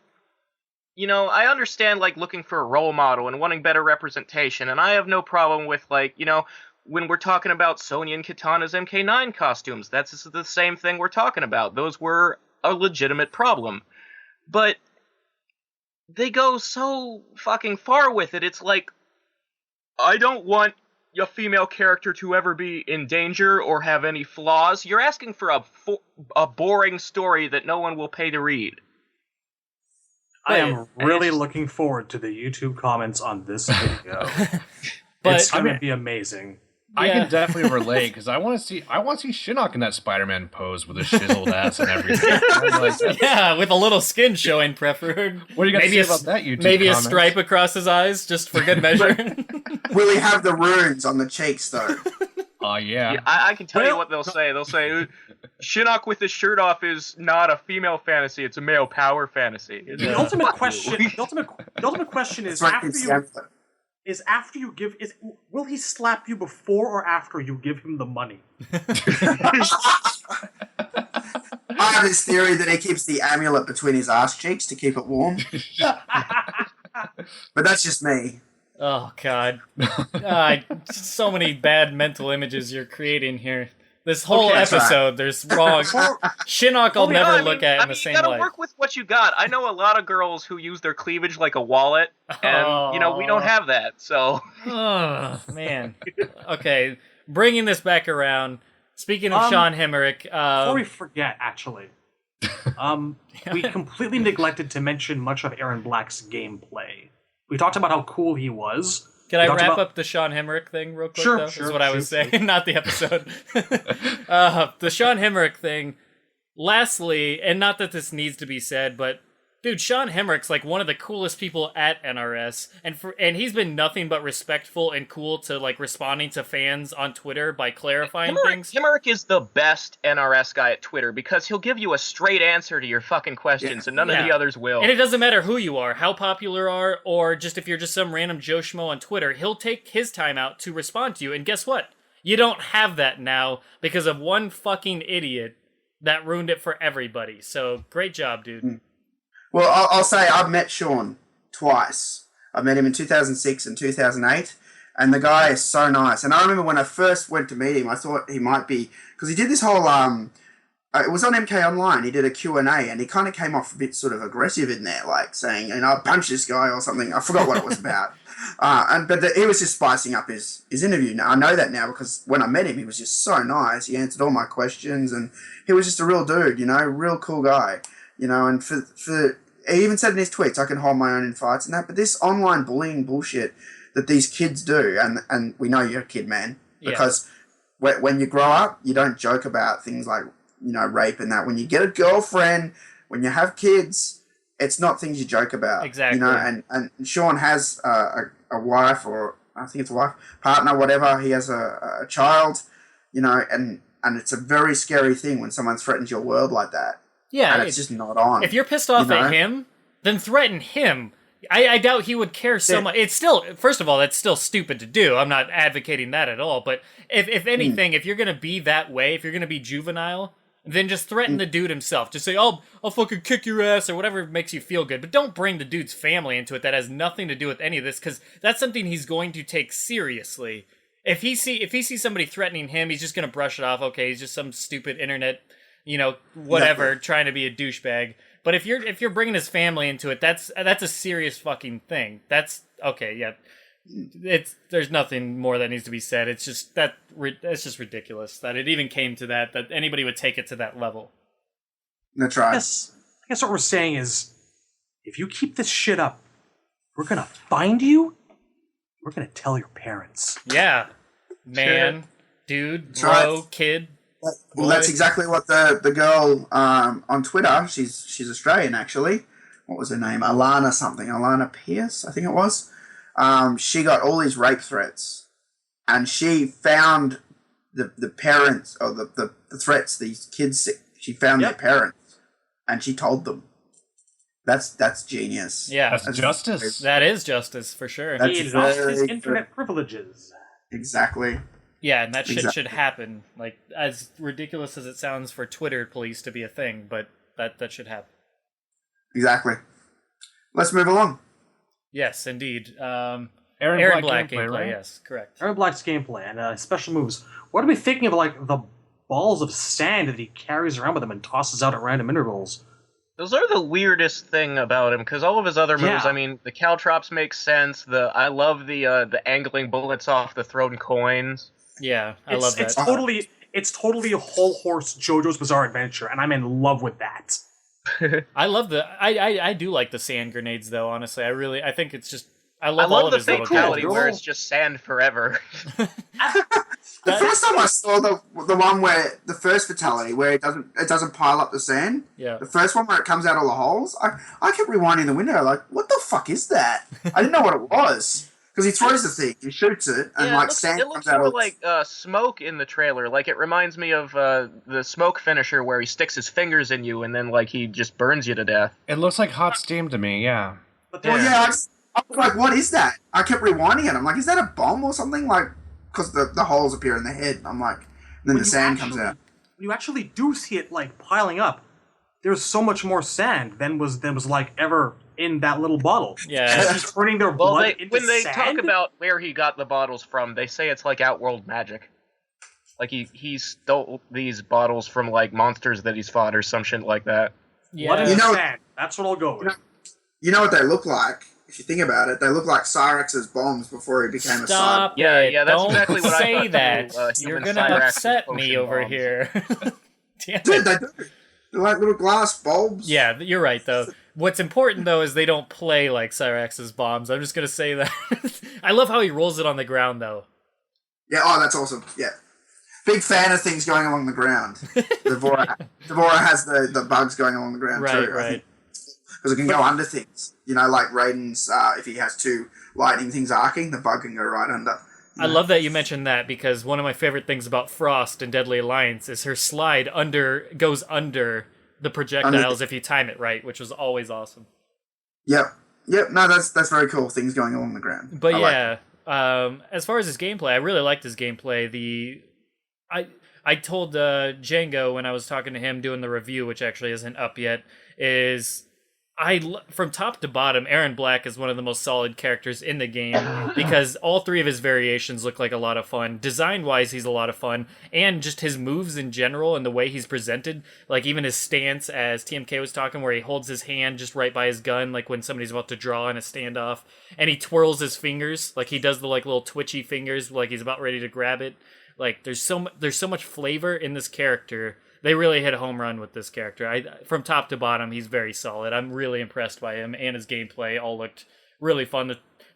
I understand like looking for a role model and wanting better representation, and I have no problem with like, when we're talking about Sonya and Kitana's MK9 costumes, that's the same thing we're talking about. Those were a legitimate problem. But they go so fucking far with it. It's like, I don't want your female character to ever be in danger or have any flaws. You're asking for a boring story that no one will pay to read. I am really looking forward to the YouTube comments on this video. It's going to be amazing. I can definitely relate because I want to see Shinnok in that Spider-Man pose with his chiseled ass and everything. Yeah, with a little skin showing preferred. What do you got to say about that YouTube Maybe comment? A stripe across his eyes, just for good measure. Will he have the runes on the cheeks, though? Oh, yeah. I can tell you what they'll say. They'll say, Shinnok with his shirt off is not a female fantasy, it's a male power fantasy. The ultimate question is, will he slap you before or after you give him the money? I have this theory that he keeps the amulet between his ass cheeks to keep it warm. But that's just me. Oh, God. So many bad mental images you're creating here. This whole episode, there's wrong. Shinnok I'll never look at in the same light. You gotta work with what you got. I know a lot of girls who use their cleavage like a wallet, and, we don't have that, so... Oh, man. Okay, bringing this back around, speaking of Shaun Himmerick... before we forget, actually, we completely neglected to mention much of Erron Black's gameplay. We talked about how cool he was. Can I wrap up the Shaun Himmerick thing real quick, though? Sure, is what I was saying, not the episode. The Shaun Himmerick thing, lastly, and not that this needs to be said, but Dude, Shaun Himmerick's like one of the coolest people at NRS, and he's been nothing but respectful and cool to like responding to fans on Twitter by clarifying things. Himmerick is the best NRS guy at Twitter because he'll give you a straight answer to your fucking questions, and none of the others will. And it doesn't matter who you are, how popular you are, or just if you're just some random Joe Schmo on Twitter, he'll take his time out to respond to you. And guess what? You don't have that now because of one fucking idiot that ruined it for everybody. So great job, dude. Well, I'll say I've met Shaun twice. I met him in 2006 and 2008, and the guy is so nice. And I remember when I first went to meet him, I thought he might be, because he did this whole, it was on MK Online, he did a Q&A, and he kind of came off a bit sort of aggressive in there, like saying, I punched this guy or something. I forgot what it was about. But he was just spicing up his interview. Now, I know that now because when I met him, he was just so nice. He answered all my questions, and he was just a real dude, real cool guy. And for he even said in his tweets, I can hold my own in fights and that, but this online bullying bullshit that these kids do, and we know you're a kid, man, because when you grow up, you don't joke about things like, rape and that. When you get a girlfriend, when you have kids, it's not things you joke about. Exactly. And Shaun has a wife, or I think it's a wife, partner, whatever. He has a child, and it's a very scary thing when someone threatens your world like that. Yeah, and it's just not on. If you're pissed off at him, then threaten him. I doubt he would care so much. It's still, first of all, that's still stupid to do. I'm not advocating that at all. But if anything, if you're going to be that way, if you're going to be juvenile, then just threaten the dude himself. Just say, I'll fucking kick your ass or whatever makes you feel good. But don't bring the dude's family into it. That has nothing to do with any of this, because that's something he's going to take seriously. If he sees somebody threatening him, he's just going to brush it off. Okay, he's just some stupid internet, whatever, trying to be a douchebag. But if you're bringing his family into it, that's a serious fucking thing. That's okay. Yeah, there's nothing more that needs to be said. It's just it's ridiculous that it even came to that anybody would take it to that level. That's right. I guess what we're saying is, if you keep this shit up, we're gonna find you. We're gonna tell your parents. Yeah, man, dude, bro, kid. Well, that's exactly what the girl on Twitter, she's Australian actually. What was her name? Alana Pierce, I think it was. She got all these rape threats, and she found the parents, or the threats these kids. She found their parents, and she told them. That's genius. Yeah, that's justice. That is justice for sure. He lost his internet privileges. Exactly. Yeah, and that shit should happen. Like, as ridiculous as it sounds for Twitter police to be a thing, but that should happen. Exactly. Let's move along. Yes, indeed. Erron Black gameplay, right? Yes, correct. Erron Black's gameplay and special moves. What are we thinking of, like, the balls of sand that he carries around with him and tosses out at random intervals? Those are the weirdest thing about him, because all of his other moves, I mean, the caltrops make sense. I love the angling bullets off the thrown coins. Yeah, I love that. It's totally a whole horse JoJo's Bizarre Adventure, and I'm in love with that. I love I do like the sand grenades though. Honestly, I think it's just I love all of the his little fatality gadgets. where it's just sand forever. The first time I saw the one where the first fatality where it doesn't pile up the sand. Yeah. The first one where it comes out all the holes. I kept rewinding the window like, what the fuck is that? I didn't know what it was. Because he throws the thing, he shoots it, and sand it looks comes out. more like smoke in the trailer. Like, it reminds me of the smoke finisher where he sticks his fingers in you and then he just burns you to death. It looks like hot steam to me, yeah. I was like, what is that? I kept rewinding it. I'm like, is that a bomb or something? Like, because the holes appear in the head. I'm like, and then the sand comes out. When you actually do see it piling up, there's so much more sand than was ever in that little bottle. Yeah. He's turning their blood into when they sand? talk about where he got the bottles from, they say it's like Outworld magic. Like he stole these bottles from monsters that he's fought or some shit like that. Yeah. Blood into sand. That's what I'll go with. You know what they look like? If you think about it, they look like Cyrex's bombs before he became a Stop cyborg. it. That's Don't exactly what I say thought. that. You're Human gonna Cyrax's upset potion me over bombs. here. Damn it. Dude, they do. They're like little glass bulbs. Yeah, you're right, though. What's important, though, is they don't play like Cyrax's bombs. I'm just going to say that. I love how he rolls it on the ground, though. Yeah, that's awesome. Yeah. Big fan of things going along the ground. Devora has the bugs going along the ground, too. Right. because it can go under things. You know, like Raiden's, if he has two lightning things arcing, the bug can go right under. I love that you mentioned that, because one of my favorite things about Frost and Deadly Alliance is her slide goes under the projectiles if you time it right, which was always awesome. Yep. No, that's very cool. Things going on the ground. But as far as his gameplay, I really liked his gameplay. I told Django when I was talking to him doing the review, which actually isn't up yet, is from top to bottom, Erron Black is one of the most solid characters in the game, because all three of his variations look like a lot of fun. Design-wise, he's a lot of fun, and just his moves in general and the way he's presented, like even his stance, as TMK was talking, where he holds his hand just right by his gun, like when somebody's about to draw in a standoff, and he twirls his fingers, like he does the like little twitchy fingers, like he's about ready to grab it. Like there's so much flavor in this character. They really hit a home run with this character. From top to bottom, he's very solid. I'm really impressed by him, and his gameplay all looked really fun.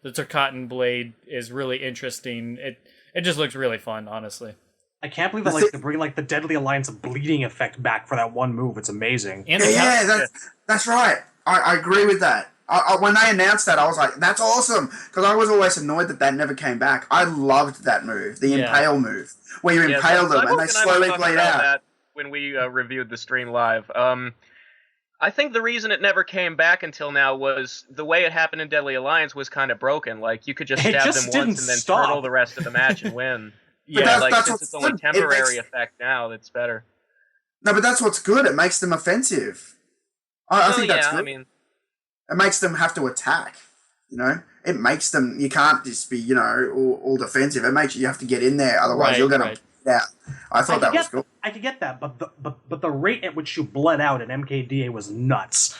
The Tarkatan blade is really interesting. It just looks really fun, honestly. I can't believe that they bring the Deadly Alliance bleeding effect back for that one move. It's amazing. And that's right. I agree with that. When they announced that, I was like, that's awesome, because I was always annoyed that never came back. I loved that move, the impale move, where you impale them and they slowly bleed out. That when we reviewed the stream live. I think the reason it never came back until now was the way it happened in Deadly Alliance was kind of broken. Like, you could just stab them once and then turtle the rest of the match and win. Since it's only temporary effect now, that's better. No, but that's what's good. It makes them offensive. I think that's good. It makes them have to attack, you know? It makes them, you can't just be, all defensive. It makes you have to get in there, otherwise you're going to bleed out. I thought that was cool. I could get that, but the rate at which you bled out in MKDA was nuts.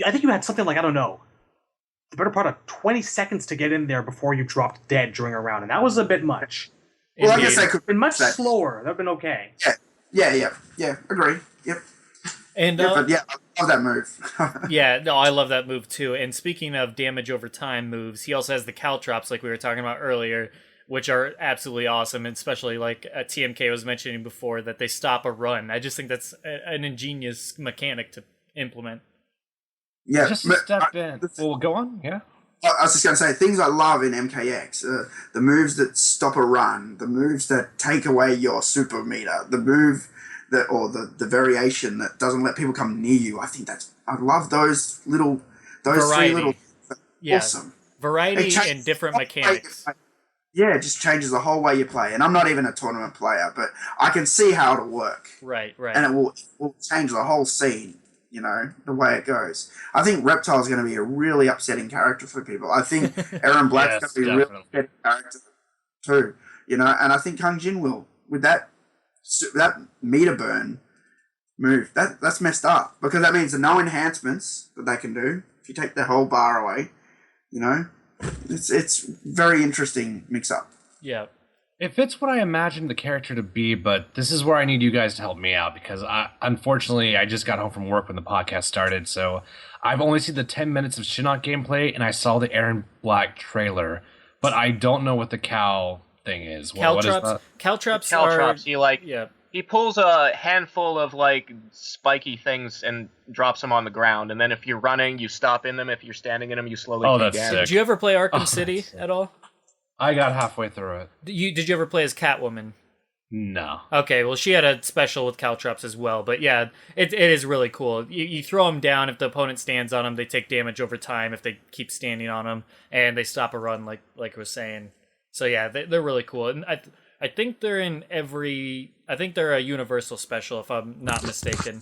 I think you had something like, I don't know, the better part of 20 seconds to get in there before you dropped dead during a round, and that was a bit much. Well, I guess they could have been much slower. That would have been okay. Yeah, agree. Yep. And but I love that move. I love that move too. And speaking of damage over time moves, he also has the caltrops, like we were talking about earlier, which are absolutely awesome, and especially like TMK was mentioning before, that they stop a run. I just think that's an ingenious mechanic to implement. Yeah, just step in. Well, go on. Yeah. I was just going to say, things I love in MKX, the moves that stop a run, the moves that take away your super meter, the move the variation that doesn't let people come near you. I love those variety. Three little awesome. Variety and different mechanics. It just changes the whole way you play. And I'm not even a tournament player, but I can see how it'll work. Right. And it will change the whole scene, the way it goes. I think Reptile's going to be a really upsetting character for people. I think Erron Black's going to be a really upsetting character too, and I think Kang Jin will, with that meter burn move. That's messed up, because that means there are no enhancements that they can do if you take the whole bar away. It's very interesting mix up. Yeah. It fits what I imagined the character to be, but this is where I need you guys to help me out, because unfortunately I just got home from work when the podcast started, so I've only seen the 10 minutes of Shinnok gameplay, and I saw the Erron Black trailer, but I don't know what the cow thing is. Caltrops are... He pulls a handful of spiky things and drops them on the ground, and then if you're running, you stop in them. If you're standing in them, you slowly take that's damage. sick. Did you ever play Arkham City at all? I got halfway through it. Did you ever play as Catwoman? No. Okay, well, she had a special with caltrops as well, but yeah, it is really cool. You throw them down. If the opponent stands on them, they take damage over time if they keep standing on them, and they stop a run, like I was saying. So yeah, they're really cool. And I think they're in I think they're a Universal special, if I'm not mistaken.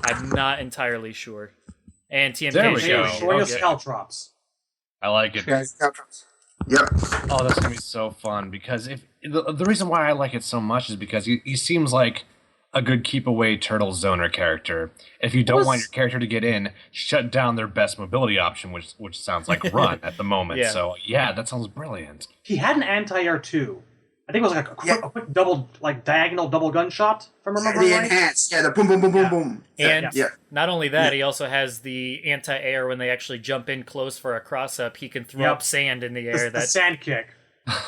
I'm not entirely sure. And TMK there we go. Joyous caltrops. I like it. Caltrops. Yep. Oh, that's gonna be so fun, because if the reason why I like it so much is because he seems like a good keep away turtle zoner character. If you don't want your character to get in, shut down their best mobility option, which sounds like run at the moment. Yeah. So yeah, that sounds brilliant. He had an anti-air too. I think it was a quick double, diagonal double gunshot, if I remember right. The enhanced, the boom, boom, boom, boom, boom. And not only that, he also has the anti-air when they actually jump in close for a cross-up. He can throw up sand in the air. The sand kick.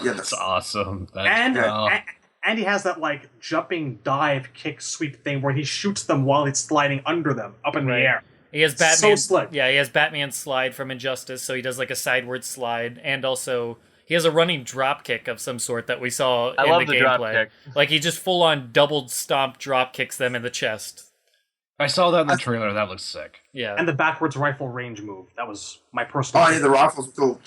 That's awesome. And he has that jumping dive kick sweep thing where he shoots them while he's sliding under them up in the air. He has Batman. So slick. Yeah, he has Batman slide from Injustice, so he does like a sideward slide, and also he has a running drop kick of some sort that we saw I in love the the drop gameplay. kick. Like he just full on double stomp drop kicks them in the chest. I saw that in the trailer. That looks sick. Yeah, And the backwards rifle range move. That was my personal. Oh yeah, the rifles cool.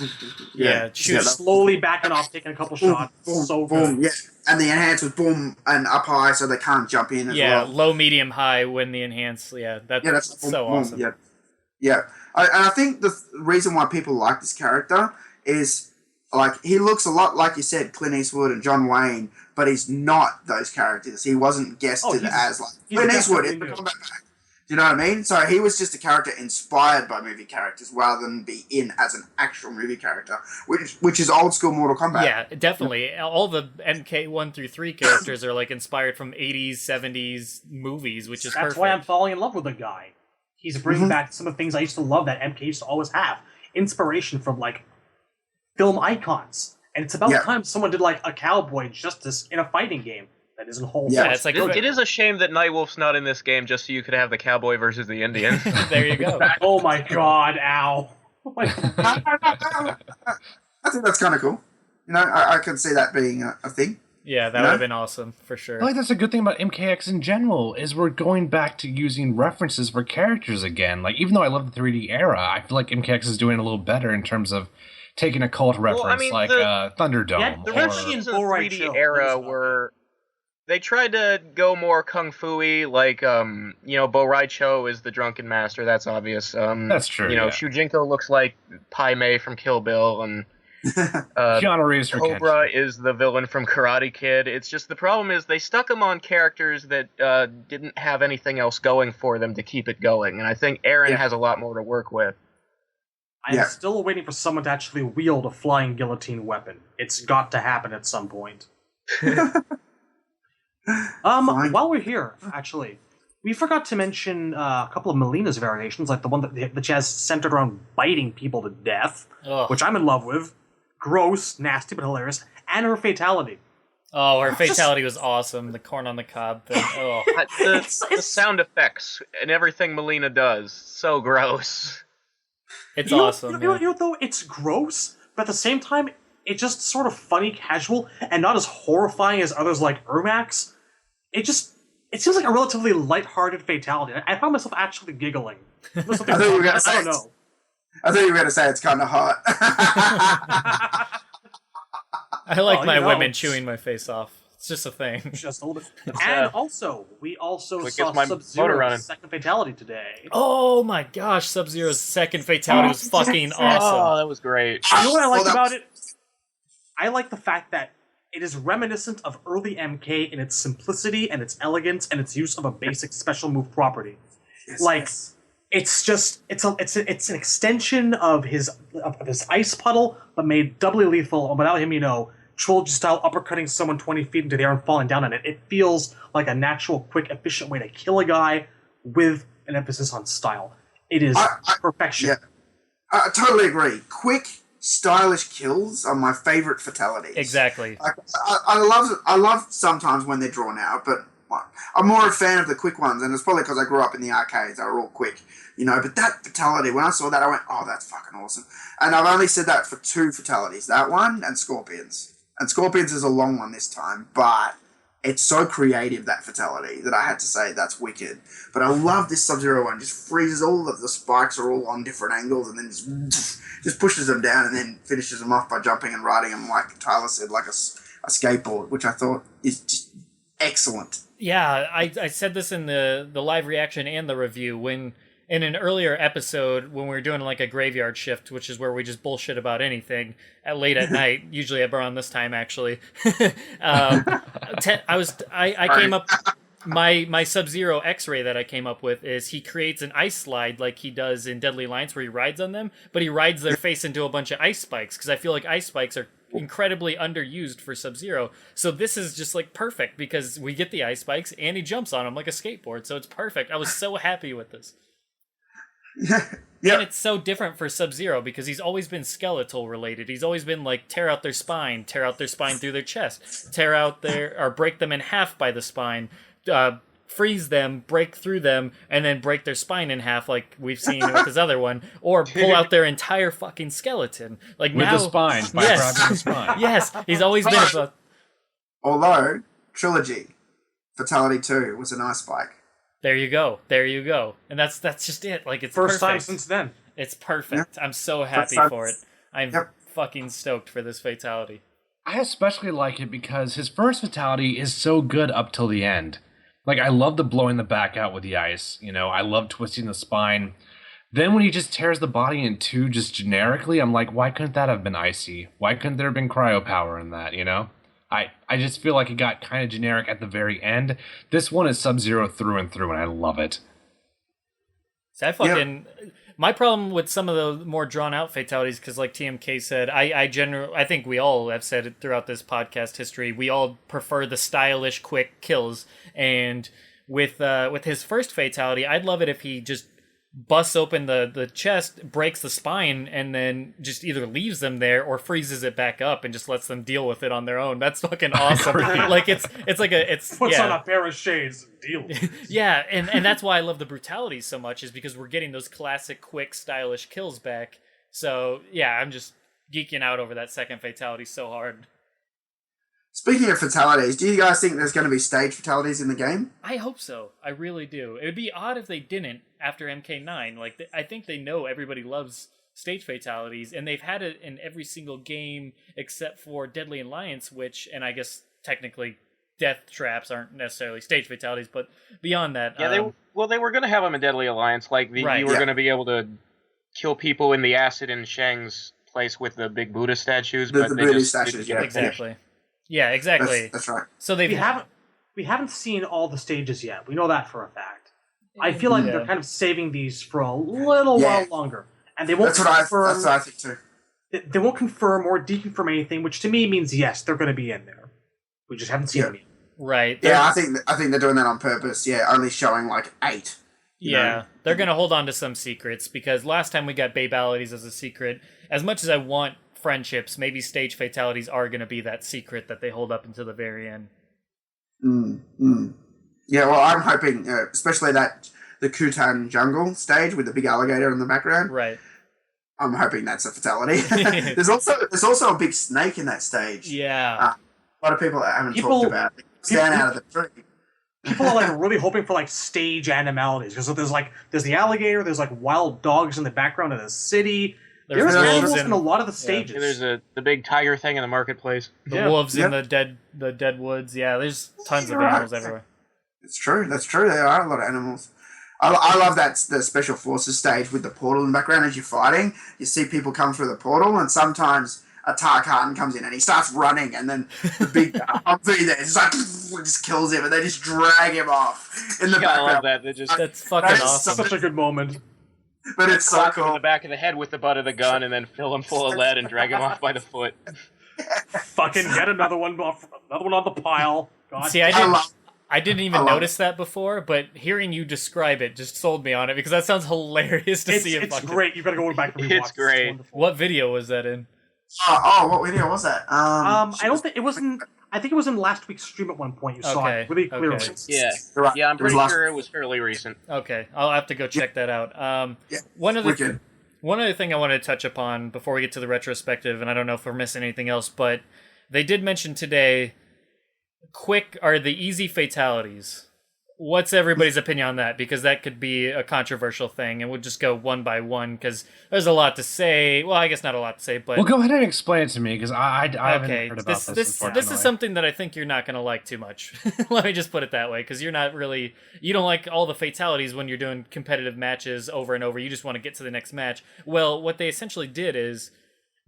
yeah. Shoot, Slowly backing off, taking a couple Boom, shots. boom, So boom, good. yeah. And the enhance was boom and up high, so they can't jump in as yeah, well. low, medium, high when the enhance. Yeah, that's boom, so boom, awesome. Yeah, yeah. And I think the reason why people like this character is like he looks a lot like you said, Clint Eastwood and John Wayne, but he's not those characters. He wasn't guested as like Clint Eastwood in the Kombat Pack. Do you know what I mean? So he was just a character inspired by movie characters rather than be in as an actual movie character, which is old school Mortal Kombat. Yeah, definitely. All the MK 1 through 3 characters are like inspired from 80s, 70s movies, which is That's perfect. why I'm falling in love with the guy. He's bringing back some of the things I used to love that MK used to always have. Inspiration from, like, film icons. And it's about time someone did, like, a cowboy justice in a fighting game that isn't whole. Yeah, it's like It is a shame that Nightwolf's not in this game just so you could have the cowboy versus the Indian. There you go. Oh my god, ow. Oh my god. I think that's kind of cool. You know, I can see that being a thing. Yeah, that would have been awesome for sure. I think that's a good thing about MKX in general, is we're going back to using references for characters again. Like, even though I love the 3D era, I feel like MKX is doing a little better in terms of taking a cult reference, mean, Thunderdome. Yeah, The or- references in the Alright, 3D chill. era Please, were... They tried to go more kung fu-y, like, Bo Rai Cho is the drunken master, that's obvious. That's true, yeah. Shujinko looks like Pai Mei from Kill Bill, and Keanu Reeves for Cobra is the villain from Karate Kid. It's just the problem is they stuck him on characters that didn't have anything else going for them to keep it going, and I think Erron has a lot more to work with. I'm still waiting for someone to actually wield a flying guillotine weapon. It's got to happen at some point. While we're here, actually, we forgot to mention a couple of Mileena's variations, like the one that she has centered around biting people to death, which I'm in love with. Gross, nasty, but hilarious. And her fatality. Oh, her fatality was awesome. The corn on the cob thing. Oh. The sound effects and everything Mileena does, so gross. It's awesome. You know, though, it's gross, but at the same time, it's just sort of funny, casual, and not as horrifying as others like Ermax. It seems like a relatively lighthearted fatality. I found myself actually giggling. I thought you were gonna say I don't know. I thought you were going to say it's kind of hot. I like my women chewing my face off. It's just a thing. Just a little bit. And also, we also saw my motor Sub-Zero's running. second fatality today. Oh my gosh, Sub-Zero's second fatality was fucking awesome. Oh, that was great. You know what I like about it? I like the fact that it is reminiscent of early MK in its simplicity and its elegance and its use of a basic special move property. It's an extension of his ice puddle, but made doubly lethal without him, trilogy style uppercutting someone 20 feet into the air and falling down on it. It feels like a natural, quick, efficient way to kill a guy with an emphasis on style. It is perfection. Yeah, I totally agree. Quick, stylish kills are my favorite fatalities. Exactly. I love sometimes when they're drawn out, but I'm more a fan of the quick ones, and it's probably because I grew up in the arcades. They were all quick, But that fatality, when I saw that, I went, "Oh, that's fucking awesome!" And I've only said that for 2 fatalities. That one and Scorpions. And Scorpions is a long one this time, but it's so creative, that fatality, that I had to say that's wicked. But I love this Sub-Zero one. Just freezes all of the spikes are all on different angles, and then just pushes them down, and then finishes them off by jumping and riding them, like Tyler said, like a skateboard, which I thought is just excellent. Yeah, I said this in the live reaction and the review when in an earlier episode when we were doing like a graveyard shift, which is where we just bullshit about anything late at night, usually around this time actually. I came up my Sub-Zero X-ray that I came up with is he creates an ice slide like he does in Deadly Alliance where he rides on them, but he rides their face into a bunch of ice spikes because I feel like ice spikes are incredibly underused for Sub-Zero. So this is just like perfect because we get the ice spikes and he jumps on them like a skateboard. So it's perfect. I was so happy with this. Yeah. And it's so different for Sub-Zero because he's always been skeletal related. He's always been like tear out their spine through their chest, tear out or break them in half by the spine, freeze them, break through them, and then break their spine in half like we've seen with his other one, or pull out their entire fucking skeleton. Like With now, the spine, by grabbing the spine. Yes, he's always been about... Although, Trilogy, Fatality 2 was an ice spike. There you go. And that's just it. Like, it's First time perfect. since then. It's perfect. I'm so happy for it. I'm fucking stoked for this fatality. I especially like it because his first fatality is so good up till the end. Like, I love the blowing the back out with the ice. You know, I love twisting the spine. Then when he just tears the body in two just generically, I'm like, why couldn't that have been icy? Why couldn't there have been cryo power in that, you know? I just feel like it got kind of generic at the very end. This one is Sub-Zero through and through, and I love it. My problem with some of the more drawn-out fatalities, because like TMK said, I think we all have said it throughout this podcast history, we all prefer the stylish, quick kills. And with his first fatality, I'd love it if he just busts open the chest, breaks the spine, and then just either leaves them there or freezes it back up and just lets them deal with it on their own. That's fucking awesome. Like it's puts on a pair of shades and deal with it. Yeah, and that's why I love the brutalities so much, is because we're getting those classic, quick, stylish kills back. So yeah, I'm just geeking out over that second fatality so hard. Speaking of fatalities, do you guys think there's going to be stage fatalities in the game? I hope so. I really do. It would be odd if they didn't after MK9. Like, I think they know everybody loves stage fatalities, and they've had it in every single game except for Deadly Alliance, which, and I guess technically death traps aren't necessarily stage fatalities, but beyond that... Yeah, they were going to have them in Deadly Alliance. Like, you were going to be able to kill people in the acid in Shang's place with the big Buddha statues, but they Buddha just statues, didn't get exactly. Yeah, exactly. That's right. So we haven't seen all the stages yet. We know that for a fact. I feel like they're kind of saving these for a little while longer, and they won't. That's what I think too. They won't confirm or deconfirm anything, which to me means yes, they're going to be in there. We just haven't seen them yet. Right. Yeah, I think they're doing that on purpose. Yeah, only showing like 8. Yeah, they're going to hold on to some secrets, because last time we got Babalities as a secret. As much as I want friendships, maybe stage fatalities are going to be that secret that they hold up until the very end. Yeah, well, I'm hoping, especially the Kutan jungle stage with the big alligator in the background. Right. I'm hoping that's a fatality. There's also a big snake in that stage. Yeah. A lot of people haven't talked about it. Stand out of the tree. People are like really hoping for like stage animalities, because there's the alligator, there's like wild dogs in the background of the city. There's animals in a lot of the stages. Yeah, there's the big tiger thing in the marketplace. The wolves in the dead woods. Yeah, there's tons of animals everywhere. It's true. That's true. There are a lot of animals. I love the Special Forces stage with the portal in the background. As you're fighting, you see people come through the portal, and sometimes a Tarkatan comes in and he starts running, and then the big Humvee there just kills him, and they just drag him off in the background. I love that. That's fucking awesome. Such a good moment. But it's so cool. In the back of the head with the butt of the gun, and then fill him full of lead and drag him off by the foot. Fucking get another one on the pile. God. See, I didn't even notice that before, but hearing you describe it just sold me on it, because that sounds hilarious to see. It's great. You better go back and rewatch. It's great. What video was that in? What video was that? I don't think it was in. I think it was in last week's stream at one point. You saw it really clearly. Okay. Yeah, right. Yeah, I'm pretty sure it was fairly recent. Okay, I'll have to go check that out. One other thing I wanted to touch upon before we get to the retrospective, and I don't know if we're missing anything else, but they did mention today, quick are the easy fatalities. What's everybody's opinion on that? Because that could be a controversial thing, and we'll just go one by one, because there's a lot to say. Well, I guess not a lot to say, but... Well, go ahead and explain it to me, because I haven't heard about this. This is something that I think you're not going to like too much. Let me just put it that way, because you're not really... You don't like all the fatalities when you're doing competitive matches over and over. You just want to get to the next match. Well, what they essentially did is...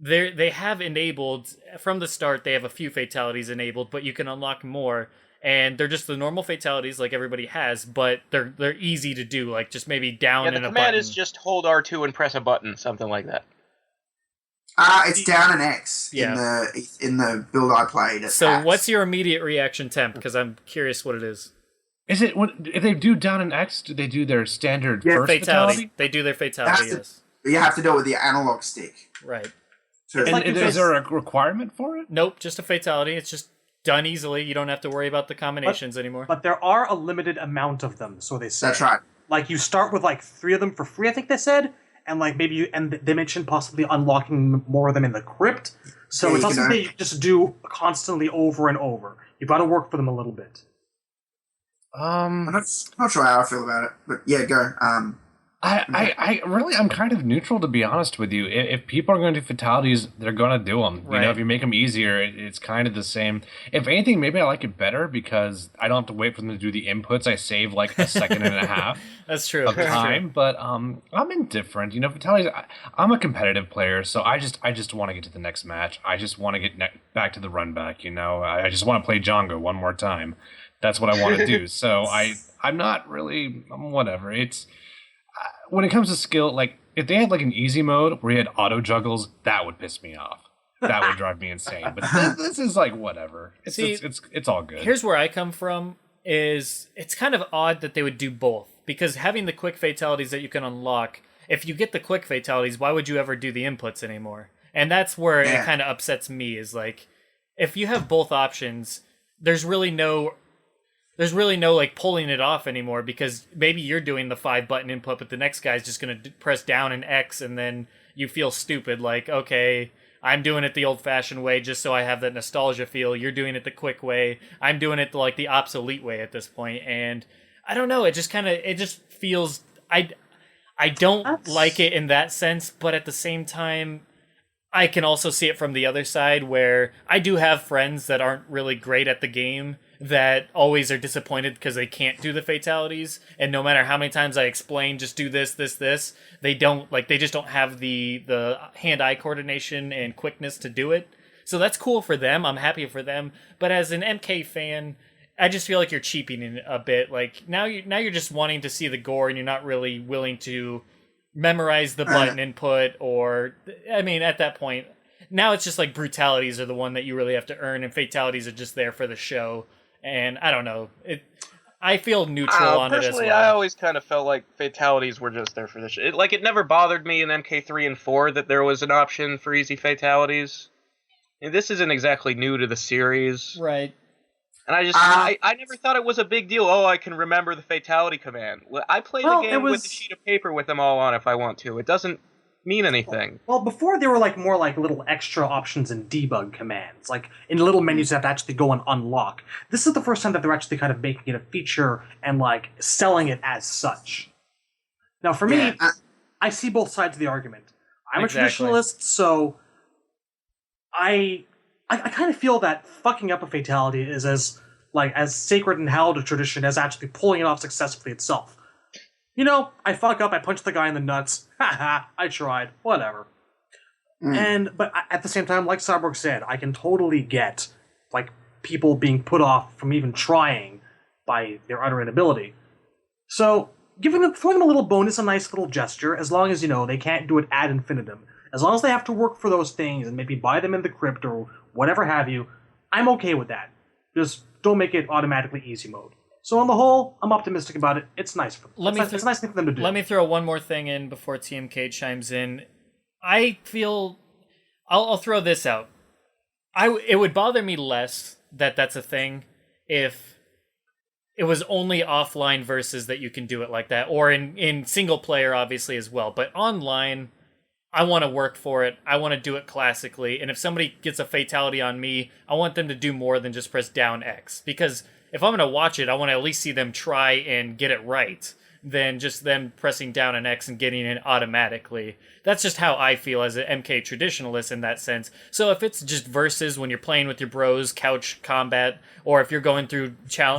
They have enabled... From the start, they have a few fatalities enabled, but you can unlock more... And they're just the normal fatalities like everybody has, but they're easy to do, like just maybe down in a button. The command is just hold R2 and press a button, something like that. It's down and X in the build I played. So what's your immediate reaction, Temp? Because I'm curious what it is. Is it if they do down and X? Do they do their standard first fatality? They do their fatality. Yes. You have to do it with the analog stick. Right. And is there a requirement for it? Nope, just a fatality. It's just done easily. You don't have to worry about the combinations anymore. But there are a limited amount of them, so they say. That's right. Like, you start with, like, 3 of them for free, I think they said, and, like, and they mentioned possibly unlocking more of them in the crypt. So Yeah, it's not something you you just do constantly over and over. You've got to work for them a little bit. I'm not sure how I feel about it, but yeah, go. I'm kind of neutral, to be honest with you. If people are going to do fatalities, they're going to do them. Right. You know, if you make them easier, it's kind of the same. If anything, maybe I like it better because I don't have to wait for them to do the inputs. I save like a second and a half. That's true. Of time, but I'm indifferent. You know, fatalities. I'm a competitive player, so I just want to get to the next match. I just want to get back to the run back. You know, I just want to play Django one more time. That's what I want to do. So I'm not really whatever. It's when it comes to skill, like if they had like an easy mode where you had auto juggles, that would piss me off. That would drive me insane. But this is like whatever. It's all good. Here's where I come from. Is it's kind of odd that they would do both, because having the quick fatalities that you can unlock, if you get the quick fatalities, why would you ever do the inputs anymore? And that's where it kind of upsets me, is like, if you have both options, there's really no like pulling it off anymore, because maybe you're doing the 5-button input, but the next guy's just going to press down an X, and then you feel stupid, like, okay, I'm doing it the old-fashioned way just so I have that nostalgia feel. You're doing it the quick way. I'm doing it like the obsolete way at this point. And I don't know. It just feels... I don't like it in that sense, but at the same time, I can also see it from the other side, where I do have friends that aren't really great at the game that always are disappointed because they can't do the fatalities, and no matter how many times I explain, just do this, they don't, like, they just don't have the hand-eye coordination and quickness to do it. So that's cool for them. I'm happy for them. But as an MK fan, I just feel like you're cheapening it a bit. Like, now you're just wanting to see the gore, and you're not really willing to memorize the button input, or, I mean, at that point, now it's just like brutalities are the one that you really have to earn, and fatalities are just there for the show. And I don't know. I feel neutral on it as personally, well. I always kind of felt like fatalities were just there for the show. It never bothered me in MK3 and 4 that there was an option for easy fatalities. And this isn't exactly new to the series. Right. And I never thought it was a big deal. Oh, I can remember the fatality command. I play the game with a sheet of paper with them all on if I want to. It doesn't mean anything. Well, before there were like more like little extra options and debug commands. Like in little menus you have to actually go and unlock. This is the first time that they're actually kind of making it a feature and like selling it as such. Now for me, I see both sides of the argument. I'm a traditionalist, so I kind of feel that fucking up a fatality is as sacred and held a tradition as actually pulling it off successfully itself. You know, I fuck up, I punch the guy in the nuts. Haha, I tried. Whatever. But at the same time, like Cyborg said, I can totally get, like, people being put off from even trying by their utter inability. So, throwing them a little bonus, a nice little gesture, as long as, you know, they can't do it ad infinitum. As long as they have to work for those things and maybe buy them in the crypt or whatever have you, I'm okay with that. Just don't make it automatically easy mode. So on the whole, I'm optimistic about it. It's nice for them. It's a nice thing for them to do. Let me throw one more thing in before TMK chimes in. I feel... I'll throw this out. It would bother me less that that's a thing if it was only offline versus that you can do it like that. Or in single player, obviously, as well. But online, I want to work for it. I want to do it classically. And if somebody gets a fatality on me, I want them to do more than just press down X. Because if I'm going to watch it, I want to at least see them try and get it right, than just them pressing down an X and getting it automatically. That's just how I feel as an MK traditionalist in that sense. So if it's just versus when you're playing with your bros, couch combat, or if you're going through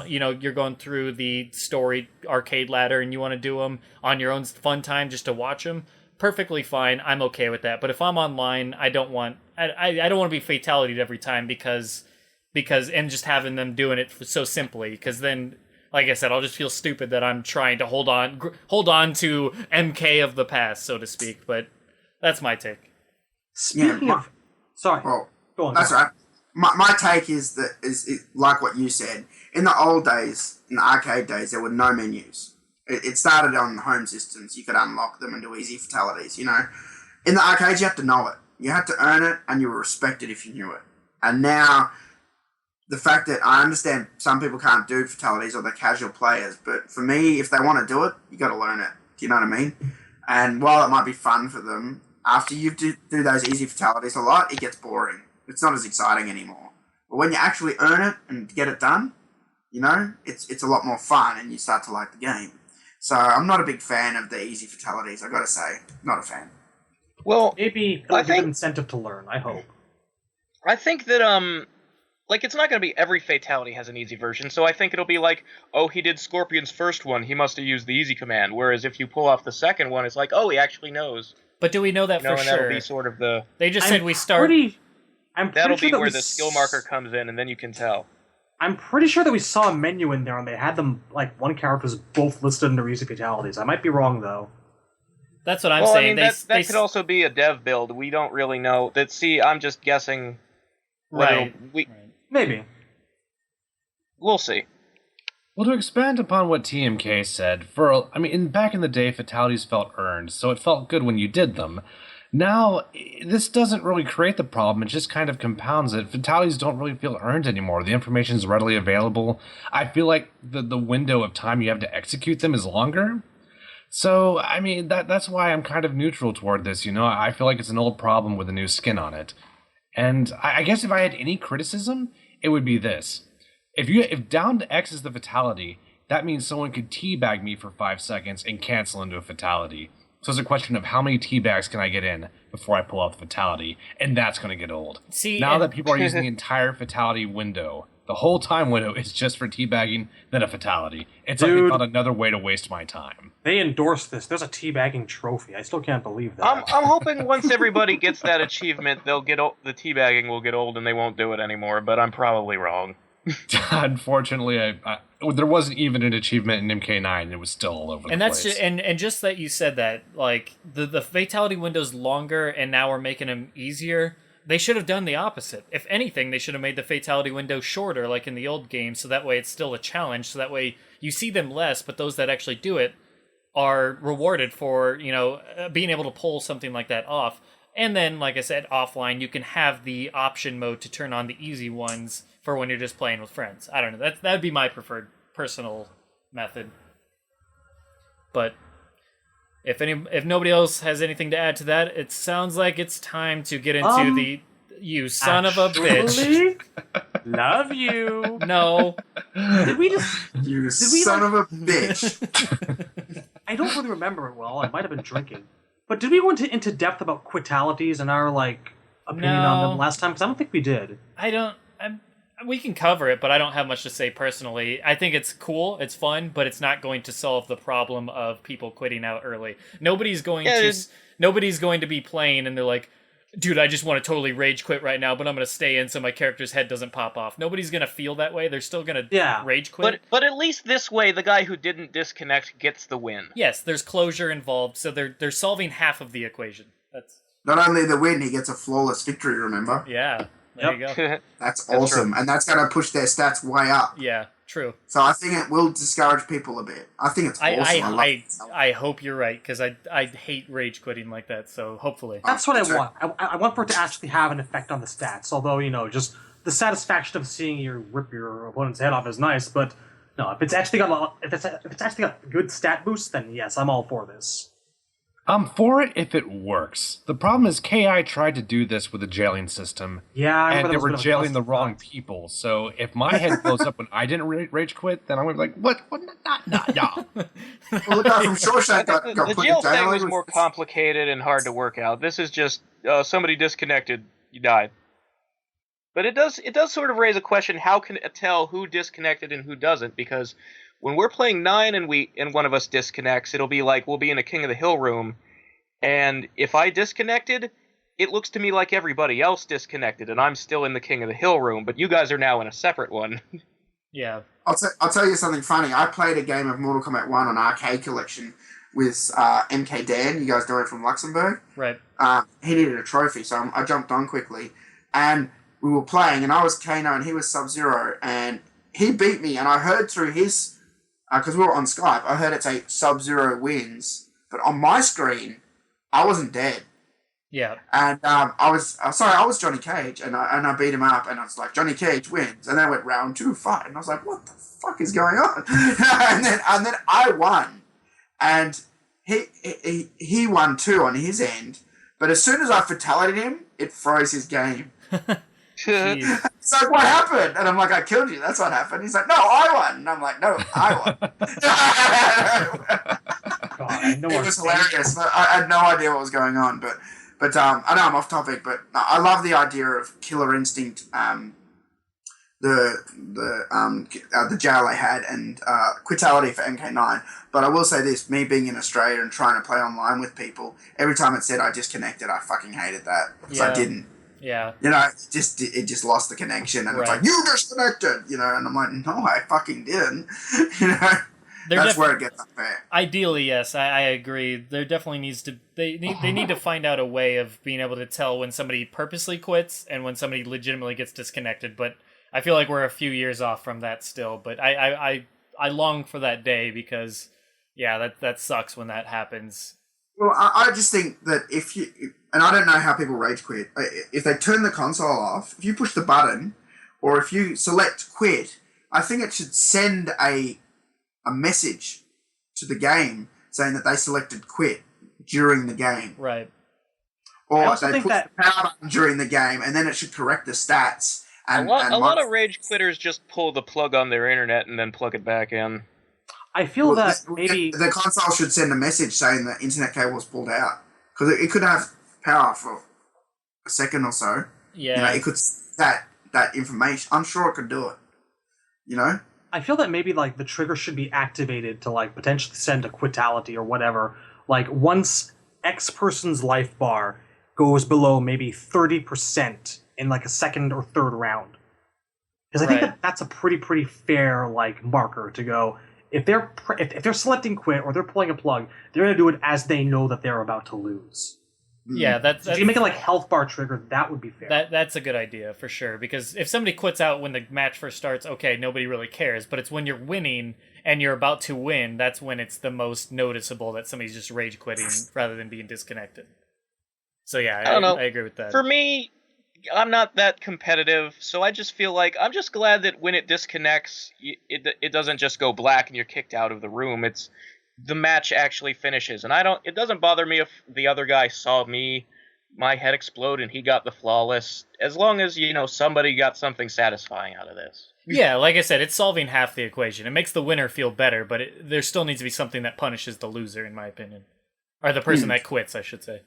you're going through the story arcade ladder and you want to do them on your own fun time just to watch them, perfectly fine. I'm okay with that. But if I'm online, I don't want to be fatality'd every time because and just having them doing it so simply, because then, like I said, I'll just feel stupid that I'm trying to hold on to MK of the past, so to speak. But that's my take. Speaking of, sorry, well, go on. That's right. My take is like what you said. In the old days, in the arcade days, there were no menus. It started on home systems. You could unlock them and do easy fatalities. You know, in the arcades, you had to know it. You had to earn it, and you were respected if you knew it. And now, the fact that I understand some people can't do fatalities or they're casual players, but for me, if they want to do it, you got to learn it. Do you know what I mean? And while it might be fun for them, after you do those easy fatalities a lot, it gets boring. It's not as exciting anymore. But when you actually earn it and get it done, you know, it's a lot more fun and you start to like the game. So I'm not a big fan of the easy fatalities, I got to say. Not a fan. Well, Maybe it'll give an incentive to learn, I hope. I think that, like, it's not going to be every fatality has an easy version, so I think it'll be like, oh, he did Scorpion's first one, he must have used the easy command, whereas if you pull off the second one, it's like, oh, he actually knows. But do we know that for and sure? That'll be sort of the... They just said we start... That'll be where the skill marker comes in, and then you can tell. I'm pretty sure that we saw a menu in there, and they had them, like, one character was both listed under easy fatalities. I might be wrong, though. That's what I'm saying. I mean, that could also be a dev build. We don't really know. I'm just guessing. Right. Maybe. We'll see. Well, to expand upon what TMK said, back in the day, fatalities felt earned, so it felt good when you did them. Now, this doesn't really create the problem, it just kind of compounds it. Fatalities don't really feel earned anymore. The information is readily available. I feel like the window of time you have to execute them is longer. So, I mean, that's why I'm kind of neutral toward this, you know? I feel like it's an old problem with a new skin on it. And I guess if I had any criticism, it would be this. If down to X is the fatality, that means someone could teabag me for 5 seconds and cancel into a fatality. So it's a question of how many teabags can I get in before I pull out the fatality, and that's going to get old. Now that people are using the entire fatality window, the whole time window is just for teabagging, then a fatality. It's like they found another way to waste my time. They endorsed this. There's a teabagging trophy. I still can't believe that. I'm hoping once everybody gets that achievement, the teabagging will get old and they won't do it anymore, but I'm probably wrong. Unfortunately, there wasn't even an achievement in MK9. It was still all over the place. And just that you said that, like, the fatality window's longer and now we're making them easier. They should have done the opposite. If anything, they should have made the fatality window shorter, like in the old game, so that way it's still a challenge, so that way you see them less, but those that actually do it are rewarded for, you know, being able to pull something like that off. And then, like I said, offline, you can have the option mode to turn on the easy ones for when you're just playing with friends. I don't know. That would be my preferred personal method. But if nobody else has anything to add to that, it sounds like it's time to get into the you son of a bitch. Love you. No. Did we son of a bitch. I don't really remember it well. I might have been drinking. But did we go into depth about Quitalities and our opinion on them last time? Because I don't think we did. We can cover it, but I don't have much to say personally. I think it's cool, it's fun, but it's not going to solve the problem of people quitting out early. Nobody's going to be playing and they're like, dude, I just want to totally rage quit right now, but I'm going to stay in so my character's head doesn't pop off. Nobody's going to feel that way. They're still going to rage quit. But at least this way, the guy who didn't disconnect gets the win. Yes, there's closure involved, so they're solving half of the equation. That's not only the win, he gets a flawless victory, remember? Yeah. There you go. That's awesome. True. And that's going to push their stats way up. Yeah, true. So I think it will discourage people a bit. I think it's awesome. I hope you're right, because I hate rage quitting like that, so hopefully. That's what I want. I want for it to actually have an effect on the stats, although, just the satisfaction of seeing you rip your opponent's head off is nice, but no, if it's actually got a good stat boost, then yes, I'm all for this. I'm for it if it works. The problem is KI tried to do this with the jailing system. Yeah, and they were jailing the wrong people. So if my head blows up when I didn't rage quit, then I'm going to be like, what? No. Well, the guy from Shawshank got the put jail in jail. thing was more complicated and hard to work out. This is just somebody disconnected, you died. But it does sort of raise a question: how can it tell who disconnected and who doesn't? Because when we're playing 9 and one of us disconnects, it'll be like we'll be in a King of the Hill room, and if I disconnected, it looks to me like everybody else disconnected, and I'm still in the King of the Hill room, but you guys are now in a separate one. Yeah. I'll tell you something funny. I played a game of Mortal Kombat 1 on Arcade Collection with MK Dan. You guys know him from Luxembourg. Right. He needed a trophy, so I jumped on quickly, and we were playing, and I was Kano, and he was Sub-Zero, and he beat me, and I heard through his... because we were on Skype, I heard it say Sub-Zero wins, but on my screen, I wasn't dead. Yeah. And I was Johnny Cage, and I beat him up, and I was like, Johnny Cage wins, and then I went round 2 fight, and I was like, what the fuck is going on? and then I won, and he won too on his end, but as soon as I fatality'd him, it froze his game. Jeez. It's like, what happened? And I'm like, I killed you. That's what happened. He's like, no, I won. And I'm like, no, I won. God, It was hilarious. But I had no idea what was going on. But I know I'm off topic, but I love the idea of Killer Instinct, the jail I had, and Quitality for MK9. But I will say this, me being in Australia and trying to play online with people, every time it said I disconnected, I fucking hated that. Because I didn't. Yeah. You know, it just lost the connection, and it's like, you disconnected, you know, and I'm like, no, I fucking didn't. You know, that's where it gets unfair. Ideally, yes, I agree. There definitely needs to they need to find out a way of being able to tell when somebody purposely quits and when somebody legitimately gets disconnected. But I feel like we're a few years off from that still. But I long for that day because that sucks when that happens. Well, I just think that if you, and I don't know how people rage quit, if they turn the console off, if you push the button, or if you select quit, I think it should send a message to the game saying that they selected quit during the game. Right. Or they push the power button during the game, and then it should correct the stats. And, a lot of rage quitters just pull the plug on their internet and then plug it back in. I feel that maybe the console should send a message saying the internet cable was pulled out, because it could have power for a second or so. Yeah, you know, it could that information. I'm sure it could do it. You know, I feel that maybe like the trigger should be activated to like potentially send a quitality or whatever. Like once X person's life bar goes below maybe 30% in like a second or third round, because I think that's a pretty fair like marker to go. If they're selecting quit or they're pulling a plug, they're going to do it as they know that they're about to lose. Yeah, that's if you make it like health bar trigger, that would be fair. That's a good idea for sure. Because if somebody quits out when the match first starts, okay, nobody really cares. But it's when you're winning and you're about to win, that's when it's the most noticeable that somebody's just rage quitting rather than being disconnected. So yeah, I don't know. I agree with that. For me, I'm not that competitive, so I just feel like I'm just glad that when it disconnects, it doesn't just go black and you're kicked out of the room. It's the match actually finishes, and it doesn't bother me if the other guy saw my head explode and he got the flawless, as long as somebody got something satisfying out of this. Yeah, like I said, it's solving half the equation. It makes the winner feel better, but there still needs to be something that punishes the loser, in my opinion, or the person that quits, I should say.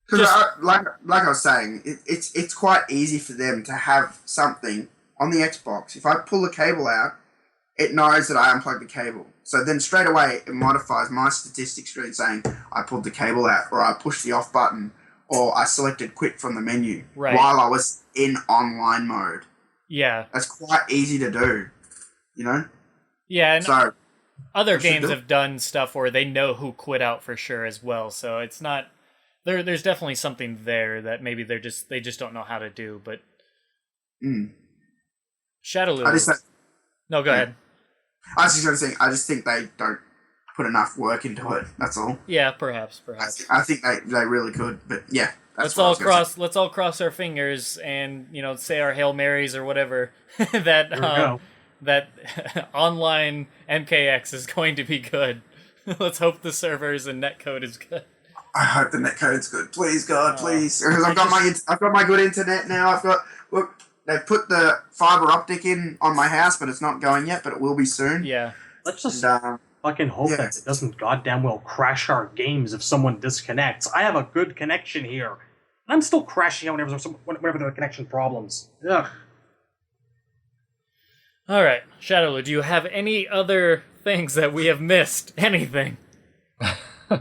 Because like I was saying, it's quite easy for them to have something on the Xbox. If I pull the cable out, it knows that I unplugged the cable. So then straight away it modifies my statistics screen saying I pulled the cable out, or I pushed the off button, or I selected quit from the menu while I was in online mode. Yeah. That's quite easy to do, you know? Yeah, and so other games have done stuff where they know who quit out for sure as well, so it's not... There's definitely something there that maybe they just don't know how to do, but Shadowloo. No, go ahead. I was just going to say, I just think they don't put enough work into it. That's all. Yeah, perhaps. I think they really could, but yeah. Let's all cross our fingers and say our Hail Marys or whatever that online MKX is going to be good. Let's hope the servers and netcode is good. I hope the netcode's good. Please, God, please. Because I've got my good internet now. They've put the fiber optic in on my house, but it's not going yet, but it will be soon. Yeah. Let's just fucking hope that it doesn't goddamn well crash our games if someone disconnects. I have a good connection here. I'm still crashing out whenever there are connection problems. Ugh. All right, Shadowloo, do you have any other things that we have missed? Anything?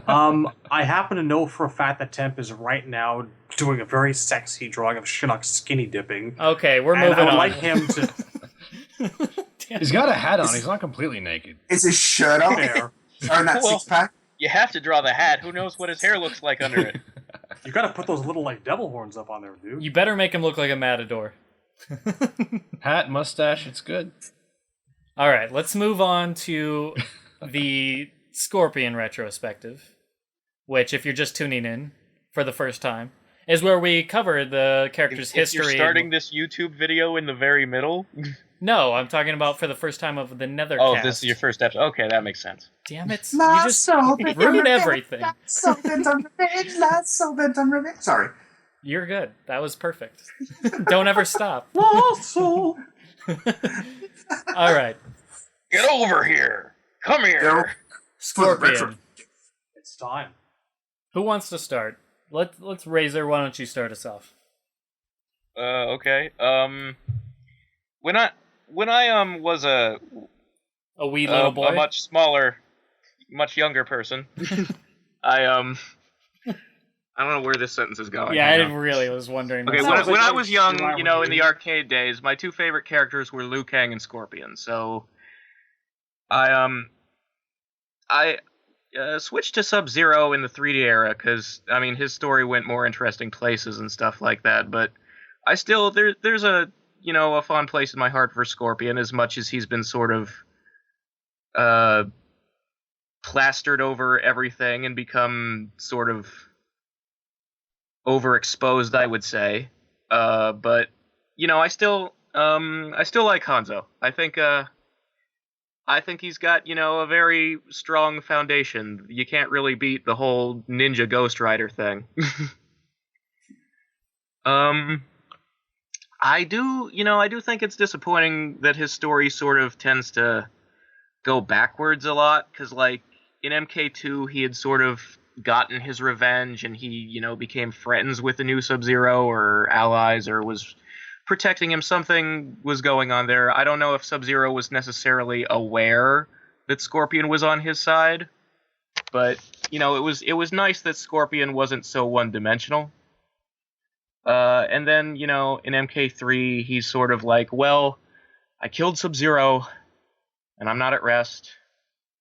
I happen to know for a fact that Temp is right now doing a very sexy drawing of Shinnok skinny dipping. Okay, we're moving on. I would like him to... He's got a hat on. He's not completely naked. Is his shirt on? Showing that six-pack? You have to draw the hat. Who knows what his hair looks like under it? You gotta put those little, devil horns up on there, dude. You better make him look like a matador. Hat, mustache, it's good. All right, let's move on to the Scorpion retrospective, which, if you're just tuning in for the first time, is where we cover the character's If history. you're starting this YouTube video in the very middle? No, I'm talking about for the first time of the Netherkast. Oh, this is your first episode. Okay, that makes sense. Damn it! You just ruin everything. So bent on revenge, last so bent on revenge. Sorry. You're good. That was perfect. Don't ever stop. Lost soul. All right. Get over here. Come here. Scorpion. It's time. Who wants to start? Let's Razor. Why don't you start us off? Okay. When I was a wee little boy, a much smaller, much younger person, I don't know where this sentence is going. Yeah, I really was wondering. Okay, when I was young, in the arcade days, my two favorite characters were Liu Kang and Scorpion. So I switched to Sub-Zero in the 3D era because his story went more interesting places and stuff like that. But I still there's a fond place in my heart for Scorpion, as much as he's been sort of plastered over everything and become sort of overexposed, I would say. But I still like Hanzo. I think he's got a very strong foundation. You can't really beat the whole Ninja Ghost Rider thing. I do think it's disappointing that his story sort of tends to go backwards a lot, because in MK2 he had sort of gotten his revenge and he became friends with the new Sub-Zero or allies or was protecting him. Something was going on there. I don't know if Sub-Zero was necessarily aware that Scorpion was on his side, but it was nice that Scorpion wasn't so one-dimensional. And then, in MK3, he's sort of like, well, I killed Sub-Zero, and I'm not at rest.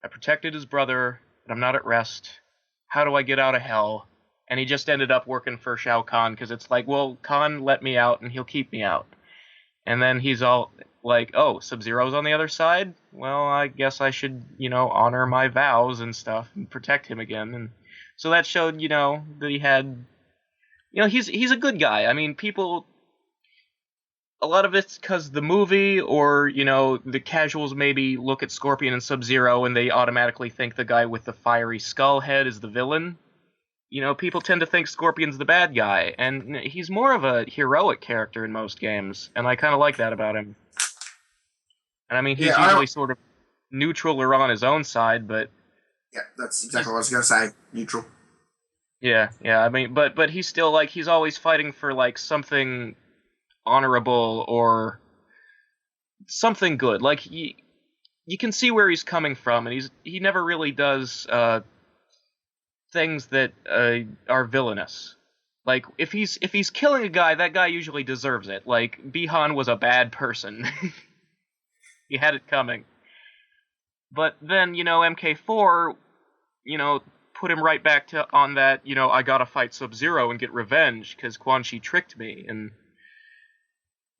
I protected his brother, and I'm not at rest. How do I get out of hell? And he just ended up working for Shao Kahn, because it's like, well, Kahn let me out, and he'll keep me out. And then he's all like, oh, Sub-Zero's on the other side? Well, I guess I should, honor my vows and stuff, and protect him again. And so that showed, that he had... he's a good guy. People... A lot of it's because the movie, or, the casuals maybe look at Scorpion and Sub-Zero and they automatically think the guy with the fiery skull head is the villain. People tend to think Scorpion's the bad guy, and he's more of a heroic character in most games, and I kind of like that about him. And he's usually sort of neutral or on his own side, but... Yeah, that's exactly what I was going to say. Neutral. Yeah, but he's still, he's always fighting for, something honorable or something good. You can see where he's coming from, and he never really does things that are villainous. If he's killing a guy, that guy usually deserves it. Bihan was a bad person. He had it coming. But then, MK4, put him right back on that, I gotta fight Sub-Zero and get revenge, because Quan Chi tricked me, and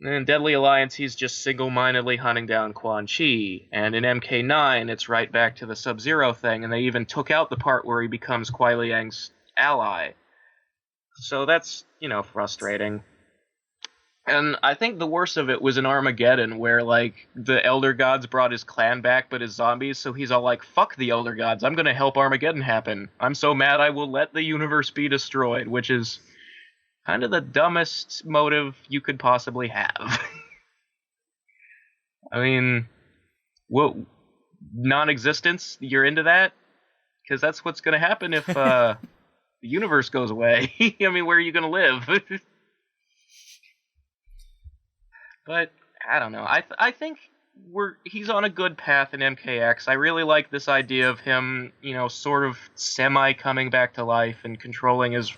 in Deadly Alliance, he's just single-mindedly hunting down Quan Chi, and in MK9, it's right back to the Sub-Zero thing, and they even took out the part where he becomes Kuai Liang's ally. So that's, frustrating. And I think the worst of it was in Armageddon, where, the Elder Gods brought his clan back, but as zombies, so he's all like, fuck the Elder Gods, I'm gonna help Armageddon happen. I'm so mad I will let the universe be destroyed, which is kind of the dumbest motive you could possibly have. What, non-existence, you're into that? Because that's what's gonna happen if, the universe goes away. Where are you gonna live? But I don't know. I think he's on a good path in MKX. I really like this idea of him, sort of semi coming back to life and controlling his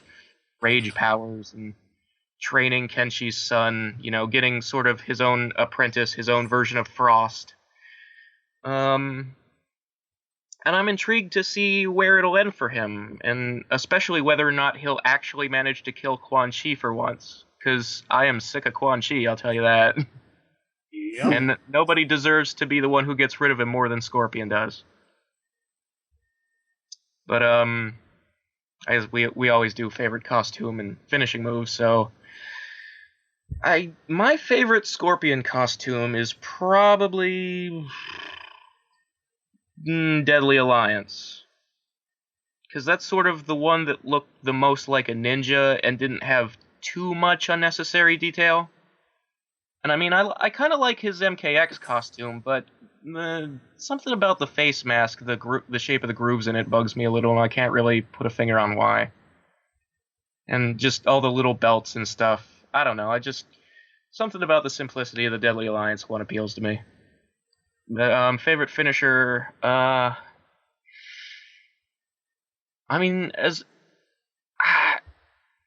rage powers and training Kenshi's son. Getting sort of his own apprentice, his own version of Frost. And I'm intrigued to see where it'll end for him, and especially whether or not he'll actually manage to kill Quan Chi for once. Because I am sick of Quan Chi, I'll tell you that. Yep. And nobody deserves to be the one who gets rid of him more than Scorpion does. But, as we always do favorite costume and finishing moves. So my favorite Scorpion costume is probably Deadly Alliance, because that's sort of the one that looked the most like a ninja and didn't have too much unnecessary detail. And I mean, I kind of like his MKX costume, but something about the face mask, the shape of the grooves in it bugs me a little, and I can't really put a finger on why. And just all the little belts and stuff. I don't know. Something about the simplicity of the Deadly Alliance one appeals to me. The favorite finisher. I mean,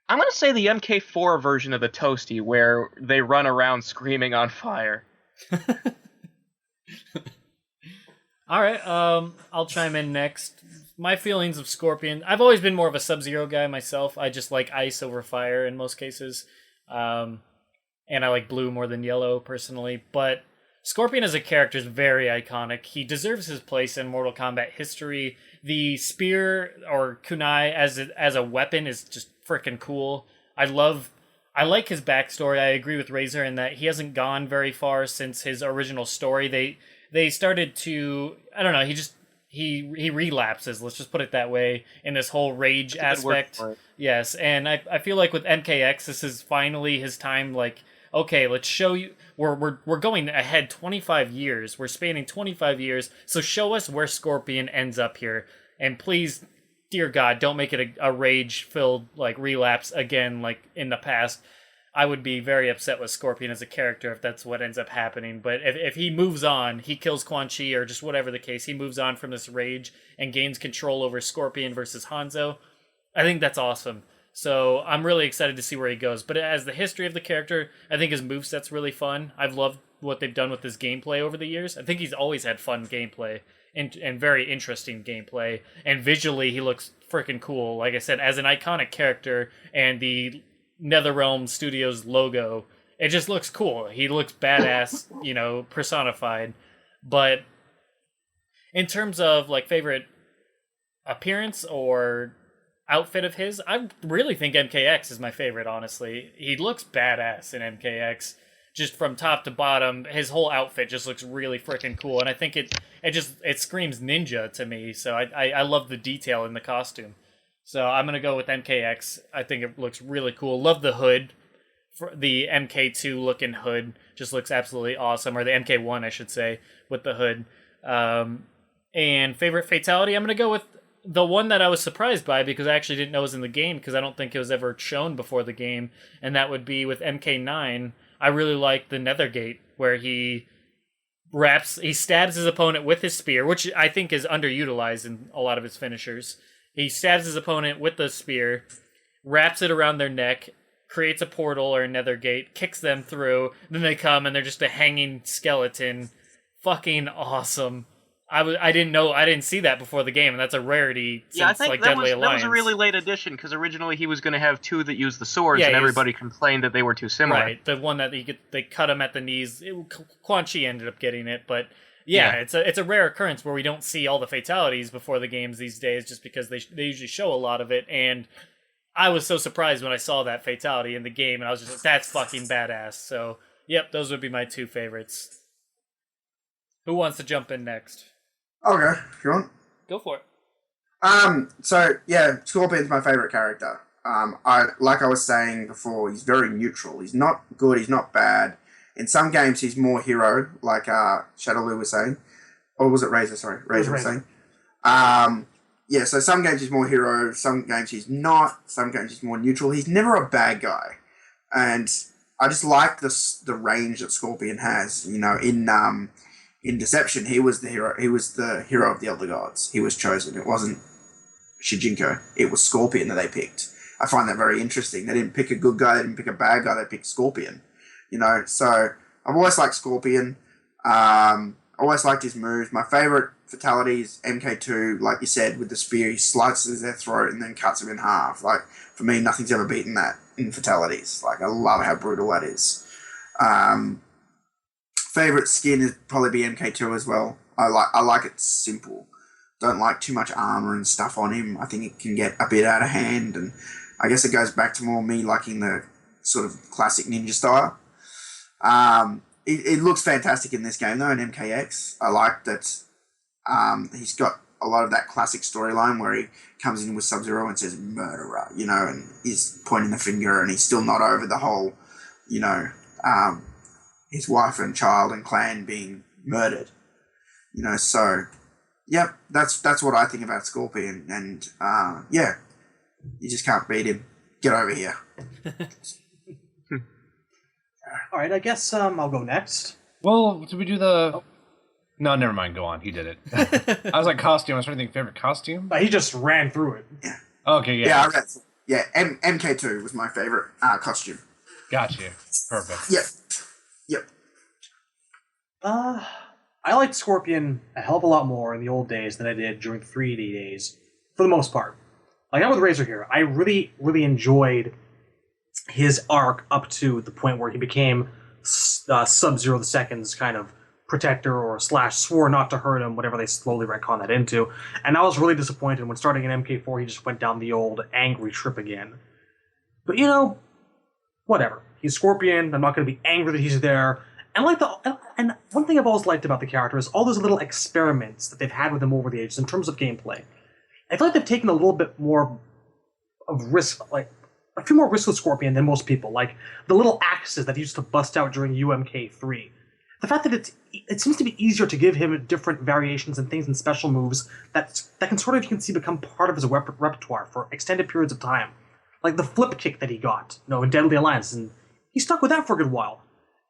I'm going to say the MK4 version of the Toasty, where they run around screaming on fire. All right, I'll chime in next. My feelings of Scorpion. I've always been more of a Sub-Zero guy myself. I just like ice over fire in most cases. And I like blue more than yellow, personally. But Scorpion as a character is very iconic. He deserves his place in Mortal Kombat history. The spear, or kunai, as a weapon is just freaking cool. I like his backstory. I agree with Razor in that he hasn't gone very far since his original story. They started to, I don't know, he relapses, let's just put it that way, in this whole rage aspect. Yes, and I feel like with MKX, this is finally his time, like, okay, let's show you, we're going ahead 25 years, we're spanning 25 years, so show us where Scorpion ends up here, and please, dear God, don't make it a rage-filled, like, relapse again, like in the past. I would be very upset with Scorpion as a character if that's what ends up happening. But if he moves on, he kills Quan Chi or just whatever the case, he moves on from this rage and gains control over Scorpion versus Hanzo, I think that's awesome. So I'm really excited to see where he goes. But as the history of the character, I think his moveset's really fun. I've loved what they've done with his gameplay over the years. I think he's always had fun gameplay and very interesting gameplay. And visually, he looks freaking cool. Like I said, as an iconic character and the NetherRealm Studios logo, it just looks cool. He looks badass, personified. But in terms of like favorite appearance or outfit of his, I really think MKX is my favorite, honestly. He looks badass in MKX. Just from top to bottom, his whole outfit just looks really freaking cool. And I think it screams ninja to me. So I love the detail in the costume. So I'm going to go with MKX. I think it looks really cool. Love the hood. The MK2 looking hood just looks absolutely awesome. Or the MK1, I should say, with the hood. And favorite fatality, I'm going to go with the one that I was surprised by because I actually didn't know it was in the game because I don't think it was ever shown before the game. And that would be with MK9. I really like the Nethergate where he stabs his opponent with his spear, which I think is underutilized in a lot of his finishers. He stabs his opponent with the spear, wraps it around their neck, creates a portal or a Nethergate, kicks them through, then they come and they're just a hanging skeleton. Fucking awesome. I didn't see that before the game, and that's a rarity since Deadly Alliance. That was a really late addition, because originally he was going to have two that used the swords, and everybody complained that they were too similar. Right, the one that they cut him at the knees. Quan Chi ended up getting it, but yeah, it's a rare occurrence where we don't see all the fatalities before the games these days, just because they usually show a lot of it, and I was so surprised when I saw that fatality in the game, and I was just like, that's fucking badass. So, yep, those would be my two favorites. Who wants to jump in next? Okay, if you want. Go for it. So yeah, Scorpion's my favorite character. Like I was saying before, he's very neutral. He's not good, he's not bad. In some games, he's more hero, like Shadowloo was saying. Or was it Razor? Sorry, Razor was saying. Yeah, so some games he's more hero, some games he's not, some games he's more neutral. He's never a bad guy. And I just like the range that Scorpion has. In Deception, he was the hero. He was the hero of the Elder Gods. He was chosen. It wasn't Shijinko. It was Scorpion that they picked. I find that very interesting. They didn't pick a good guy. They didn't pick a bad guy. They picked Scorpion. So I've always liked Scorpion. Always liked his moves. My favorite fatality is MK2, like you said, with the spear. He slices their throat and then cuts them in half. Like, for me, nothing's ever beaten that in fatalities. Like, I love how brutal that is. Favorite skin is probably be MK2 as well. I like it simple. don't like too much armor and stuff on him. I think it can get a bit out of hand, and I guess it goes back to more me liking the sort of classic ninja style. It looks fantastic in this game though, in MKX. I like that he's got a lot of that classic storyline where he comes in with Sub-Zero and says murderer, you know, and is pointing the finger, and he's still not over the whole, you know, his wife and child and clan being murdered, you know. So yep, that's what I think about Scorpion, and yeah, you just can't beat him. Get over here. All right, I guess I'll go next. Well, did we do the... Oh. No, never mind. Go on. He did it. I was like, costume. I was trying to think favorite costume. He just ran through it. Yeah. Okay, yeah. MK2 was my favorite costume. Gotcha. Perfect. Yep. I liked Scorpion a hell of a lot more in the old days than I did during 3D days, for the most part. Like, I'm with Razor here. I really, really enjoyed his arc up to the point where he became Sub-Zero the Second's kind of protector or / swore not to hurt him, whatever they slowly retcon that into. And I was really disappointed when starting in MK4 he just went down the old angry trip again. But you know, whatever. He's Scorpion, I'm not going to be angry that he's there. And and one thing I've always liked about the character is all those little experiments that they've had with him over the ages in terms of gameplay. I feel like they've taken a little bit more of risk, like a few more risks with Scorpion than most people. Like the little axes that he used to bust out during UMK3. The fact that it seems to be easier to give him different variations and things and special moves that can sort of, you can see, become part of his repertoire for extended periods of time. Like the flip kick that he got, you know, in Deadly Alliance, and he stuck with that for a good while.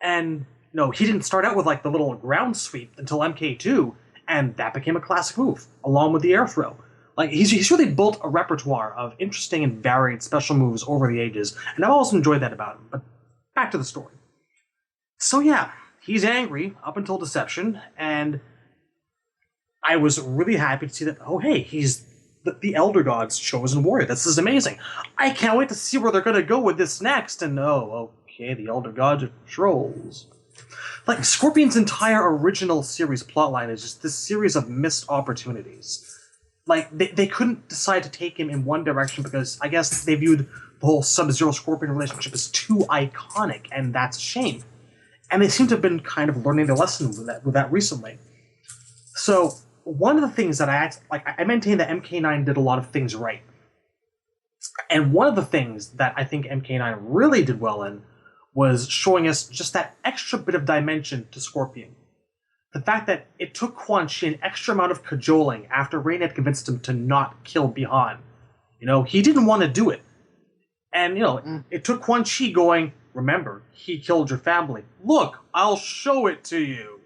And you know, he didn't start out with like the little ground sweep until MK2, and that became a classic move, along with the air throw. Like he's really built a repertoire of interesting and varied special moves over the ages, and I've always enjoyed that about him. But back to the story. So yeah, he's angry up until Deception, and I was really happy to see that, oh hey, he's the Elder God's chosen warrior. This is amazing. I can't wait to see where they're going to go with this next, and oh, okay, the Elder Gods are trolls. Like, Scorpion's entire original series plotline is just this series of missed opportunities. Like, they couldn't decide to take him in one direction because I guess they viewed the whole Sub-Zero Scorpion relationship as too iconic, and that's a shame. And they seem to have been kind of learning their lesson with that recently. So, one of the things that I maintain that MK9 did a lot of things right. And one of the things that I think MK9 really did well in was showing us just that extra bit of dimension to Scorpion. The fact that it took Quan Chi an extra amount of cajoling after Rain had convinced him to not kill Bi-Han. You know, he didn't want to do it. And, you know, it took Quan Chi going, remember, he killed your family. Look, I'll show it to you.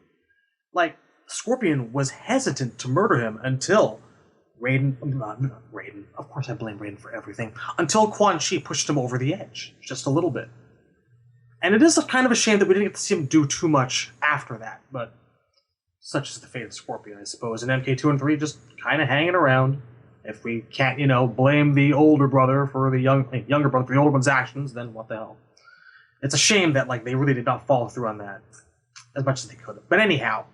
Like, Scorpion was hesitant to murder him until Raiden, of course I blame Raiden for everything, until Quan Chi pushed him over the edge, just a little bit. And it is kind of a shame that we didn't get to see him do too much after that, but such is the fate of Scorpion, I suppose. And MK2 and 3 just kind of hanging around. If we can't, you know, blame the older brother for the younger brother for the older one's actions, then what the hell? It's a shame that, like, they really did not follow through on that as much as they could have. But anyhow,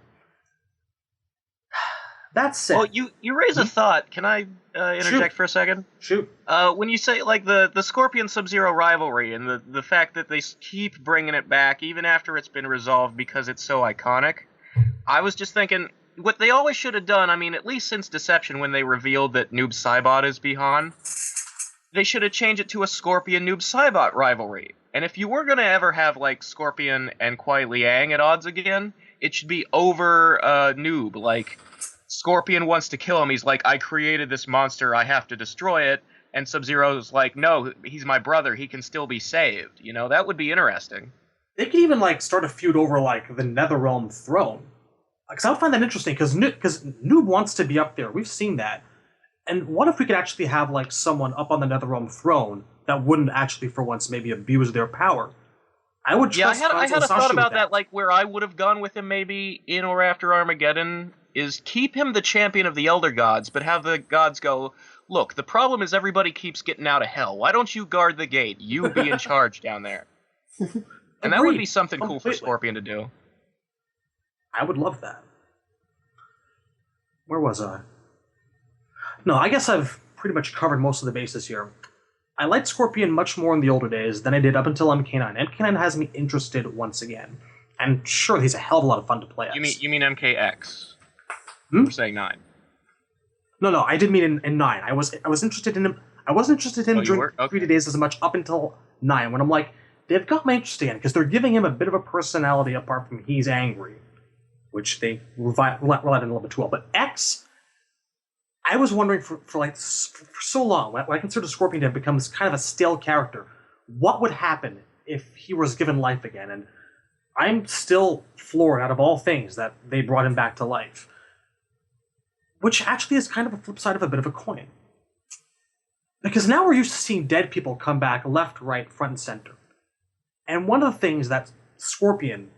that said... Well, you raise a thought. Can I interject for a second? Shoot. When you say, like, the Scorpion Sub-Zero rivalry and the fact that they keep bringing it back even after it's been resolved because it's so iconic, I was just thinking, what they always should have done, I mean, at least since Deception when they revealed that Noob Saibot is Bi-Han, they should have changed it to a Scorpion-Noob Saibot rivalry. And if you were going to ever have, like, Scorpion and Kuai Liang at odds again, it should be over Noob, like... Scorpion wants to kill him. He's like, I created this monster. I have to destroy it. And Sub-Zero's like, no, he's my brother. He can still be saved. You know, that would be interesting. They could even, like, start a feud over, like, the Netherrealm throne. Because I would find that interesting, because Noob wants to be up there. We've seen that. And what if we could actually have, like, someone up on the Netherrealm throne that wouldn't actually, for once, maybe abuse their power? I would trust I had a thought about that, like, where I would have gone with him maybe in or after Armageddon is keep him the champion of the Elder Gods, but have the gods go, look, the problem is everybody keeps getting out of hell. Why don't you guard the gate? You be in charge down there. And that would be something cool for Scorpion to do. I would love that. Where was I? No, I guess I've pretty much covered most of the bases here. I liked Scorpion much more in the older days than I did up until MK9. MK9 has me interested once again. And sure, he's a hell of a lot of fun to play as. You mean MKX? Hmm? We're saying 9. No, I did mean in 9. I was interested in him. I wasn't interested in him during 3D days as much up until 9, when I'm like, they've got my interest again, because they're giving him a bit of a personality apart from he's angry, which they relied on a little bit too well. But X, I was wondering for so long, when I considered Scorpion to have become kind of a stale character, what would happen if he was given life again? And I'm still floored, out of all things, that they brought him back to life. Which actually is kind of a flip side of a bit of a coin. Because now we're used to seeing dead people come back left, right, front, and center. And one of the things that Scorpion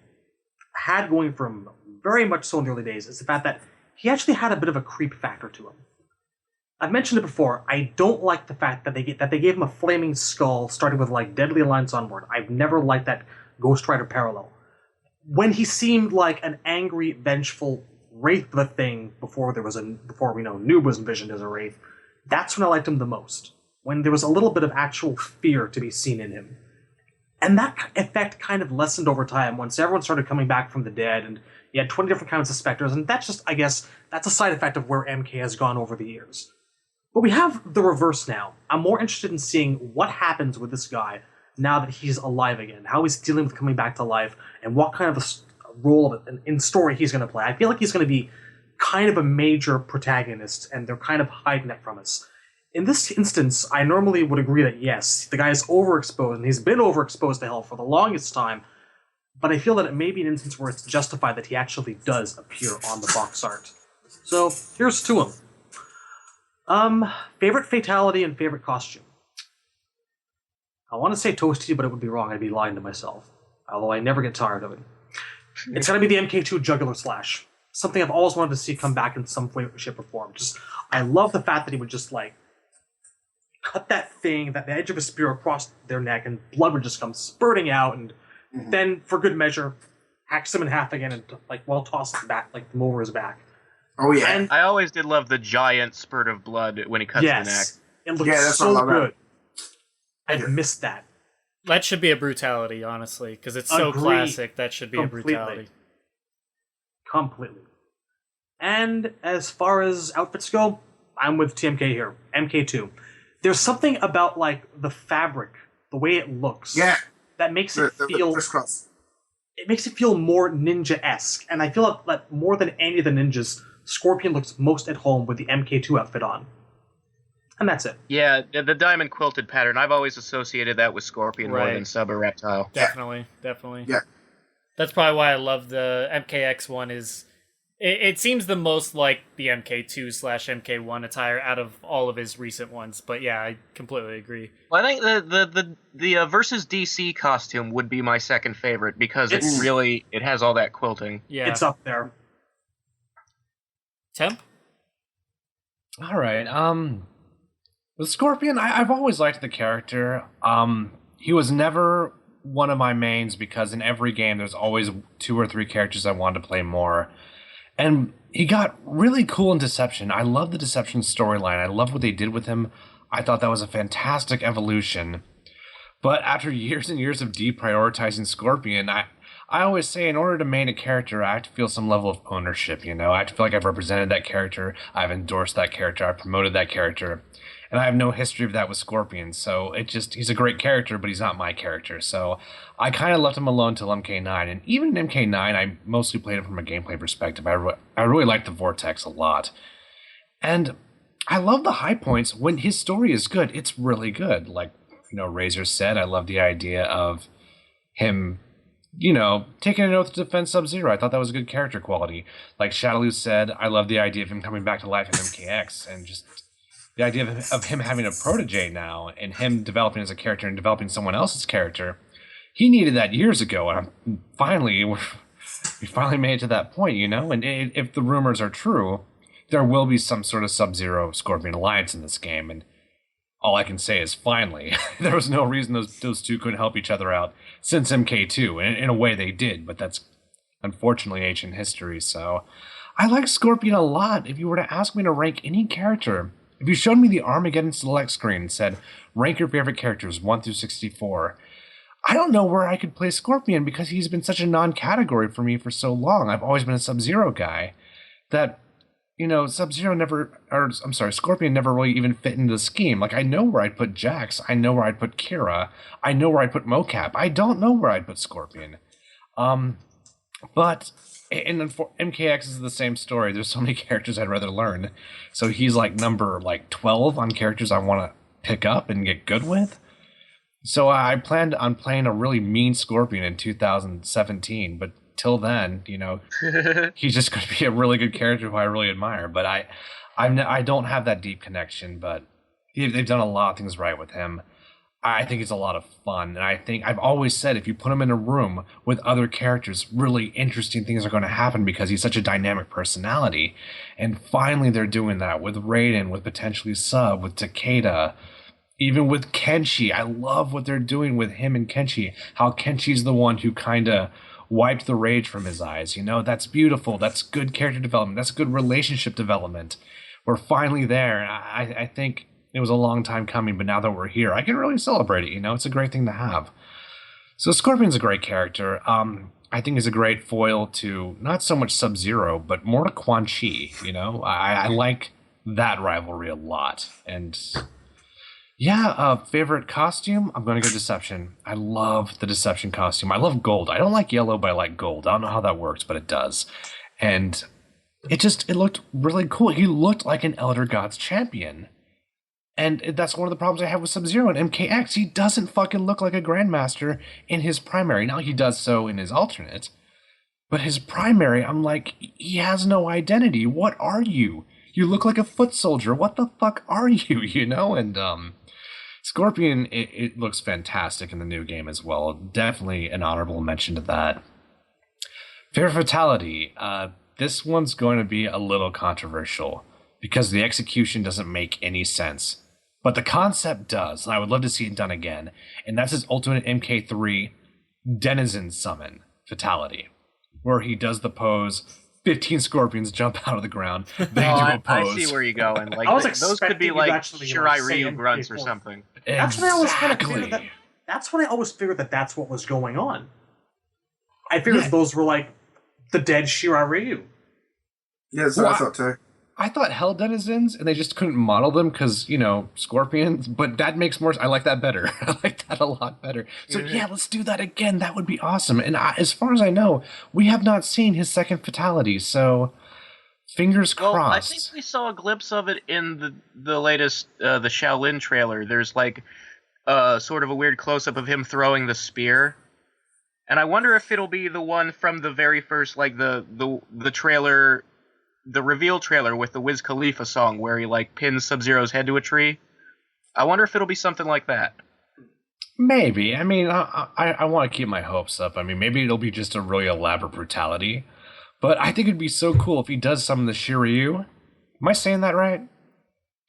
had going for him, very much so in the early days, is the fact that he actually had a bit of a creep factor to him. I've mentioned it before, I don't like the fact that they gave him a flaming skull starting with like Deadly Alliance onward. I've never liked that Ghost Rider parallel. When he seemed like an angry, vengeful wraith of a thing before we know Noob was envisioned as a wraith, that's when I liked him the most. When there was a little bit of actual fear to be seen in him. And that effect kind of lessened over time once everyone started coming back from the dead, and you had 20 different kinds of specters, and that's just, I guess, that's a side effect of where MK has gone over the years. But we have the reverse now. I'm more interested in seeing what happens with this guy now that he's alive again, how he's dealing with coming back to life, and what kind of a role in story he's going to play. I feel like he's going to be kind of a major protagonist, and they're kind of hiding that from us. In this instance, I normally would agree that yes, the guy is overexposed, and he's been overexposed to hell for the longest time, but I feel that it may be an instance where it's justified that he actually does appear on the box art. So, here's to him. Favorite fatality and favorite costume. I want to say Toasty, but it would be wrong. I'd be lying to myself. Although I never get tired of it. It's gotta be the MK2 Jugular Slash. Something I've always wanted to see come back in some way, shape, or form. I love the fact that he would just, cut that thing, the edge of a spear across their neck, and blood would just come spurting out, and then, for good measure, hacks him in half again and, toss it back, them over his back. Oh, yeah. And, I always did love the giant spurt of blood when he cuts the neck. It looks so good. I've missed that. That should be a brutality, honestly, because it's so classic. That should be a brutality. Completely. And as far as outfits go, I'm with TMK here. MK2. There's something about, the fabric, the way it looks, that makes it feel... It makes it feel more ninja-esque. And I feel that more than any of the ninjas, Scorpion looks most at home with the MK2 outfit on. And that's it. Yeah, the diamond quilted pattern. I've always associated that with Scorpion more than Sub or Reptile. Definitely. Yeah. That's probably why I love the MKX one. It seems the most like the MK2/MK1 attire out of all of his recent ones. But yeah, I completely agree. Well, I think the versus DC costume would be my second favorite because it has all that quilting. Yeah, it's up there. Temp? All right. With Scorpion, I've always liked the character. He was never one of my mains because in every game there's always 2 or 3 characters I wanted to play more. And he got really cool in Deception. I love the Deception storyline. I love what they did with him. I thought that was a fantastic evolution. But after years and years of deprioritizing Scorpion, I always say in order to main a character, I have to feel some level of ownership, I have to feel like I've represented that character, I've endorsed that character, I've promoted that character. And I have no history of that with Scorpion, so he's a great character, but he's not my character. So I kind of left him alone till MK9. And even in MK9, I mostly played it from a gameplay perspective. I really liked the Vortex a lot. And I love the high points. When his story is good, it's really good. Like, Razor said, I love the idea of him, taking an oath to defend Sub-Zero. I thought that was a good character quality. Like Shadaloo said, I love the idea of him coming back to life in MKX and just... the idea of him having a protege now and him developing as a character and developing someone else's character, he needed that years ago. And we finally made it to that point, And if the rumors are true, there will be some sort of Sub-Zero Scorpion alliance in this game. And all I can say is finally. There was no reason those two couldn't help each other out since MK2. And in a way they did, but that's unfortunately ancient history. So I like Scorpion a lot. If you were to ask me to rank any character If you showed me the Armageddon select screen and said, rank your favorite characters 1 through 64, I don't know where I could play Scorpion because he's been such a non-category for me for so long. I've always been a Sub-Zero guy that, Scorpion never really even fit into the scheme. Like, I know where I'd put Jax. I know where I'd put Kira. I know where I'd put Mocap. I don't know where I'd put Scorpion. But MKX is the same story. There's so many characters I'd rather learn. So he's like number 12 on characters I want to pick up and get good with. So I planned on playing a really mean Scorpion in 2017, but till then, he's just going to be a really good character who I really admire. But I don't have that deep connection, but they've done a lot of things right with him. I think it's a lot of fun, and I think I've always said if you put him in a room with other characters, really interesting things are going to happen because he's such a dynamic personality. And finally they're doing that with Raiden, with potentially Sub, with Takeda, even with Kenshi. I love what they're doing with him and Kenshi, how Kenshi's the one who kind of wiped the rage from his eyes. That's beautiful. That's good character development. That's good relationship development. We're finally there. I think it was a long time coming, but now that we're here, I can really celebrate it. It's a great thing to have. So Scorpion's a great character. I think he's a great foil to not so much Sub-Zero, but more to Quan Chi. I like that rivalry a lot. And yeah, favorite costume? I'm going to go Deception. I love the Deception costume. I love gold. I don't like yellow, but I like gold. I don't know how that works, but it does. And it looked really cool. He looked like an Elder Gods champion. And that's one of the problems I have with Sub-Zero and MKX. He doesn't fucking look like a Grandmaster in his primary. Now he does so in his alternate. But his primary, I'm like, he has no identity. What are you? You look like a foot soldier. What the fuck are you, And Scorpion, it looks fantastic in the new game as well. Definitely an honorable mention to that. Favorite Fatality. This one's going to be a little controversial because the execution doesn't make any sense. But the concept does, and I would love to see it done again. And that's his ultimate MK3 Denizen Summon Fatality, where he does the pose, 15 scorpions jump out of the ground, they do a pose. I see where you're going. Those could be like Shirai Ryu grunts or something. That's what I always kind of figured. That's what I always figured that's what was going on. I figured those were like the dead Shirai Ryu. Yeah, that's what I thought too. I thought Hell Denizens, and they just couldn't model them because, scorpions, but that makes more... I like that better. I like that a lot better. So, let's do that again. That would be awesome. And as far as I know, we have not seen his second fatality, so fingers crossed. Well, I think we saw a glimpse of it in the latest, the Shaolin trailer. There's, sort of a weird close-up of him throwing the spear. And I wonder if it'll be the one from the very first, the trailer... The reveal trailer with the Wiz Khalifa song where he pins Sub-Zero's head to a tree. I wonder if it'll be something like that. Maybe. I mean, I want to keep my hopes up. I mean, maybe it'll be just a really elaborate brutality. But I think it'd be so cool if he does some of the Shiryu. Am I saying that right?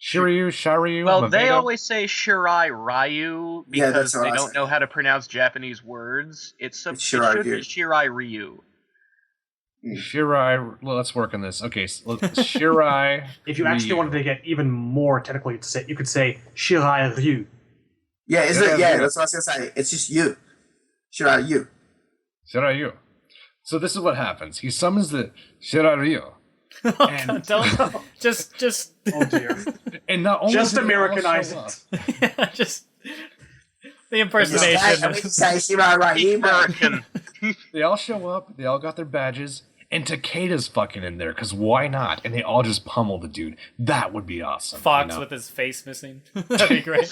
Shiryu? Well, they always say Shirai Ryu because they don't know how to pronounce Japanese words. It should be Shirai Ryu. Shirai, let's work on this. Okay, so Shirai. If you actually wanted to get even more technically, you could say Shirai Ryu. Yeah, is it? Yeah, that's what I was gonna say. It's just you, Shirai Ryu. Shirai Ryu. So this is what happens. He summons the Shirai Ryu. And don't just. Oh dear. And not only just Americanize it. Yeah, just the impersonation. Say Shirai Ryu. American. They all show up. They all got their badges. And Takeda's fucking in there, because why not? And they all just pummel the dude. That would be awesome. Fox with his face missing. That'd be great.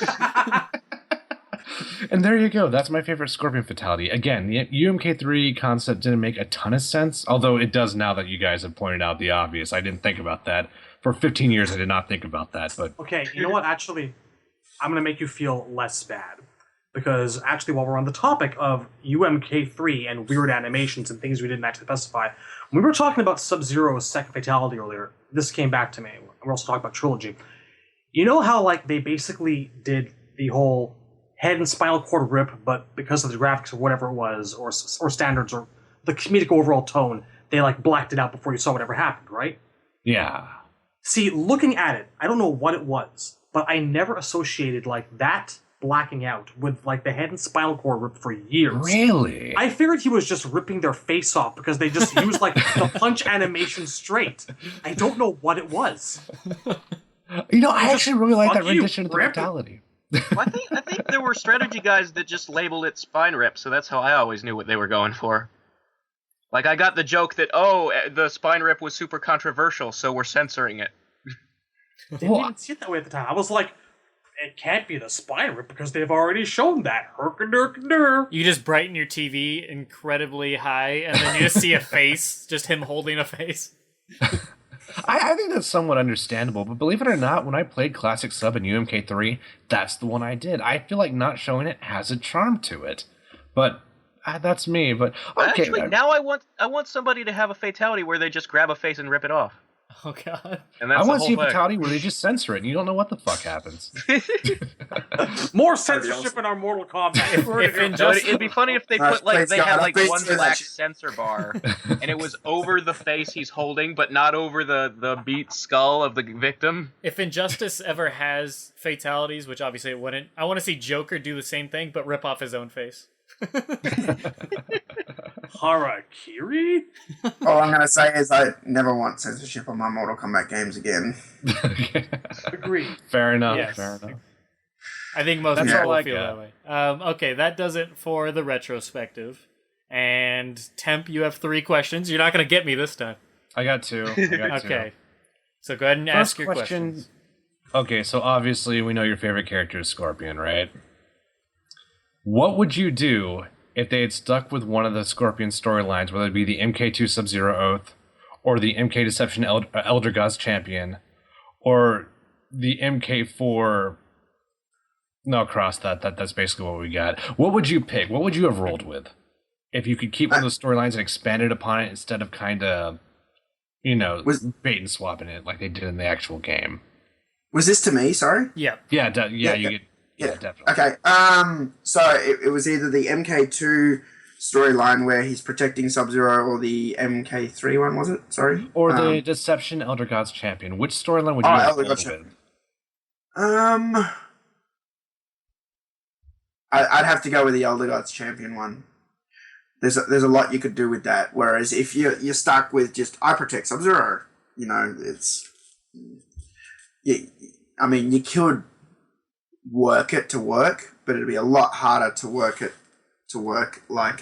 And there you go. That's my favorite Scorpion fatality. Again, the UMK3 concept didn't make a ton of sense, although it does now that you guys have pointed out the obvious. I didn't think about that. For 15 years, I did not think about that. But okay, you know what? Actually, I'm going to make you feel less bad. Because actually, while we're on the topic of UMK3 and weird animations and things we didn't actually specify, when we were talking about Sub-Zero's second fatality earlier, this came back to me. We're also talking about Trilogy. You know how they basically did the whole head and spinal cord rip, but because of the graphics or whatever it was, or standards, or the comedic overall tone, they blacked it out before you saw whatever happened, right? Yeah. See, looking at it, I don't know what it was, but I never associated like that blacking out with like the head and spinal cord ripped for years. Really? I figured he was just ripping their face off because they just used like the punch animation straight. I don't know what it was. I actually really like that fuck you, rendition of the rip. Fatality. Well, I think there were strategy guys that just labeled it spine rip, so that's how I always knew what they were going for. Like, I got the joke that, the spine rip was super controversial, so we're censoring it. Didn't even see it that way at the time. I was like, it can't be the spine rip because they've already shown that. Herk-a-durk-a-dur. You just brighten your TV incredibly high, and then you just see a face, just him holding a face. I think that's somewhat understandable, but believe it or not, when I played Classic Sub in UMK3, that's the one I did. I feel like not showing it has a charm to it. But that's me. But okay. Actually, now I want somebody to have a fatality where they just grab a face and rip it off. Oh, God. And that's I want to see a thing. Fatality where they just censor it and you don't know what the fuck happens. More censorship in our Mortal Kombat. No, it'd be funny if they put they had like one please, black please. censor bar, and it was over the face he's holding, but not over the beat skull of the victim. If Injustice ever has fatalities, which obviously it wouldn't, I want to see Joker do the same thing, but rip off his own face. Harakiri? All I'm going to say is I never want censorship on my Mortal Kombat games again. Agreed. Fair enough. Yes. Fair enough. I think most That's people all I feel got. that way. Okay, that does it for the retrospective. And Temp, you have 3 questions. You're not going to get me this time. I got two. Okay. So go ahead and ask your questions. Okay, so obviously we know your favorite character is Scorpion, right? What would you do if they had stuck with one of the Scorpion storylines, whether it be the MK2 Sub-Zero Oath, or the MK Deception Elder Gods Champion, or the MK4... No, cross that. That's basically what we got. What would you pick? What would you have rolled with? If you could keep one of those storylines and expanded upon it instead of kind of, bait and swapping it like they did in the actual game. Was this to me? Sorry. Yeah. Yeah, definitely. Okay. So it was either the MK2 storyline where he's protecting Sub-Zero, or the MK3 one, was it? Sorry. Or the Deception Elder Gods Champion. Which storyline would you have Elder rolled Gods with? I'd have to go with the Elder Gods Champion one. There's a lot you could do with that. Whereas if you're stuck with just I protect Sub-Zero, it's you could work it to work, but it'd be a lot harder to work it to work like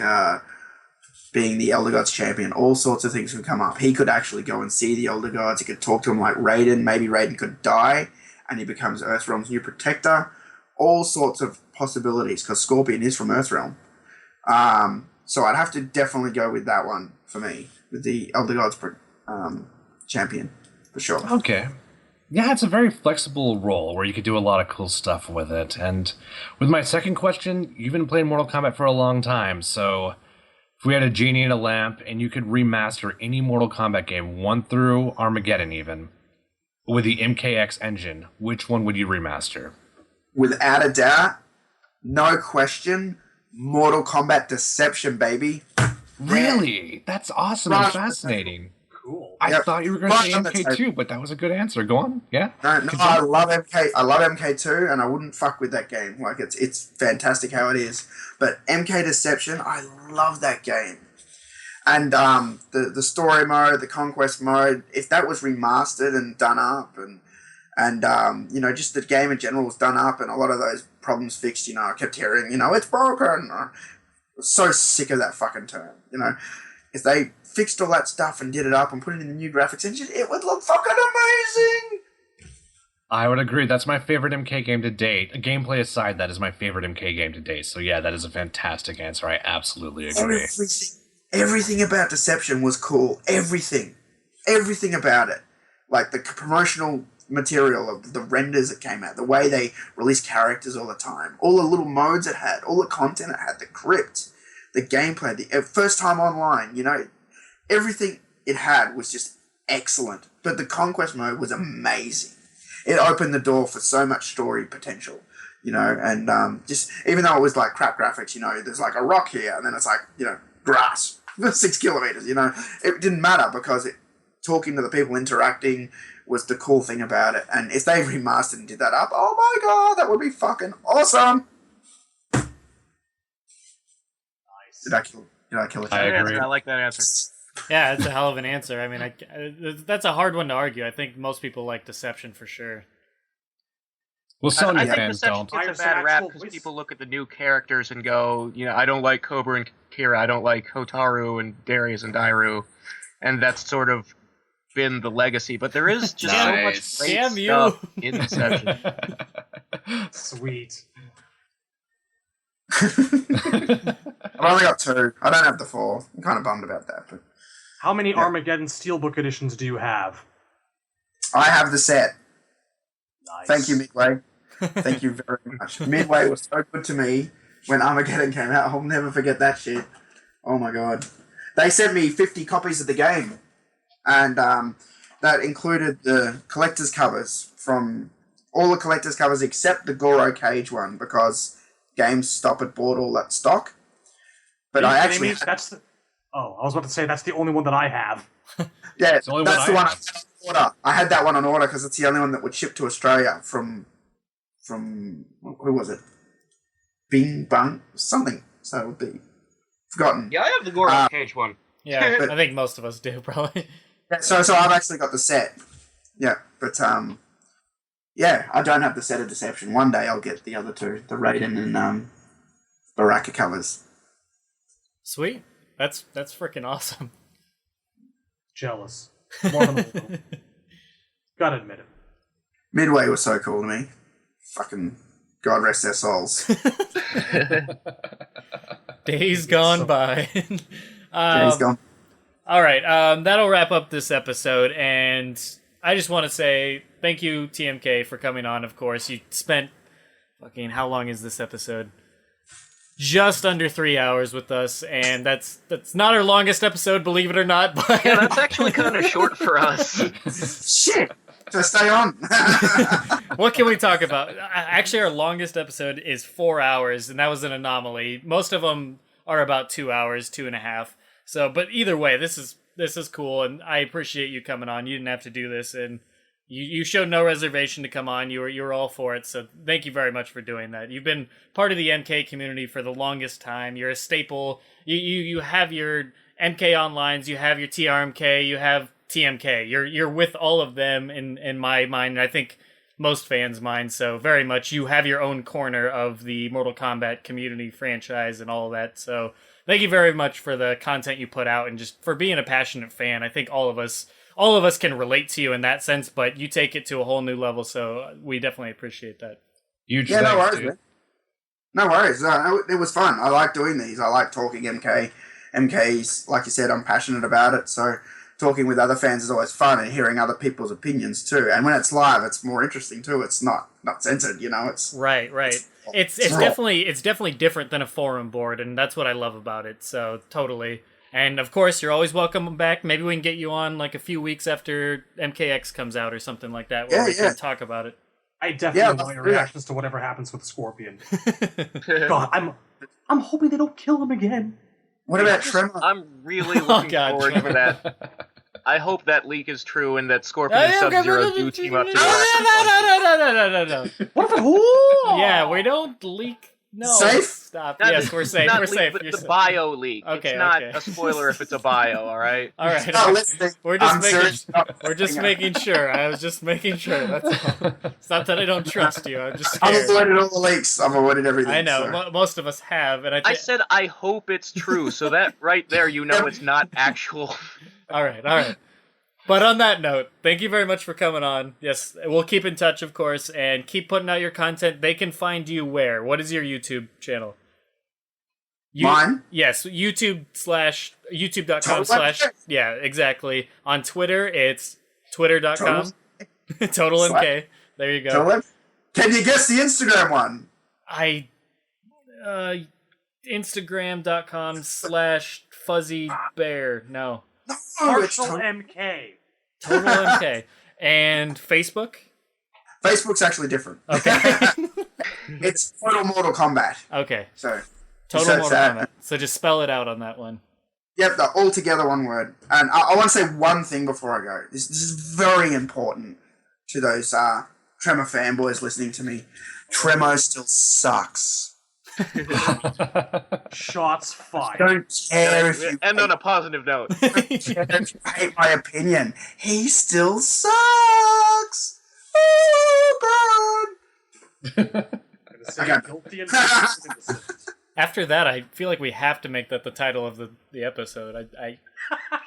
being the Elder Gods Champion. All sorts of things could come up. He could actually go and see the Elder Gods. He could talk to him like Raiden. Maybe Raiden could die and he becomes Earthrealm's new protector. All sorts of possibilities because Scorpion is from Earthrealm. So I'd have to definitely go with that one for me, with the Elder Gods Champion, for sure. Okay. Yeah, it's a very flexible role where you could do a lot of cool stuff with it. And with my second question, you've been playing Mortal Kombat for a long time, so if we had a genie in a lamp and you could remaster any Mortal Kombat game, 1 through Armageddon even, with the MKX engine, which one would you remaster? Without a doubt, no question, Mortal Kombat Deception, baby. Really? That's awesome and fascinating. Cool. I thought you were going to say Right on the MK2, but that was a good answer. Go on. Yeah. No, I love MK. I love MK2, and I wouldn't fuck with that game. Like it's fantastic how it is. But MK Deception, I love that game. And the story mode, the conquest mode, if that was remastered and done up, and just the game in general was done up, and a lot of those problems fixed. I kept hearing, it's broken. I was so sick of that fucking term. If they fixed all that stuff and did it up and put it in the new graphics engine, it would look fucking amazing. I would agree. That's my favorite MK game to date. Gameplay aside, that is my favorite MK game to date. So yeah, that is a fantastic answer. I absolutely agree. Everything about Deception was cool. Everything about it. Like the promotional material of the renders that came out, the way they released characters all the time, all the little modes it had, all the content it had, the crypt, the gameplay, the first time online, everything it had was just excellent. But the conquest mode was amazing. It opened the door for so much story potential, and just even though it was like crap graphics, there's like a rock here and then it's like, grass for 6 kilometers, it didn't matter because talking to the people, interacting was the cool thing about it. And if they remastered and did that up, oh my god, that would be fucking awesome. Nice. Did I kill it? I agree. I like that answer. Yeah, that's a hell of an answer. I mean, that's a hard one to argue. I think most people like Deception for sure. Well, Sony I think fans Deception don't. gets a bad rap because people look at the new characters and go, I don't like Cobra and Kira, I don't like Hotaru and Darius and Dairu, and that's sort of been the legacy. But there is just so much great Damn you. stuff in Deception. Sweet. I've only got 2. I don't have the 4. I'm kind of bummed about that. But How many Armageddon Steelbook editions do you have? I have the set. Nice. Thank you, Midway. Thank you very much. Midway was so good to me when Armageddon came out. I'll never forget that shit. Oh my god. They sent me 50 copies of the game. And that included the collector's covers from all the collector's covers except the Goro Cage one because GameStop had bought all that stock. But I actually... I was about to say, that's the only one that I have. Yeah, It's the only that's one the I one have. I order. I had that one on order because it's the only one that would ship to Australia from who was it? Bing Bang something. So it would be forgotten. Yeah, I have the Goro Cage one. Yeah, But- I think most of us do, probably. Yeah, so I've actually got the set. Yeah, but yeah, I don't have the set of Deception. One day I'll get the other 2, the Raiden and Baraka covers. Sweet. That's freaking awesome. Jealous. More than a little. Gotta admit it. Midway was so cool to me. Fucking God rest their souls. Days gone by. He's gone. All right, that'll wrap up this episode, and I just want to say thank you, TMK, for coming on, of course. You spent, how long is this episode? Just under 3 hours with us, and that's not our longest episode, believe it or not. But Yeah, that's actually kind of short for us. Shit! So stay on. what can we talk about? Actually, our longest episode is 4 hours, and that was an anomaly. Most of them are about 2 hours, 2.5. So, but either way, this is cool, and I appreciate you coming on. You didn't have to do this, and you showed no reservation to come on. You were all for it, so thank you very much for doing that. You've been part of the MK community for the longest time. You're a staple. You have your MK Onlines, you have your TRMK, you have TMK. You're with all of them in my mind, and I think most fans' minds. So very much, you have your own corner of the Mortal Kombat community franchise and all of that. So thank you very much for the content you put out and just for being a passionate fan. I think all of us can relate to you in that sense, but you take it to a whole new level, so we definitely appreciate that. Huge Yeah, no thanks, worries, dude. man. No worries. No, it was fun. I like doing these. I like talking MK. MK's, like you said, I'm passionate about it, so talking with other fans is always fun and hearing other people's opinions too. And when it's live, it's more interesting too. It's not censored, It's Right. It's raw. definitely different than a forum board, and that's what I love about it. So totally. And of course, you're always welcome back. Maybe we can get you on like a few weeks after MKX comes out or something like that, where we can talk about it. I definitely want your reactions to whatever happens with Scorpion. God, I'm hoping they don't kill him again. What about Tremor? I'm really looking forward to that. I hope that leak is true and that Scorpion and Sub-Zero do team up to No. What if Yeah, we don't leak. No, Safe? stop. Yes, we're safe. Not We're leak, safe. but You're the safe. bio leak. Okay, It's not okay. a spoiler if it's a bio, all right? All right. Not listening. We're just I'm making. serious. We're just making sure. I was just making sure. That's all. It's not that I don't trust you. I'm just I've scared. avoided all the leaks. I've avoided everything. I know. So. Most of us have, and I said I hope it's true, so that right there, it's not actual. All right. But on that note, thank you very much for coming on. Yes, we'll keep in touch, of course, and keep putting out your content. They can find you where? What is your YouTube channel? Mine? Yes, YouTube.com/ yeah, exactly. On Twitter, it's twitter.com. Total MK. There you go. Can you guess the Instagram one? Instagram.com/fuzzy bear. No. Partial MK. Total MK. And Facebook? Facebook's actually different. Okay. It's Total Mortal Kombat. Okay. So Total search Mortal that. Kombat. So just spell it out on that one. Yep, the altogether one word. And I want to say one thing before I go. This is very important to those Tremor fanboys listening to me. Tremo still sucks. Shots fired. Don't care if you End on a positive note. hate my opinion. He still sucks. Oh, God. Okay. Guilty and innocent. After that, I feel like we have to make that the title of the episode.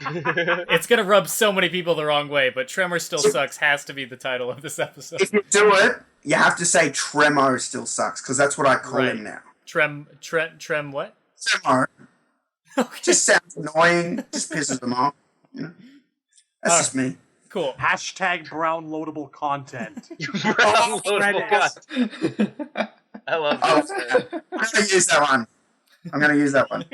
It's gonna rub so many people the wrong way, but Tremor Still Sucks has to be the title of this episode. If you do it, you have to say Tremo still sucks, because that's what I call him now. Trem what? Tremo. Okay. Just sounds annoying, just pisses them off. You know? That's just me. Cool. Hashtag brown loadable content. Brown loadable guts. I love that. I'm going to use that one.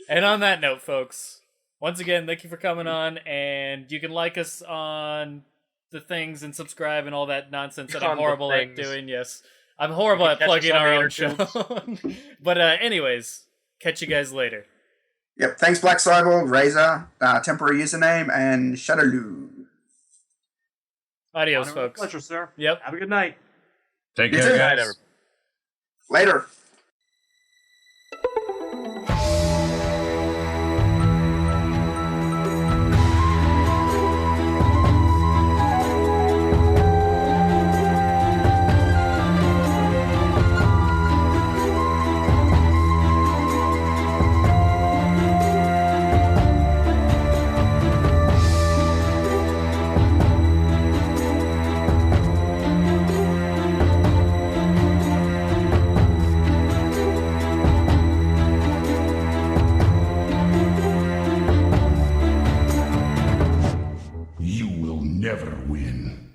And on that note, folks, once again, thank you for coming on, and you can like us on the things and subscribe and all that nonsense that I'm horrible at doing. Yes, I'm horrible at plugging our own show. But anyways, catch you guys later. Yep, thanks Black Cyborg, Razor, temporary username, and Shadowloo. Adios, Honor, folks. Pleasure, sir. Yep. Have a good night. Take You care, too. guys. Later. You will never win.